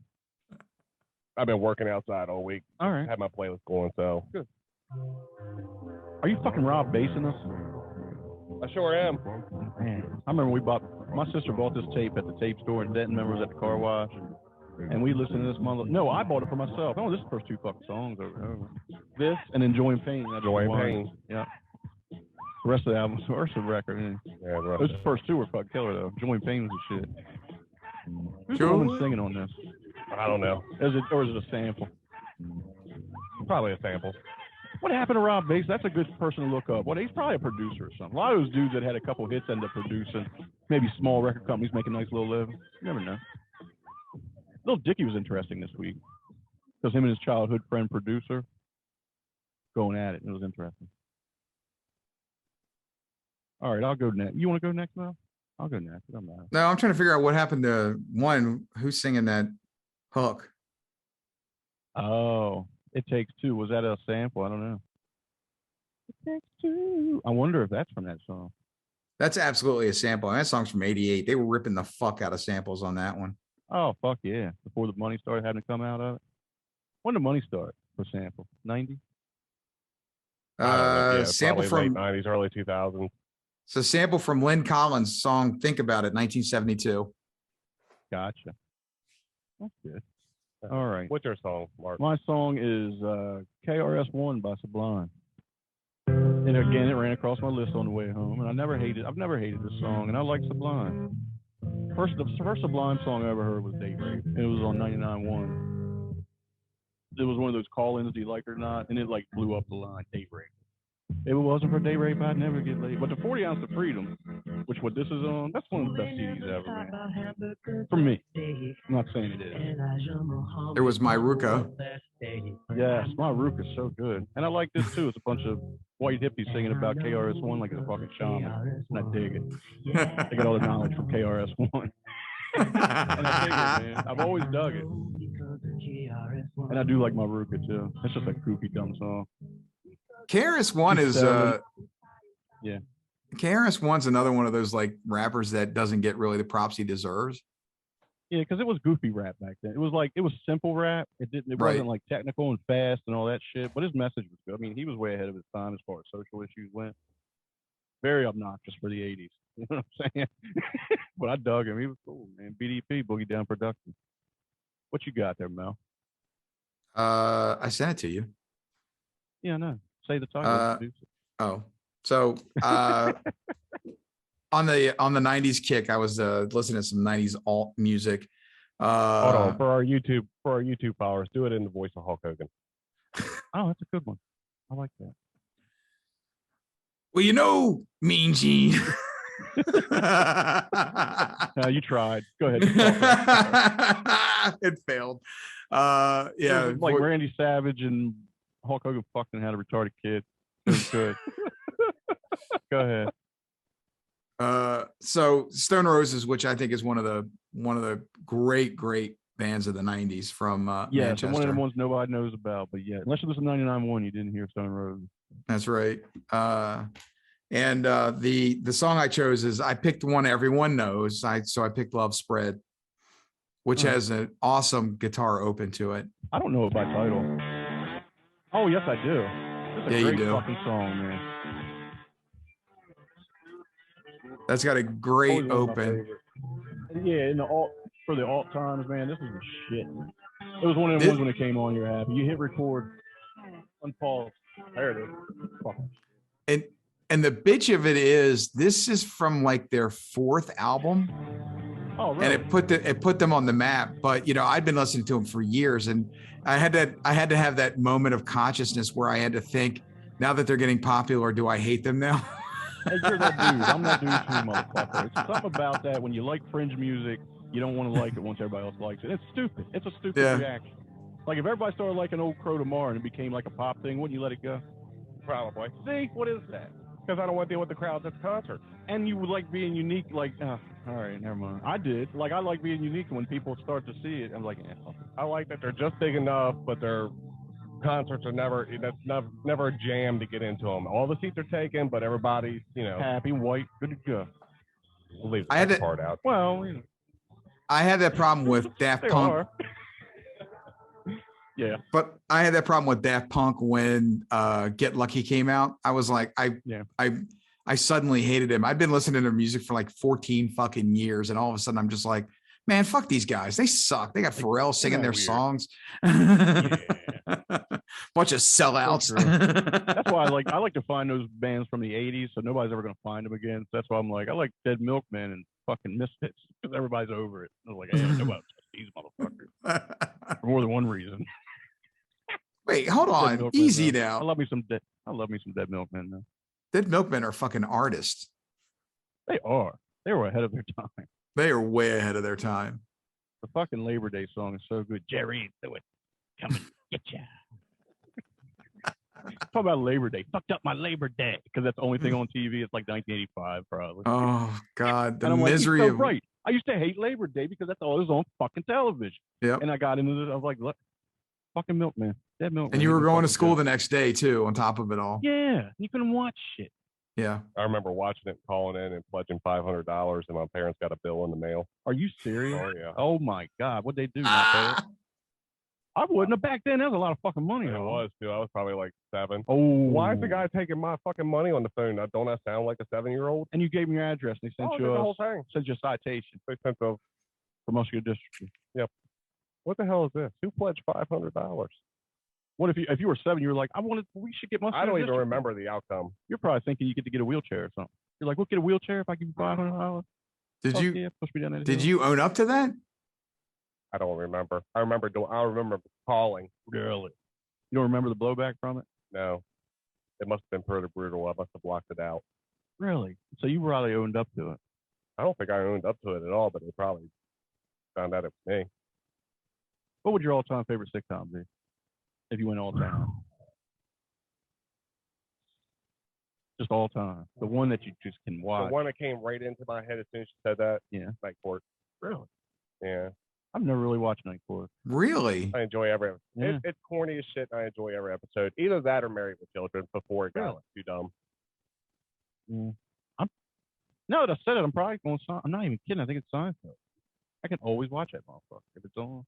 [SPEAKER 2] I've been working outside all week.
[SPEAKER 3] All right.
[SPEAKER 2] Had my playlist going, so.
[SPEAKER 3] Good. Are you fucking Rob basing us?
[SPEAKER 2] I sure am.
[SPEAKER 3] Man, I remember my sister bought this tape at the tape store in Denton, remember, it was at the car wash. And we listened to this mother. No, I bought it for myself. Oh, this is the first 2 fucking songs. This and Enjoying Pain.
[SPEAKER 2] Enjoying Pain.
[SPEAKER 3] Yeah. The rest of the album, the rest of the record.
[SPEAKER 2] Yeah,
[SPEAKER 3] those first 2 were fucking killer, though. Enjoying Pain was the shit. Who's the woman singing on this?
[SPEAKER 2] I don't know.
[SPEAKER 3] Is it a sample?
[SPEAKER 2] Probably a sample.
[SPEAKER 3] What happened to Rob Bass? That's a good person to look up. He's probably a producer or something. A lot of those dudes that had a couple hits end up producing. Maybe small record companies make a nice little living. You never know. Lil Dicky was interesting this week because him and his childhood friend producer going at it. It was interesting. All right, I'll go next. You want to go next, Mel? I'll go next. It don't matter.
[SPEAKER 5] No, I'm trying to figure out what happened to one who's singing that hook.
[SPEAKER 3] Oh, It Takes Two. Was that a sample? I don't know. It Takes Two. I wonder if that's from that song.
[SPEAKER 5] That's absolutely a sample. And that song's from '88. They were ripping the fuck out of samples on that one.
[SPEAKER 3] Oh, fuck yeah. Before the money started having to come out of it. When did the money start? for sample? 90?
[SPEAKER 2] I don't know. Yeah,
[SPEAKER 5] Sample
[SPEAKER 2] probably
[SPEAKER 5] from
[SPEAKER 2] late 90s, early 2000s.
[SPEAKER 5] it's a sample from Lynn Collins' song "Think About It," 1972.
[SPEAKER 3] Gotcha. That's good. All right.
[SPEAKER 2] What's your song, Mark?
[SPEAKER 3] My song is KRS-One by Sublime. And again, it ran across my list on the way home, and I've never hated this song, and I like Sublime. The first Sublime song I ever heard was Date Rape, and it was on 99.1. It was one of those call-ins, do you like it or not? And it like blew up the line, Date Rape. If it wasn't for Date Rape, I'd never get laid. But the 40 Ounce of Freedom, which what this is on, that's one of the best CDs ever, man. For me. I'm not saying it is.
[SPEAKER 5] There was My Ruka.
[SPEAKER 3] Yes, my Rook is so good. And I like this too. It's a bunch of white hippies singing about KRS-One like it's a fucking shaman. And I dig it. I get all the knowledge from KRS-One. And I dig it, man. I've always dug it. And I do like my Ruka too. It's just a goofy, dumb song.
[SPEAKER 5] KRS-One is
[SPEAKER 3] yeah.
[SPEAKER 5] KRS-One's another one of those like rappers that doesn't get really the props he deserves.
[SPEAKER 3] Yeah, because it was goofy rap back then. It was simple rap. It wasn't like technical and fast and all that shit. But his message was good. I mean, he was way ahead of his time as far as social issues went. Very obnoxious for the 80s. You know what I'm saying? But I dug him. He was cool, man. BDP, Boogie Down Production. What you got there, Mel?
[SPEAKER 5] I sent it to you.
[SPEAKER 3] Yeah, no. Say the title.
[SPEAKER 5] Oh, so on the 90s kick, I was listening to some 90s alt music.
[SPEAKER 2] Hold on, for our YouTube followers, do it in the voice of Hulk Hogan.
[SPEAKER 3] Oh, that's a good one. I like that.
[SPEAKER 5] Well, you know, Mean Gene.
[SPEAKER 3] You tried. Go ahead.
[SPEAKER 5] It failed. Yeah,
[SPEAKER 3] it was like Randy Savage and Hulk Hogan fucking had a retarded kid. It was good. Go ahead.
[SPEAKER 5] So Stone Roses, which I think is one of the great bands of the 90s from Manchester.
[SPEAKER 3] One of the ones nobody knows about, but yeah, unless you listen to 99.1, you didn't hear Stone Roses.
[SPEAKER 5] That's right. And the song I chose is I picked one everyone knows. So I picked Love Spread, which has an awesome guitar open to it.
[SPEAKER 3] I don't know it by title. Oh yes, I do. It's a great fucking song, man.
[SPEAKER 5] That's got a great open.
[SPEAKER 3] Yeah, in the for the alt times, man, this is the shit. It was one of them ones when it came on, you're happy. You hit record, unpause. There it is.
[SPEAKER 5] And the bitch of it is, this is from like their 4th album.
[SPEAKER 3] Oh, really?
[SPEAKER 5] And it put them on the map. But you know, I'd been listening to them for years, and I had to have that moment of consciousness where I had to think, now that they're getting popular, do I hate them now?
[SPEAKER 3] Hey, you're that dude. I'm that dude too, motherfucker. It's something about that when you like fringe music, you don't want to like it once everybody else likes it. It's stupid. It's a stupid reaction. Like if everybody started liking Old Crow Tomorrow and it became like a pop thing, wouldn't you let it go?
[SPEAKER 2] Probably.
[SPEAKER 3] See, what is that?
[SPEAKER 2] Because I don't want to deal with the crowds at the concert.
[SPEAKER 3] And you would like being unique, like, all right, never mind. I did. Like, I like being unique when people start to see it. I'm like,
[SPEAKER 2] I like that they're just big enough, but their concerts are never a jam to get into them. All the seats are taken, but everybody's,
[SPEAKER 3] happy, white, good to go.
[SPEAKER 2] We'll leave that part out.
[SPEAKER 3] Well,
[SPEAKER 5] I had that problem with Daft Punk.
[SPEAKER 3] Yeah.
[SPEAKER 5] But I had that problem with Daft Punk when Get Lucky came out. I was like, I suddenly hated him. I've been listening to their music for like 14 fucking years. And all of a sudden I'm just like, man, fuck these guys. They suck. They got Pharrell singing their songs. Bunch of sellouts.
[SPEAKER 3] That's why I like to find those bands from the 80s, so nobody's ever going to find them again. So that's why I'm like, I like Dead Milkmen and fucking Misfits because everybody's over it. I was like, hey, nobody these motherfuckers for more than one reason.
[SPEAKER 5] Wait, hold on. Easy now.
[SPEAKER 3] I love me some Dead Milkmen though.
[SPEAKER 5] Dead Milkmen are fucking artists.
[SPEAKER 3] They are. They were ahead of their time.
[SPEAKER 5] They are way ahead of their time.
[SPEAKER 3] The fucking Labor Day song is so good. Jerry, do it. Come and get ya. Talk about Labor Day. Fucked up my Labor Day because that's the only thing on TV. It's like 1985 probably.
[SPEAKER 5] Oh God, the
[SPEAKER 3] and I'm
[SPEAKER 5] misery
[SPEAKER 3] like,
[SPEAKER 5] of
[SPEAKER 3] right. I used to hate Labor Day because that's all that was on fucking television.
[SPEAKER 5] Yeah.
[SPEAKER 3] And I got into it. I was like, look, fucking Milkman. Dead Milkman.
[SPEAKER 5] And you were going to school the next day too, on top of it all.
[SPEAKER 3] Yeah. You couldn't watch shit.
[SPEAKER 5] Yeah.
[SPEAKER 2] I remember watching it, calling in and pledging $500, and my parents got a bill in the mail.
[SPEAKER 3] Are you serious?
[SPEAKER 2] Oh, yeah.
[SPEAKER 3] Oh, my God. What'd they do? Not I wouldn't have back then. That was a lot of fucking money.
[SPEAKER 2] It was too. I was probably like 7.
[SPEAKER 3] Oh,
[SPEAKER 2] Why is the guy taking my fucking money on the phone? Don't I sound like a 7-year-old?
[SPEAKER 3] And you gave me your address, and they sent you
[SPEAKER 2] the whole thing.
[SPEAKER 3] sent you a citation
[SPEAKER 2] They sent the.
[SPEAKER 3] for muscular dystrophy.
[SPEAKER 2] What the hell is this? Who pledged $500?
[SPEAKER 3] What if you were 7? You were like, we should get muscular.
[SPEAKER 2] I don't
[SPEAKER 3] dystrophy.
[SPEAKER 2] even remember the outcome.
[SPEAKER 3] You're probably thinking you get to get a wheelchair or something. You're like, we'll get a wheelchair if I give you $500.
[SPEAKER 5] Did you
[SPEAKER 3] Yeah, push me down that
[SPEAKER 5] did
[SPEAKER 3] hill.
[SPEAKER 5] you own up to that?
[SPEAKER 2] I don't remember. I remember calling.
[SPEAKER 3] Really? You don't remember the blowback from it?
[SPEAKER 2] No, it must have been pretty brutal. I must have blocked it out.
[SPEAKER 3] Really? So you probably owned up to it.
[SPEAKER 2] I don't think I owned up to it at all, but they probably found out it was me.
[SPEAKER 3] What would your all-time favorite sitcom be? If you went all time, just all time, the one that you just can watch.
[SPEAKER 2] The one that came right into my head as soon as you said that.
[SPEAKER 3] Yeah.
[SPEAKER 2] Night Court.
[SPEAKER 3] Really?
[SPEAKER 2] Yeah.
[SPEAKER 3] I've never really watched Night Court.
[SPEAKER 5] Really?
[SPEAKER 2] I enjoy every episode.
[SPEAKER 3] Yeah.
[SPEAKER 2] It's corny as shit. I enjoy every episode. Either that or Married with Children before it got
[SPEAKER 3] Really?
[SPEAKER 2] too dumb.
[SPEAKER 3] Now that I said it, I'm probably going. I'm not even kidding. I think it's Seinfeld. I can always watch that motherfucker if it's on.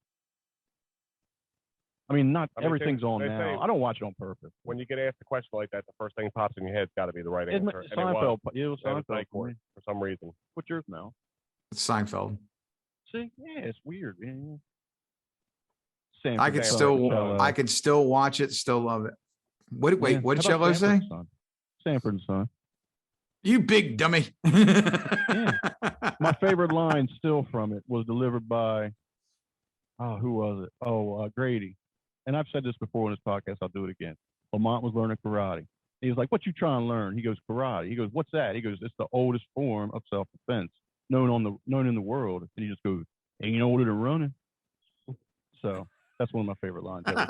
[SPEAKER 3] I mean, everything's on
[SPEAKER 2] they
[SPEAKER 3] now.
[SPEAKER 2] say-
[SPEAKER 3] I don't watch it on purpose.
[SPEAKER 2] When you get asked a question like that, the first thing that pops in your head's got to be the right answer. And
[SPEAKER 3] Seinfeld. It was
[SPEAKER 2] it was
[SPEAKER 3] Seinfeld
[SPEAKER 2] Night
[SPEAKER 3] for
[SPEAKER 2] Court
[SPEAKER 3] me.
[SPEAKER 2] for some reason.
[SPEAKER 3] What's yours now?
[SPEAKER 5] It's Seinfeld.
[SPEAKER 3] See, yeah, it's weird, man.
[SPEAKER 5] I could still watch it, still love it. What did Cello say?
[SPEAKER 3] Sanford and Son.
[SPEAKER 5] You big dummy.
[SPEAKER 3] My favorite line still from it was delivered by who was it? Grady. And I've said this before in this podcast, I'll do it again. Lamont was learning karate. He was like, "What you trying to learn?" He goes, "Karate." He goes, "What's that?" He goes, "It's the oldest form of self-defense known in the world." And he just goes, "Ain't older than running." So that's one of my favorite lines ever.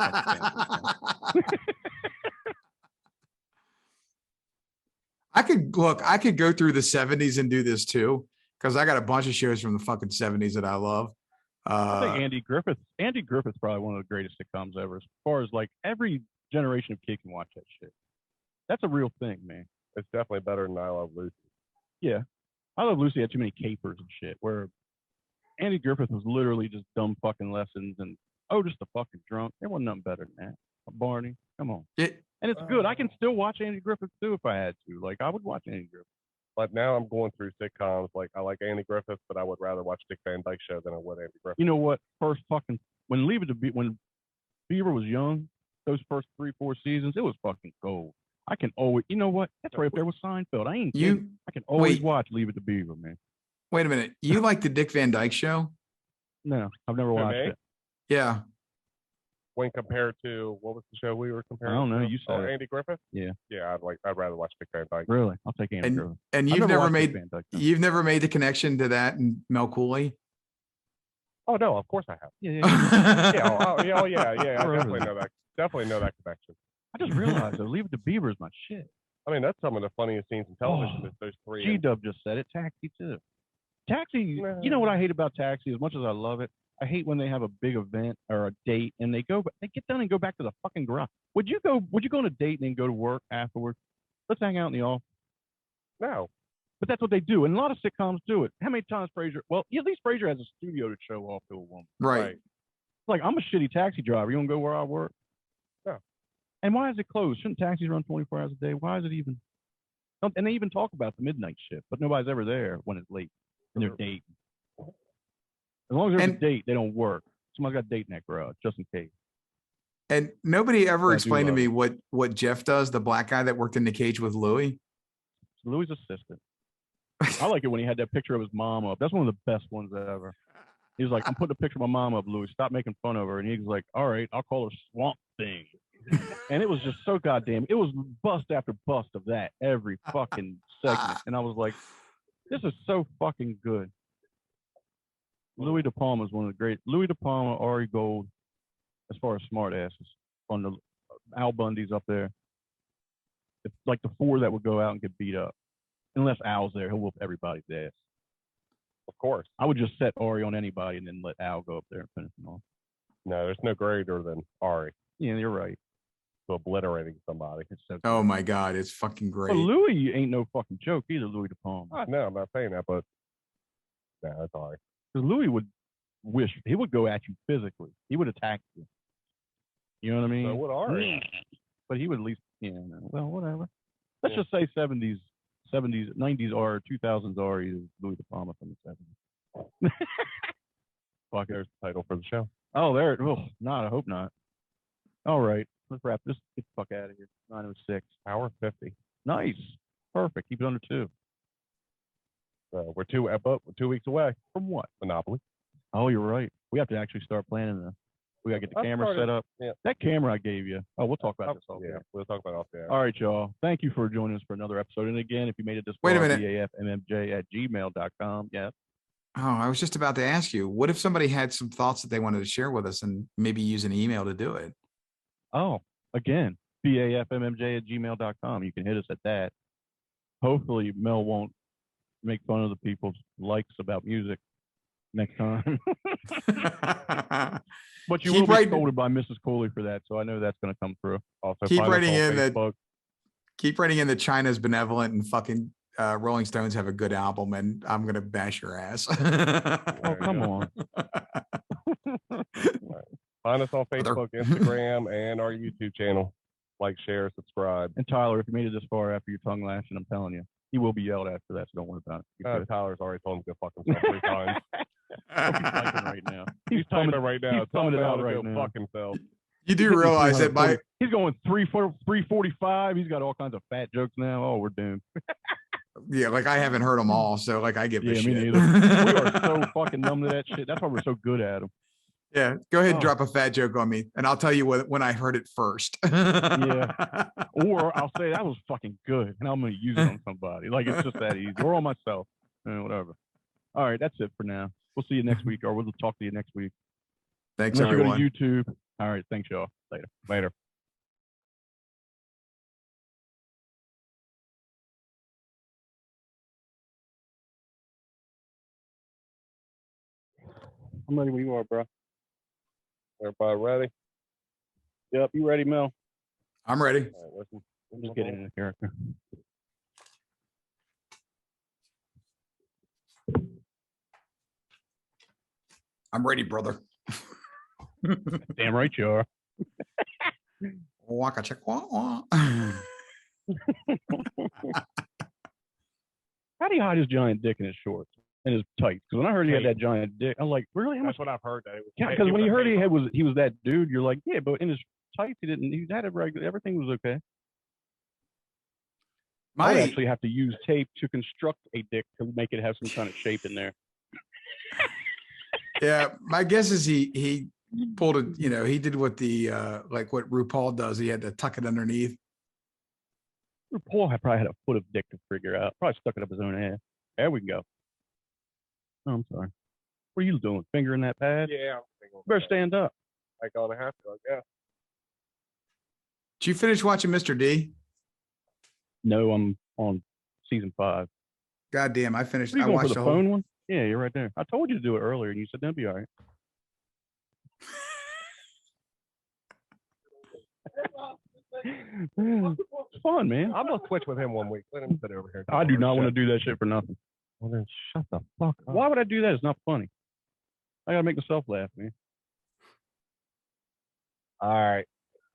[SPEAKER 5] I could go through the 70s and do this too, because I got a bunch of shows from the fucking 70s that I love.
[SPEAKER 3] I think Andy Griffith's probably one of the greatest sitcoms ever. As far as like every generation of kid can watch that shit. That's a real thing, man.
[SPEAKER 2] It's definitely better than I Love Lucy.
[SPEAKER 3] Yeah. I Love Lucy had too many capers and shit, where Andy Griffith was literally just dumb fucking lessons and just a fucking drunk. There wasn't nothing better than that. Barney, come on. And it's good. I can still watch Andy Griffith too if I had to. Like I would watch Andy Griffith.
[SPEAKER 2] But now I'm going through sitcoms. Like I like Andy Griffith, but I would rather watch Dick Van Dyke Show than I would Andy Griffith.
[SPEAKER 3] You know what? When Beaver was young, those first 3-4 seasons, it was fucking gold. I can always, you know what? That's right up there with Seinfeld. I ain't kidding. I can always watch Leave It to Beaver, man.
[SPEAKER 5] Wait a minute. You like the Dick Van Dyke Show?
[SPEAKER 3] No, I've never watched it.
[SPEAKER 5] Yeah.
[SPEAKER 2] When compared to what was the show we were comparing?
[SPEAKER 3] I don't know.
[SPEAKER 2] To?
[SPEAKER 3] You said
[SPEAKER 2] Andy Griffith.
[SPEAKER 3] Yeah.
[SPEAKER 2] Yeah, I'd rather watch Dick Van Dyke.
[SPEAKER 3] Really? I'll take Andy Griffith.
[SPEAKER 5] And you've never made the connection to that and Mel Cooley?
[SPEAKER 2] Oh no, of course I have.
[SPEAKER 3] Yeah.
[SPEAKER 2] yeah. I definitely know that. Definitely know that connection.
[SPEAKER 3] I just realized that Leave It to Beaver is my shit.
[SPEAKER 2] I mean, that's some of the funniest scenes in television. Is those three.
[SPEAKER 3] G-Dub just said it. Taxi too. Taxi. You know what I hate about Taxi? As much as I love it, I hate when they have a big event or a date and they get done and go back to the fucking garage. Would you go on a date and then go to work afterwards? Let's hang out in the office.
[SPEAKER 2] No.
[SPEAKER 3] But that's what they do. And a lot of sitcoms do it. How many times Frasier? Well, at least Frasier has a studio to show off to a woman.
[SPEAKER 5] Right.
[SPEAKER 3] It's like, I'm a shitty taxi driver. You want to go where I work?
[SPEAKER 2] No.
[SPEAKER 3] And why is it closed? Shouldn't taxis run 24 hours a day? Why is it even? And they even talk about the midnight shift, but nobody's ever there when it's late and they're dating. As long as there's a date, they don't work. Somebody's got a date in that garage, just in case.
[SPEAKER 5] And nobody ever explained to me what Jeff does, the black guy that worked in the cage with Louis.
[SPEAKER 3] Louis' assistant. I like it when he had that picture of his mom up. That's one of the best ones ever. He was like, I'm putting a picture of my mom up, Louis. Stop making fun of her. And he was like, all right, I'll call her Swamp Thing. And it was just so goddamn. It was bust after bust of that every fucking segment. And I was like, this is so fucking good. Louis De Palma is one of the great. Louis De Palma, Ari Gold, as far as smart asses. On the Al Bundy's up there. It's like the four that would go out and get beat up. Unless Al's there, he'll whoop everybody's ass.
[SPEAKER 2] Of course.
[SPEAKER 3] I would just set Ari on anybody and then let Al go up there and finish him off.
[SPEAKER 2] No, there's no greater than Ari.
[SPEAKER 3] Yeah, you're right.
[SPEAKER 2] To obliterating somebody.
[SPEAKER 5] Oh my God, it's fucking great.
[SPEAKER 3] But Louis ain't no fucking joke either, Louis De Palma.
[SPEAKER 2] No, I'm not saying that, but no, that's Ari.
[SPEAKER 3] Because Louis would go at you physically. He would attack you. You know what I mean?
[SPEAKER 2] So would Ari.
[SPEAKER 3] But he would at least, well, whatever. Let's just say 70s, 90s are 2000s Ari is Louis De Palma from the 70s.
[SPEAKER 2] Fuck, there's the title for the show.
[SPEAKER 3] Oh, there. Oh, not. I hope not. All right. Let's wrap this. Get the fuck out of here. 9:06.
[SPEAKER 2] Hour 50.
[SPEAKER 3] Nice. Perfect. Keep it under 2.
[SPEAKER 2] So we're 2 weeks away.
[SPEAKER 3] From what?
[SPEAKER 2] Monopoly.
[SPEAKER 3] Oh, you're right. We have to actually start planning this. We got to get the camera set up.
[SPEAKER 2] Yeah.
[SPEAKER 3] That camera I gave you. Oh, we'll talk about this off
[SPEAKER 2] Yeah,
[SPEAKER 3] air.
[SPEAKER 2] we'll talk about it off there.
[SPEAKER 3] All right, y'all. Thank you for joining us for another episode. And again, if you made it this
[SPEAKER 5] Wait a
[SPEAKER 3] far,
[SPEAKER 5] minute.
[SPEAKER 3] bafmmj@gmail.com. Yeah.
[SPEAKER 5] Oh, I was just about to ask you, what if somebody had some thoughts that they wanted to share with us and maybe use an email to do it?
[SPEAKER 3] Oh, again, bafmmj@gmail.com. You can hit us at that. Hopefully, Mel won't make fun of the people's likes about music next time. But you will be scolded by Mrs. Cooley for that, so I know that's going to come through. Also,
[SPEAKER 5] keep writing in
[SPEAKER 3] Facebook.
[SPEAKER 5] Keep writing in that China's benevolent and fucking Rolling Stones have a good album, and I'm gonna bash your ass.
[SPEAKER 3] Oh, come on.
[SPEAKER 2] Find us on Facebook, Instagram, and our YouTube channel. Like, share, subscribe.
[SPEAKER 3] And Tyler, if you made it this far after your tongue lashing, I'm telling you, he will be yelled at for that, so don't worry about it.
[SPEAKER 2] Tyler's already told him to go fuck himself 3 times.
[SPEAKER 3] He's typing right now.
[SPEAKER 2] He's typing right now.
[SPEAKER 3] He's coming it out right
[SPEAKER 2] go
[SPEAKER 3] now.
[SPEAKER 2] fuck himself.
[SPEAKER 5] You do realize that
[SPEAKER 3] he's going 345. He's got all kinds of fat jokes now. Oh, we're doomed.
[SPEAKER 5] Yeah, like I haven't heard them all, so like I give a shit.
[SPEAKER 3] Me neither. We are so fucking numb to that shit. That's why we're so good at them.
[SPEAKER 5] Yeah, go ahead and drop a fat joke on me, and I'll tell you when I heard it first.
[SPEAKER 3] Yeah, or I'll say that was fucking good, and I'm going to use it on somebody. Like it's just that easy, or on myself, whatever. All right, that's it for now. We'll see you next week, or we'll talk to you next week.
[SPEAKER 5] Thanks,
[SPEAKER 3] Unless
[SPEAKER 5] everyone.
[SPEAKER 3] You go to YouTube. All right, thanks, y'all. Later. I'm ready when you are, bro.
[SPEAKER 2] Everybody ready?
[SPEAKER 3] Yep, you ready, Mel?
[SPEAKER 5] I'm ready.
[SPEAKER 2] All right, listen.
[SPEAKER 3] I'm just getting in the character.
[SPEAKER 5] I'm ready, brother.
[SPEAKER 3] Damn right you are.
[SPEAKER 5] Waka check.
[SPEAKER 3] How do you hide his giant dick in his shorts and his tights? Because when I heard he had that giant dick, I'm like, really? How much?
[SPEAKER 2] That's what I've heard. That it was,
[SPEAKER 3] yeah, because when you heard he was that dude, you're like, yeah, but in his tights he didn't. He had it regular. Everything was okay. I would actually have to use tape to construct a dick to make it have some kind of shape in there.
[SPEAKER 5] Yeah, my guess is he pulled it. You know, he did what the like what RuPaul does. He had to tuck it underneath.
[SPEAKER 3] RuPaul probably had a foot of dick to figure out. Probably stuck it up his own ass. There we go. Oh, I'm sorry. What are you doing? Fingering that pad?
[SPEAKER 2] Yeah.
[SPEAKER 3] Better stand up.
[SPEAKER 2] I gotta have to. Yeah.
[SPEAKER 5] Did you finish watching Mr. D?
[SPEAKER 3] No, I'm on season 5.
[SPEAKER 5] God damn, I finished.
[SPEAKER 3] Are you
[SPEAKER 5] I
[SPEAKER 3] going
[SPEAKER 5] watched
[SPEAKER 3] for the
[SPEAKER 5] whole
[SPEAKER 3] phone one. Yeah, you're right there. I told you to do it earlier, and you said that'd be all right. It's fun, man.
[SPEAKER 2] I'm gonna switch with him one week. Let him sit over here.
[SPEAKER 3] I do not want to do that shit for nothing.
[SPEAKER 2] Well, then shut the fuck up.
[SPEAKER 3] Why would I do that? It's not funny. I gotta make myself laugh, man.
[SPEAKER 2] All right.